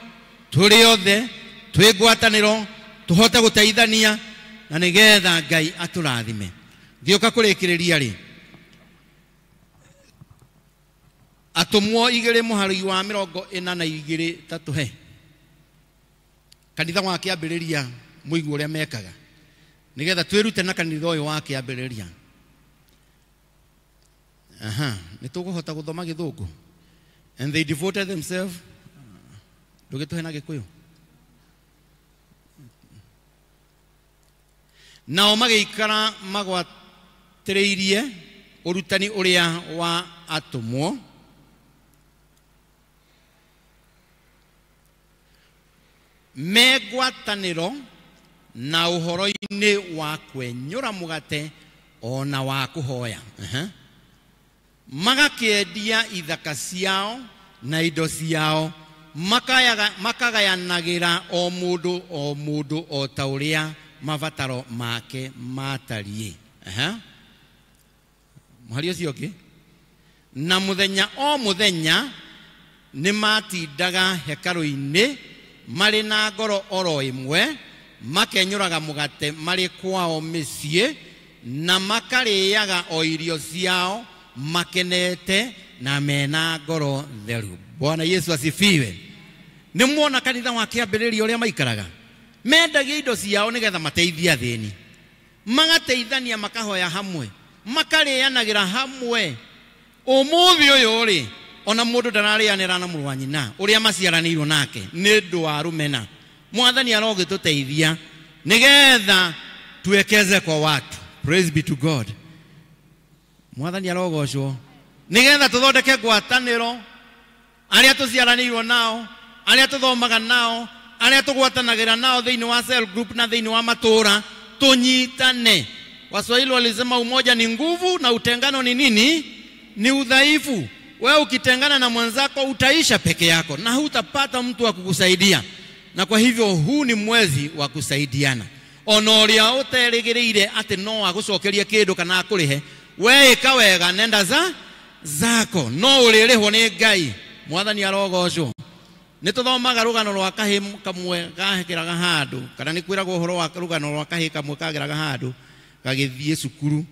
turi othe twi ngwataniro tuhote guteithania na nigetha Ngai aturathime. Ngioka kurikiriria ri atumwo 2 muhari wa 42 tatuhe kanitha wa kiambiriria muigu uria mekaga nigetha twirute na kanitha uyu wa kiambiriria. Nituguhota guthoma Githungu. And they devoted themselves. Ndugituhe Gikuyu. Nao magĩikara magwatĩrĩirie ũrutani ũrĩa wa atũmwo. Megwatanĩro na ũhoro-inĩ wa kwenyũra mũgate ona wa kũhoya. Magakĩendia ithaka ciao na indo ciao, makagayanagĩra o mũndũ o ta ũrĩa mabataro make matariĩ. Mũhari ũcio ũngĩ. Na mũthenya o mũthenya nĩ matindaga hekarũ-inĩ marĩ na ngoro oro ĩmwe, makenyũraga mũgate marĩ kwao mĩciĩ, na makarĩaga o irio ciao makenete na mena ngoro theru. Bwana Yesu asifiwe. Nĩ muona kanitha wa kĩambĩrĩria ũrĩa maikaraga. Mendagia indo ciao nĩgetha mateithie athĩni, magateithania, makahoya hamwe, makarĩanagĩra hamwe. Ũmũthĩ ũyũ rĩ, ona mũndũ ndararĩanĩra na mũrũ wa nyina ũrĩa maciaranĩirwo nake nĩ ũndũ wa rũmena. Mwathani arogĩtũteithia nĩgetha tuwekeze kwa watu. Praise be to God. Mwathani arogocwo nĩgetha tũthondeke ngwatanĩro, arĩa tũciaranĩirwo nao, arĩa tũthomaga nao, arĩa tũgwatanagĩra nao thĩinĩ wa cell group na thĩinĩ wa matũra, tunyitane. Waswahili walisema umoja ni nguvu na utengano ni nini? Ni udhaifu. Wewe ukitengana na mwenzako utaisha peke yako na hutapata mtu wa kukusaidia. Na kwa hivyo huu ni mwezi wa kusaidiana. Ona ũrĩa ũterĩgĩrĩire atĩ no agũcokerie kĩndũ kana akũrĩhe, we ĩka wega, nenda zako, no ũrĩrĩhwo nĩ Ngai. Mwathani arogocwo. Nĩtũthomaga rũgano rwa kahĩ kamwe gahekeraga handũ, kana nĩ kwĩragwo ũhoro wa rũgano rwa kahĩ kamwe kageraga handũ gagĩthiĩ cukuru,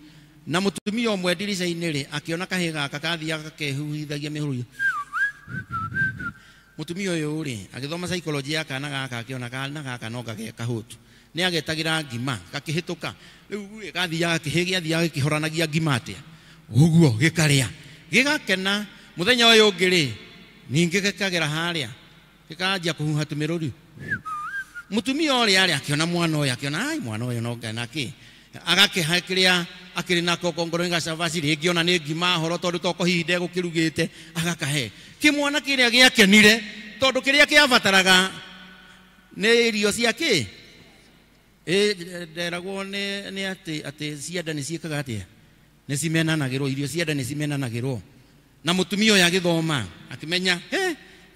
na mũtumia ũmwe ndirica-inĩ rĩ akĩona kahĩ gaka kathiaga gakehuhithagia mĩhũrũ. Mũtumia ũyũ rĩ agĩthoma psychology ya kana gaka akĩona kana gaka no gageka hũtu, nĩ agetagĩra ngima gakĩhĩtũka, rĩu gathiaga kĩhĩ gĩathiaga gĩkĩhoranagia ngima atĩa ũguo gĩkarĩa gĩgakena. Mũthenya ũyũ ũngĩ rĩ ningĩ gĩkagera harĩa gĩkanjia kũhuha tũmĩrũri. Mũtumia ũrĩa arĩ akĩona mwana ũyũ, akĩona ai mwana ũyũ no ngana kĩ, agakĩha kĩrĩa akĩrĩ nako kongoro-inĩ gacabaci, rĩngĩ ona nĩ ngima horo tondũ toko hihi ndegũkĩrugĩte, agakahe kĩmwana kĩrĩa gĩakenire tondũ kĩrĩa kĩabataraga nĩ irio cia kĩ. Nderagwo nĩ atĩ cianda nĩ ciĩkaga atĩa, nĩ cimenanagĩrwo, irio cianda nĩ cimenanagĩrwo. Na mũtumia ũyũ agĩthoma akĩmenya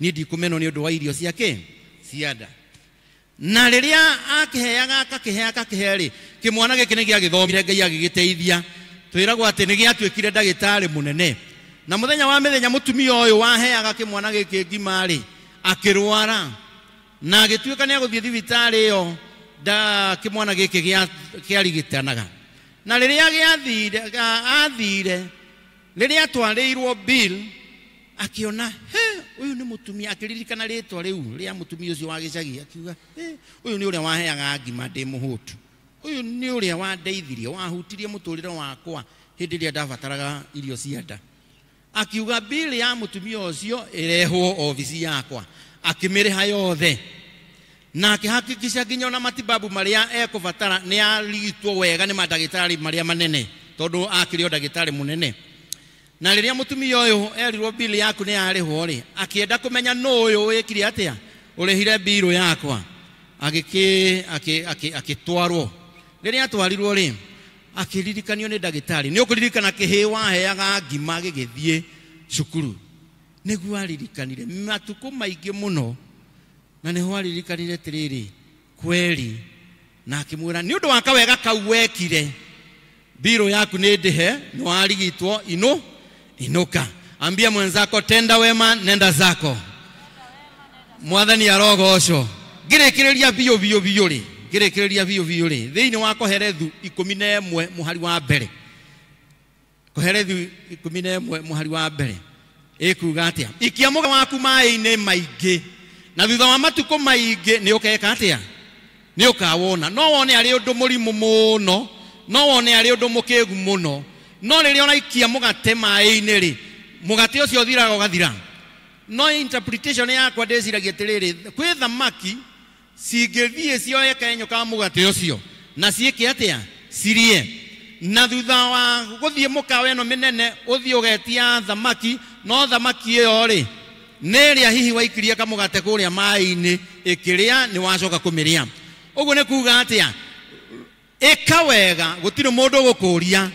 niĩ ndikũmenwo nĩ ũndũ wa irio ciake cianda. Na rĩrĩa akĩheaga akakĩhe rĩ, kĩmwana gĩkĩ nĩ gĩagĩthomire, Ngai agĩgĩteithia. Twĩragwo atĩ nĩ gĩatuĩkire ndagĩtarĩ mũnene. Na mũthenya wa mĩthenya mũtumia ũyũ waheaga kĩmwana gĩkĩ ngima rĩ akĩrwara, na agĩtuĩka nĩ agũthiĩ thibitarĩ ĩyo kĩmwana gĩkĩ kĩarigitanaga. Na rĩrĩa athire, rĩrĩa atwarĩirwo bill akĩona ũyũ nĩ mũtumia, akĩririkana rĩtwa rĩu rĩa mũtumia ũcio wa gĩcagi, akiuga ũyũ nĩ ũrĩa waheaga ngima ndĩ mũhũtu, ũyũ nĩ ũrĩa wandeithirie, wahutirie mũtũrĩre wakwa hĩndĩ ĩrĩa ndabataraga irio cia nda. Akiuga bill ya mũtumia ũcio ĩrehwo obici yakwa, akĩmĩrĩha yothe, na akĩhakikisha nginya ona matibabu marĩa ekũbatara nĩ arigitwo wega nĩ mandagĩtarĩ marĩa manene, tondũ akĩrĩ o ndagĩtarĩ mũnene. Na rĩrĩa mũtumia ũyũ erirwo bill yaku nĩ yarĩhwo rĩ, akĩenda kũmenya no ũyũ wĩkire atĩa ũrĩhire bill yakwa, agĩtwarwo. Rĩrĩa atwarirwo rĩ akĩririkanio nĩ ndagĩtarĩ, nĩ ũkũririkana kĩhĩ waheaga ngima gĩgĩthiĩ cukuru. Nĩguo aririkanire matukũ maingĩ mũno, na nĩho aririkanire atĩrĩrĩ kweri, na akĩmwĩra nĩ ũndũ wa kawega kau wekire, bill yaku nĩ ndĩhe, nĩ warigitwo, inuka. Ambia mwenzako tenda wema nenda zako. Mwathani arogocwo. Ngĩrĩkĩrĩria biũ rĩ, thĩinĩ wa Koherethu 11 mũhari wa mbere, Koherethu 11 mũhari wa mbere ĩkuga atĩa, ikia mũgate waku maĩ-inĩ maingĩ, na thutha wa matukũ maingĩ nĩ ũkeka atĩa, nĩ ũkawona. No wone arĩ ũndũ mũrimũ mũno, no wone arĩ ũndũ mũkĩgu mũno, no rĩrĩa ũraikia mũgate maĩ-inĩ rĩ, mũgate ũcio ũthiraga ũgathira. No interpretation yakwa ndĩciragia atĩrĩrĩ, kwĩ thamaki cingĩthiĩ cioye kenyũ ka mũgate ũcio na ciĩke atĩa cirie, na thutha wa gũthiĩ mũkawa ĩno mĩnene ũthiĩ ũgetia thamaki, no thamaki ĩyo rĩ nĩrĩa hihi waikirie kamũgate kũrĩa maĩ-inĩ ĩkĩrĩa nĩ wacoka kũmĩrĩa. Ũguo nĩ kuuga atĩa, ĩka wega gũtirĩ mũndũ gũkũria,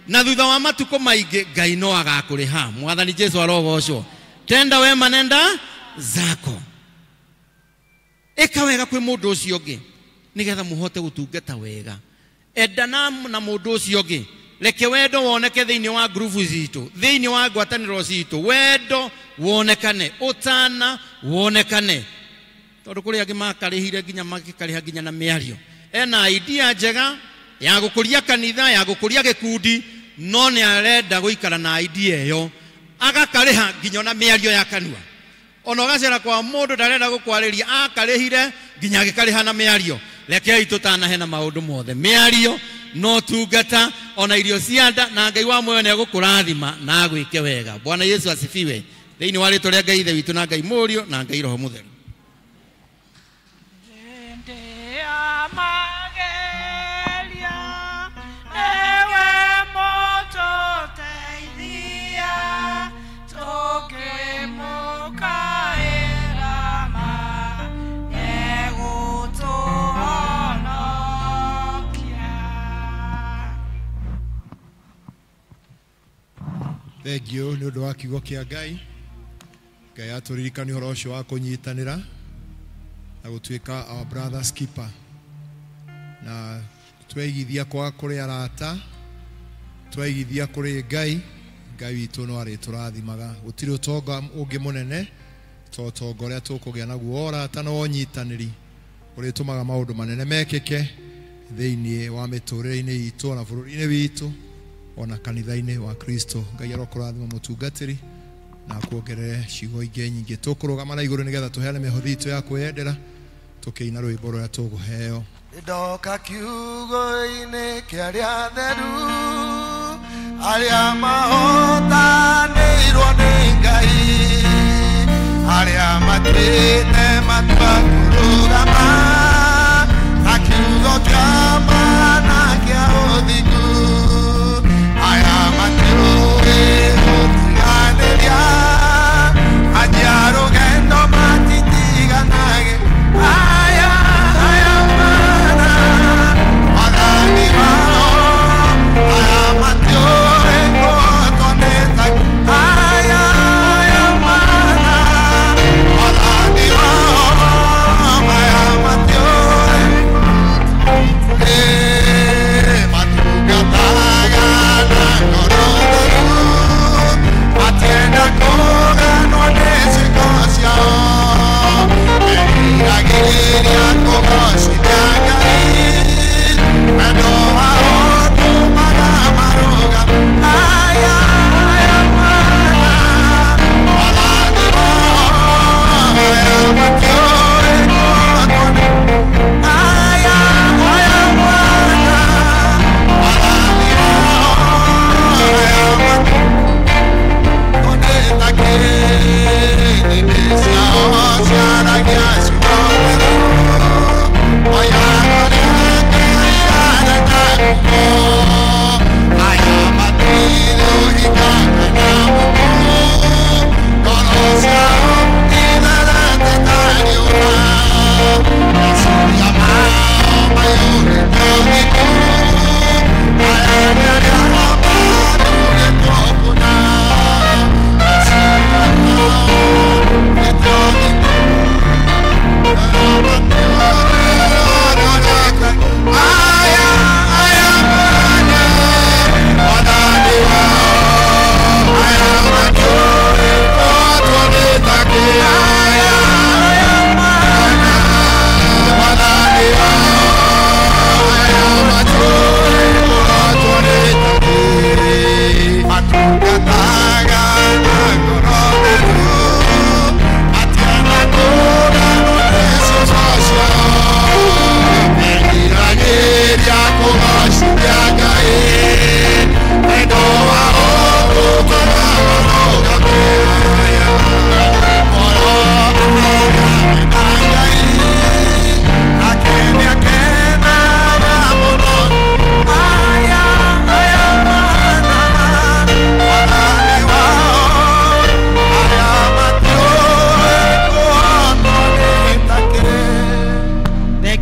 na thutha wa matukũ maingĩ Ngai no agakũrĩha. Mwathani Jesu arogocwo. Tenda wema nenda zako. Ĩka wega kwĩ mũndũ ũcio ũngĩ nĩgetha mũhote gũtungata wega. Endana na mũndũ ũcio ũngĩ, reke wendo woneke thĩinĩ wa grupu citũ, thĩinĩ wa ngwatanĩro citũ, wendo wonekane, ũtana wonekane. Tondũ kũrĩ angĩ makarĩhire nginya magĩkarĩha nginya na mĩario. Ena idea njega ya gũkũria kanitha, ya gũkũria gĩkundi, no nĩ arenda gũikara na idea ĩyo agakarĩha nginya na mĩario ya kanua. Ona ũgacera kwa mũndũ ndarenda gũkwarĩria, akarĩhire nginya agĩkarĩha na mĩario. Rekei tũtanahe na maũndũ mothe, mĩario no tungata, ona irio cia nda, na Ngai wa muoyo nĩ agũkũrathima na agwĩke wega. Bwana Yesu asifiwe. Thĩinĩ wa rĩĩtwa rĩa Ngai Ithe witũ na Ngai Mũriũ na Ngai Roho Mũtheru. Thank you nĩ ũndũ wa kiugo kĩa Ngai. Ngai atũririkania ũhoro ũcio wa kũnyitanĩra na gũtuĩka our brother's keeper, na tweigithia kwa kũrĩ arata, tweigithia kũrĩ Ngai. Ngai witũ no arĩtũrathimaga. Gũtirĩ ũtonga ũngĩ mũnene ta ũtonga ũrĩa tũkũgĩa naguo ũrata na ũnyitanĩri ũrĩtũmaga maũndũ manene mekĩke thĩinĩ wa mĩtũrĩre-inĩ itũ na bũrũri-inĩ witũ ona kanitha-inĩ wa Kristo. Ngai arokũrathima mũtungatĩri na kuongerere ciugo ingĩ nyingĩ. Tũkũrũgama na igũrũ nĩgetha tũheane mĩhothi itũ ya kwĩyendera, tũkĩina rwĩmbo rũrĩa tũgũheo. Ndoka kiugo-inĩ kĩa arĩa atheru, arĩa mahotanĩirwo nĩ Ngai, arĩa matuĩte matua kũrũgama na kiugo kĩa ma na kĩa ũthingu. Aya matiũĩ gũtiganĩria, anjia rũgendo matitiganage. Aya mana wathani wao, aya matiũĩ kũhotwo nĩ Ngai. Aya mana wathani wao,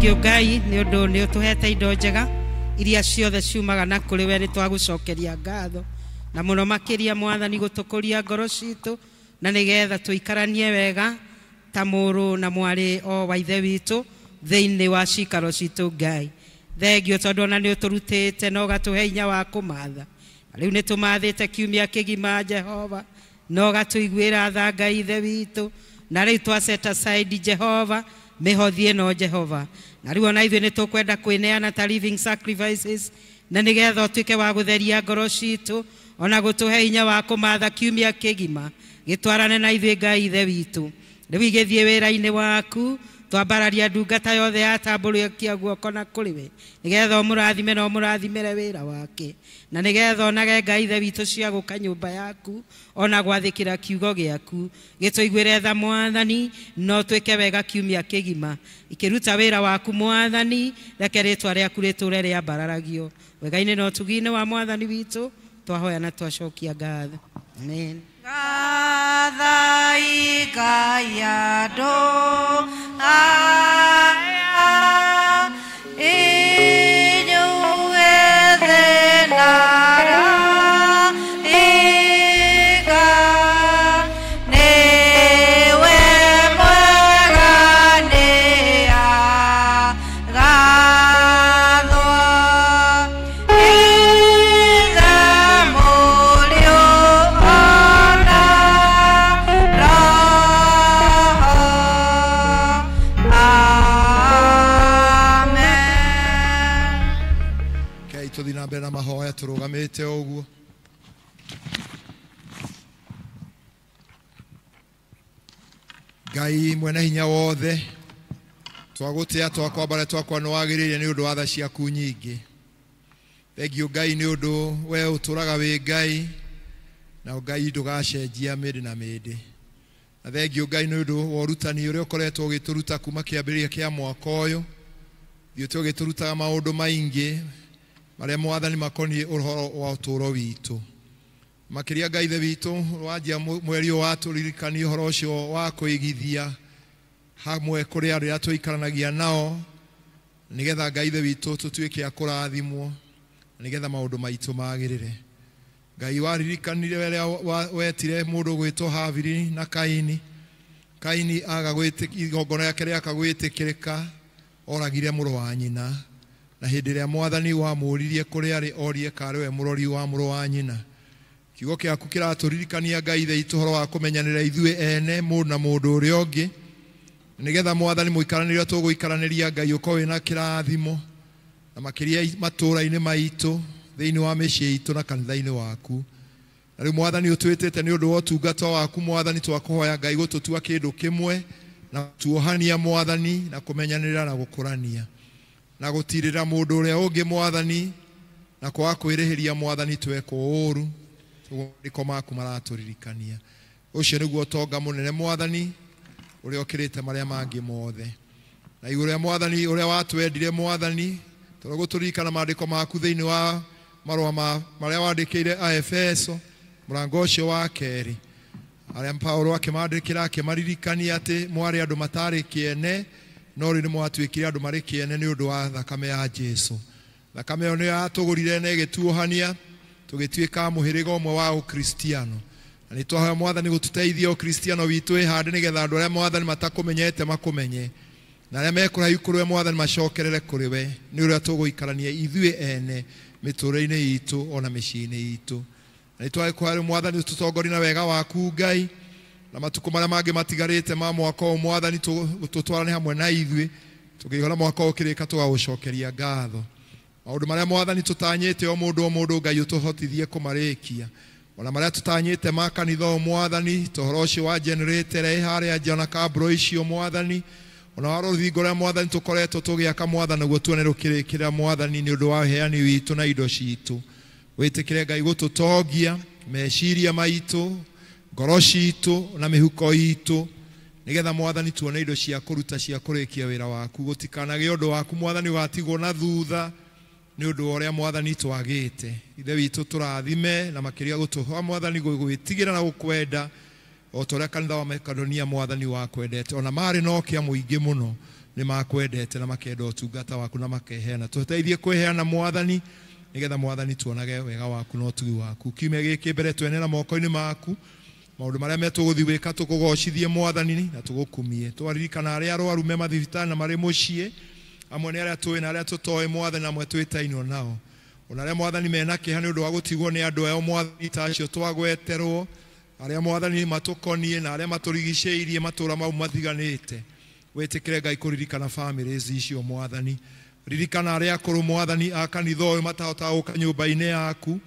Thengio Ngai nĩ ũndũ nĩ ũtũhete indo njega iria ciothe ciumaga na kũrĩ we, nĩ twagũcokeria ngatho na mũno makĩria Mwathani gũtũkũria ngoro citũ na nĩgetha tũikaranie wega ta mũrũ na mwarĩ o wa ithe witũ thĩinĩ wa cikaro citũ. Ngai thengio tondũ ona nĩ ũtũrutĩte na ũgatũhe hinya wa kũmatha. Rĩu nĩ tũmathĩte kiumia kĩgima Jehova, na ũgatũiguĩra tha Ngai ithe witũ, na rĩu twa set aside Jehova mĩhothi ĩno Jehova, na rĩu ona ithuĩ nĩ tũkwenda kwĩneana ta living sacrifices, na nĩgetha ũtuĩke wa gũtheria ngoro citũ ona gũtũhe hinya wa kũmatha kiumia kĩgima gĩtwarane na ithuĩ Ngai ithe witũ. Rĩu igĩthiĩ wĩra-inĩ waku twambararia ndungata yothe yatambũrũkia guoko na kũrĩ we, nĩgetha ũmũrathime na ũmũrathimĩre wĩra wake, na nĩgetha onage Ngai ithe witũ cia gũka nyũmba yaku ona gwathĩkĩra kiugo gĩaku gĩtũiguĩre tha Mwathani, no twĩke wega kiumia kĩgima ikĩruta wĩra waku Mwathani. Reke rĩtwa rĩaku rĩtũre rĩambararagio wega-inĩ na ũtugi-inĩ wa Mwathani witũ, twahoya na twacokia ngatho. Amen. Gathai Ngai andũ aya inyuĩ thĩnara iga nĩwe mwega nĩagathwo ithe mũriũ ona tuthi na mbere na mahoya turugamite uguo. Ngai mwene hinya wothe, twagutia twakwambara twakwa no wagiriire ni undu wa tha ciaku nyingi. Thengio Ngai ni undu we uturaga wi Ngai, na Ngai ndugacenjia mĩndĩ na mĩndĩ. Na thengio Ngai ni undu wa urutani uria ukoretwo ugituruta kuma kiambĩrĩria kia mwaka uyu, ithuĩ tũgĩtũrutaga maũndũ maingi maria Mwathani makoniĩ ũhoro wa ũtũũro witũ. Makĩria Ngai ithe witũ wanjia mweri wa tũririkania ũhoro ũcio wa kũigithia hamwe kũrĩ arĩa tũikaranagia nao, nĩgetha Ngai ithe witũ tũtuĩke a kũrathimwo, nĩgetha maũndũ maitũ magĩrĩre. Ngai waririkanire rĩrĩa wetire mũndũ gwĩtwo Habili na Kaini. Kaini aga gwĩtĩkia igongona rĩake rĩaka gwĩtĩkĩrĩka, oragire mũrũ wa nyina, na hĩndĩ ĩrĩa Mwathani wamũririe kũrĩa arĩ orie karĩ we mũrori wa mũrũ wa nyina. Kiugo gĩaku kĩratũririkania Ngai ithe witũ ũhoro wa kũmenyanĩra ithuĩ ene mũndũ na mũndũ ũrĩa ũngĩ, nĩgetha Mwathani mũikaranĩrie tũgũikaranĩria Ngai ũkorwo wĩna kĩrathimo, na makĩria matũũra-inĩ maitũ thĩinĩ wa mĩciĩ itũ na kanitha-inĩ waku. Na rĩu Mwathani ũtwĩtĩte nĩ ũndũ wa ũtungata waku Mwathani, twakũhoya Ngai gũtũtua kĩndũ kĩmwe na tuohania Mwathani na kũmenyanĩra na gũkũrania na gũtirĩra mũndũ ũrĩa ũngĩ Mwathani, na kwaga kwĩrĩhĩria Mwathani twekwo ũũru. Maandĩko maku maratũririkania ũcio nĩguo ũtonga mũnene Mwathani ũrĩa ũkĩrĩte marĩa mangĩ mothe. Na igũrũ rĩa Mwathani ũrĩa watwendire Mwathani, tũragũtũririkana maandĩko maku thĩinĩ wa marũa marĩa wandĩkĩire Aefeso mũrango ũcio wa 2, arĩa Paulo akĩmandĩkĩra akĩmaririkania atĩ mwarĩ andũ matarĩ kĩene, no rĩu nĩ mwatuĩkire andũ marĩ kĩene nĩ ũndũ wa thakame ya Jesũ. Thakame ĩyo nĩ yatũgũrire na ĩgĩtuohania tũgĩtuĩka mũhĩrĩga ũmwe wa ũkristiano. Na nĩ twahoya Mwathani gũtũteithia ũkristiano witũ ĩhande, nĩgetha andũ arĩa Mwathani matakũmenyete makũmenye, na arĩa mekũraihu kũrĩ we Mwathani macokerere kũrĩ we, nĩ ũrĩa tũgũikarania ithuĩ ene mĩtũũrĩre-inĩ itũ ona mĩciĩ-inĩ itũ. Na nĩ twakũhoya Mwathani tũtongorie na wega waku Ngai, na matukũ marĩa mangĩ matigarĩte ma mwaka ũyũ Mwathani tũtwarane hamwe na ithuĩ, tũkĩona mwaka ũyũ ũkĩrĩka tũgagũcokeria ngatho. Maũndũ marĩa Mwathani tũtanyĩte o mũndũ Ngai ũtũhotithie kũmarĩkia, ona marĩa tũtanyĩte ma kanitha o Mwathani, tũhoro ũcio wa generator harĩa nja na kaburo icio Mwathani, ona wa rũthingo rũrĩa Mwathani tũkoretwo tũgĩaka Mwathani, naguo tuone rũkĩrĩkĩra Mwathani nĩ ũndũ wa ũheani witũ na indo citũ. Wĩtĩkĩre Ngai gũtũtongia meciria maitũ, ngoro citũ na mĩhuko itũ, nĩgetha Mwathani tuone indo cia kũruta cia kũrĩkia wĩra waku. Gũtikanagĩe ũndũ waku Mwathani watigwo na thutha nĩ ũndũ wa ũrĩa Mwathani twagĩte. Ithe witũ tũrathime, na makĩria gũtũhoa Mwathani gwĩtigĩra na gũkwenda o ta ũrĩa kanitha wa Makedonia Mwathani wakwendete, ona marĩ na ũkĩa mũingĩ mũno nĩ makwendete na makenda ũtungata waku na makeheana. Tũteithie kwĩheana Mwathani nigetha Mwathani tuonage wega waku na ũtugi waku. Kiumia gĩkĩ mbere twene na moko-inĩ maku, maũndũ marĩa metũgũthiĩ gwĩka tũkũgocithie Mwathani na tũgũkumie. Twaririkana arĩa arũaru me mathibitarĩ na marĩ mũciĩ, amwe nĩ arĩa tũĩ na arĩa tũtoĩ Mwathani, amwe twĩtainwo nao. Ona arĩa Mwathani mena kĩeha nĩ ũndũ wa gũtigwo nĩ andũ ao Mwathani ta acio twagweterwo, arĩa Mwathani matũkoniĩ na arĩa matũrigicĩirie matũũra mau mathiganĩte. Wĩtĩkĩre Ngai kũririkana families icio Mwathani. Ririkana arĩa akũrũ Mwathani a kanitha ũyũ matahotaga gũka nyũmba-inĩ yaku.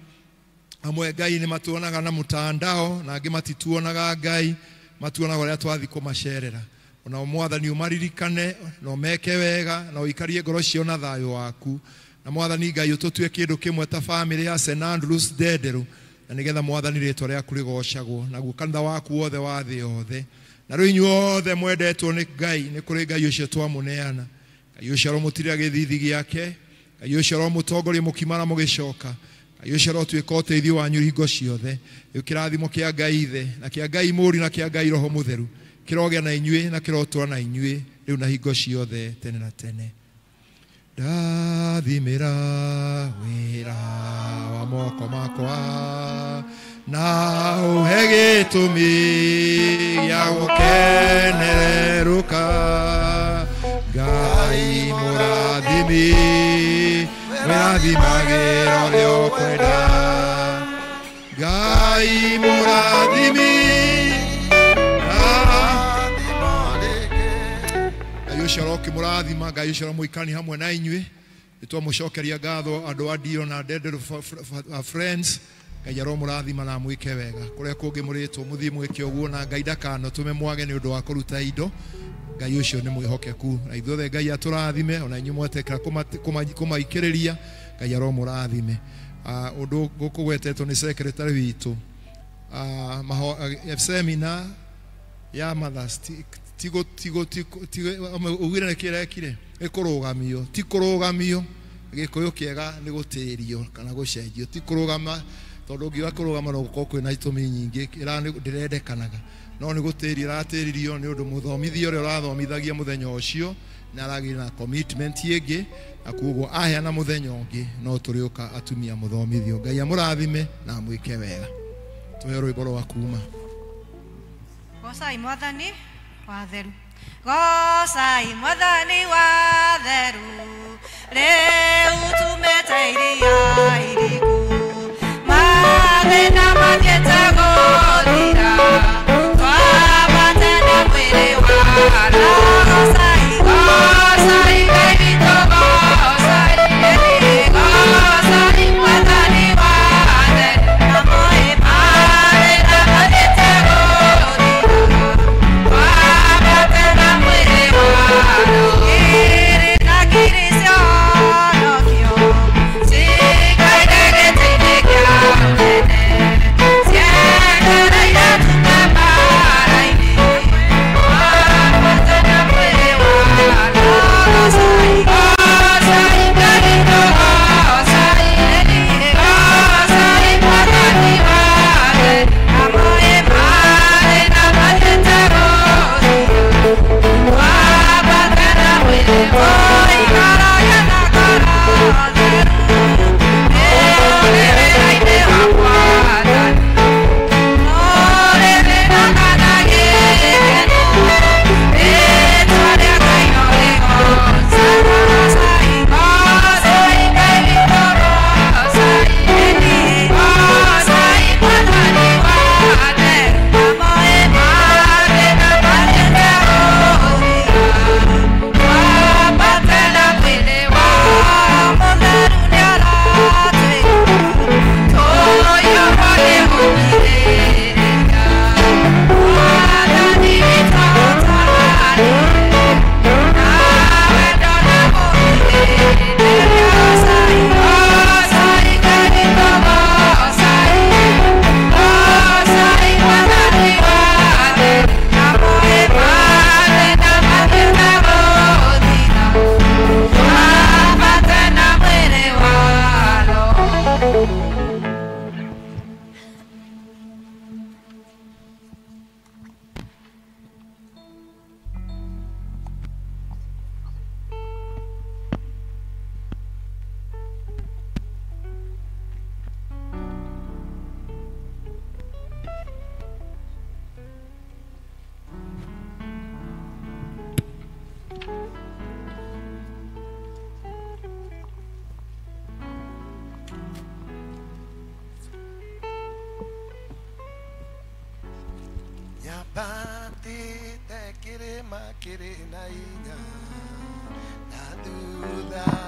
Amwe Ngai nĩ matuonaga na mũtandao na angĩ matituonaga Ngai, matuonaga ũrĩa twathiĩ kũmacerera. Ona Mwathani umaririkane na ũmeke wega na ũikarie ngoro cio na thayũ waku. Na Mwathani Ngai ũtũtue kĩndũ kĩmwe ta family ya St. Andrews Ndenderu, na nĩgetha Mwathani rĩtwa rĩaku rĩgocagwo naguo kanitha waku wothe wa thĩ yothe. Na rĩu inyuothe mwendetwo nĩ Ngai, nĩ kũrĩ Ngai ũcio twamũneana. Ngai ũcio aromũtirĩra gĩthithi gĩake, Ngai ũcio aromũtongoria mũkimara mũgĩcoka, Ngai ũcio arotuĩka ũteithio wanyu hingo ciothe. Rĩu kĩrathimo kĩa Ngai Ithe na kĩa Ngai Mũriũ na kĩa Ngai Roho Mũtheru kĩrogĩa na inyuĩ na kĩrotũra na inyuĩ rĩu na hingo ciothe tene na tene. Ndathimĩra wĩra wa moko makwa na ũhe gĩtũmi gĩa gũkenerũka. Ngai mũrathimi wĩrathimagĩra ũrĩa ũkwenda. Ngai mũrathimi Ngai ũcio arokĩmũrathima, Ngai ũcio aramũikani hamwe na inyuĩ. Nĩtwamũcokeria ngatho andũ a Dio na Ndenderu friends. Ngai aromũrathima na mwĩke wega kũrĩa kũngĩ mũrĩtwo mũthiĩ mwĩke ũguo, na Ngai ndakanatũme mwage nĩ ũndũ wa kũruta indo. Ngai ũcio nĩ mwĩhokeku na ithuothe Ngai atũrathime, ona inyuĩ mwetĩkĩra kũmaikĩrĩria Ngai aromũrathime. Ũndũ gũkũgwetetwo nĩ secretary witũ seminar ya mothers tigo ugire nĩ kĩrekire ĩkũrũgamio, ti kũrũgamio. Gĩkũyũ kĩega nĩ gũtĩrio kana gũcenjio, ti kũrũgama, tondũ ũngiuga kũrũgama no gũkorwo kwĩna itũmi nyingĩ ndĩrendekanaga, no nĩ gũtĩrio iratĩririo nĩ ũndũ mũthomithia ũrĩa ũrathomithagia mũthenya ũcio na aragĩa na commitment ĩngĩ, na koguo aheana mũthenya ũngĩ no tũrĩũka atumia mũthomithio. Ngai amũrathime na mwĩke wega. Tũhe rwĩmbo rwa kuuma. Gocai Mwathani wa theru, gocai Mwathani wa theru, rĩu tumĩte iria iriku, mathĩna mathiĩte gũthira, twambatana mwĩrĩ wara. Gocai, gocai Ngai witũ, gocai, gocai Mwathani wa theru, na mũĩ mathĩna mathiĩte gũthira, twambatana mwĩrĩ wara. Kiri na kiri cionokio, cikaigagĩte-inĩ kĩa ũnene, ciendereire tume mbara-inĩ, twambatana mwĩrĩ wara. Nyambatĩte kĩrĩma kĩrĩ na hinya na thutha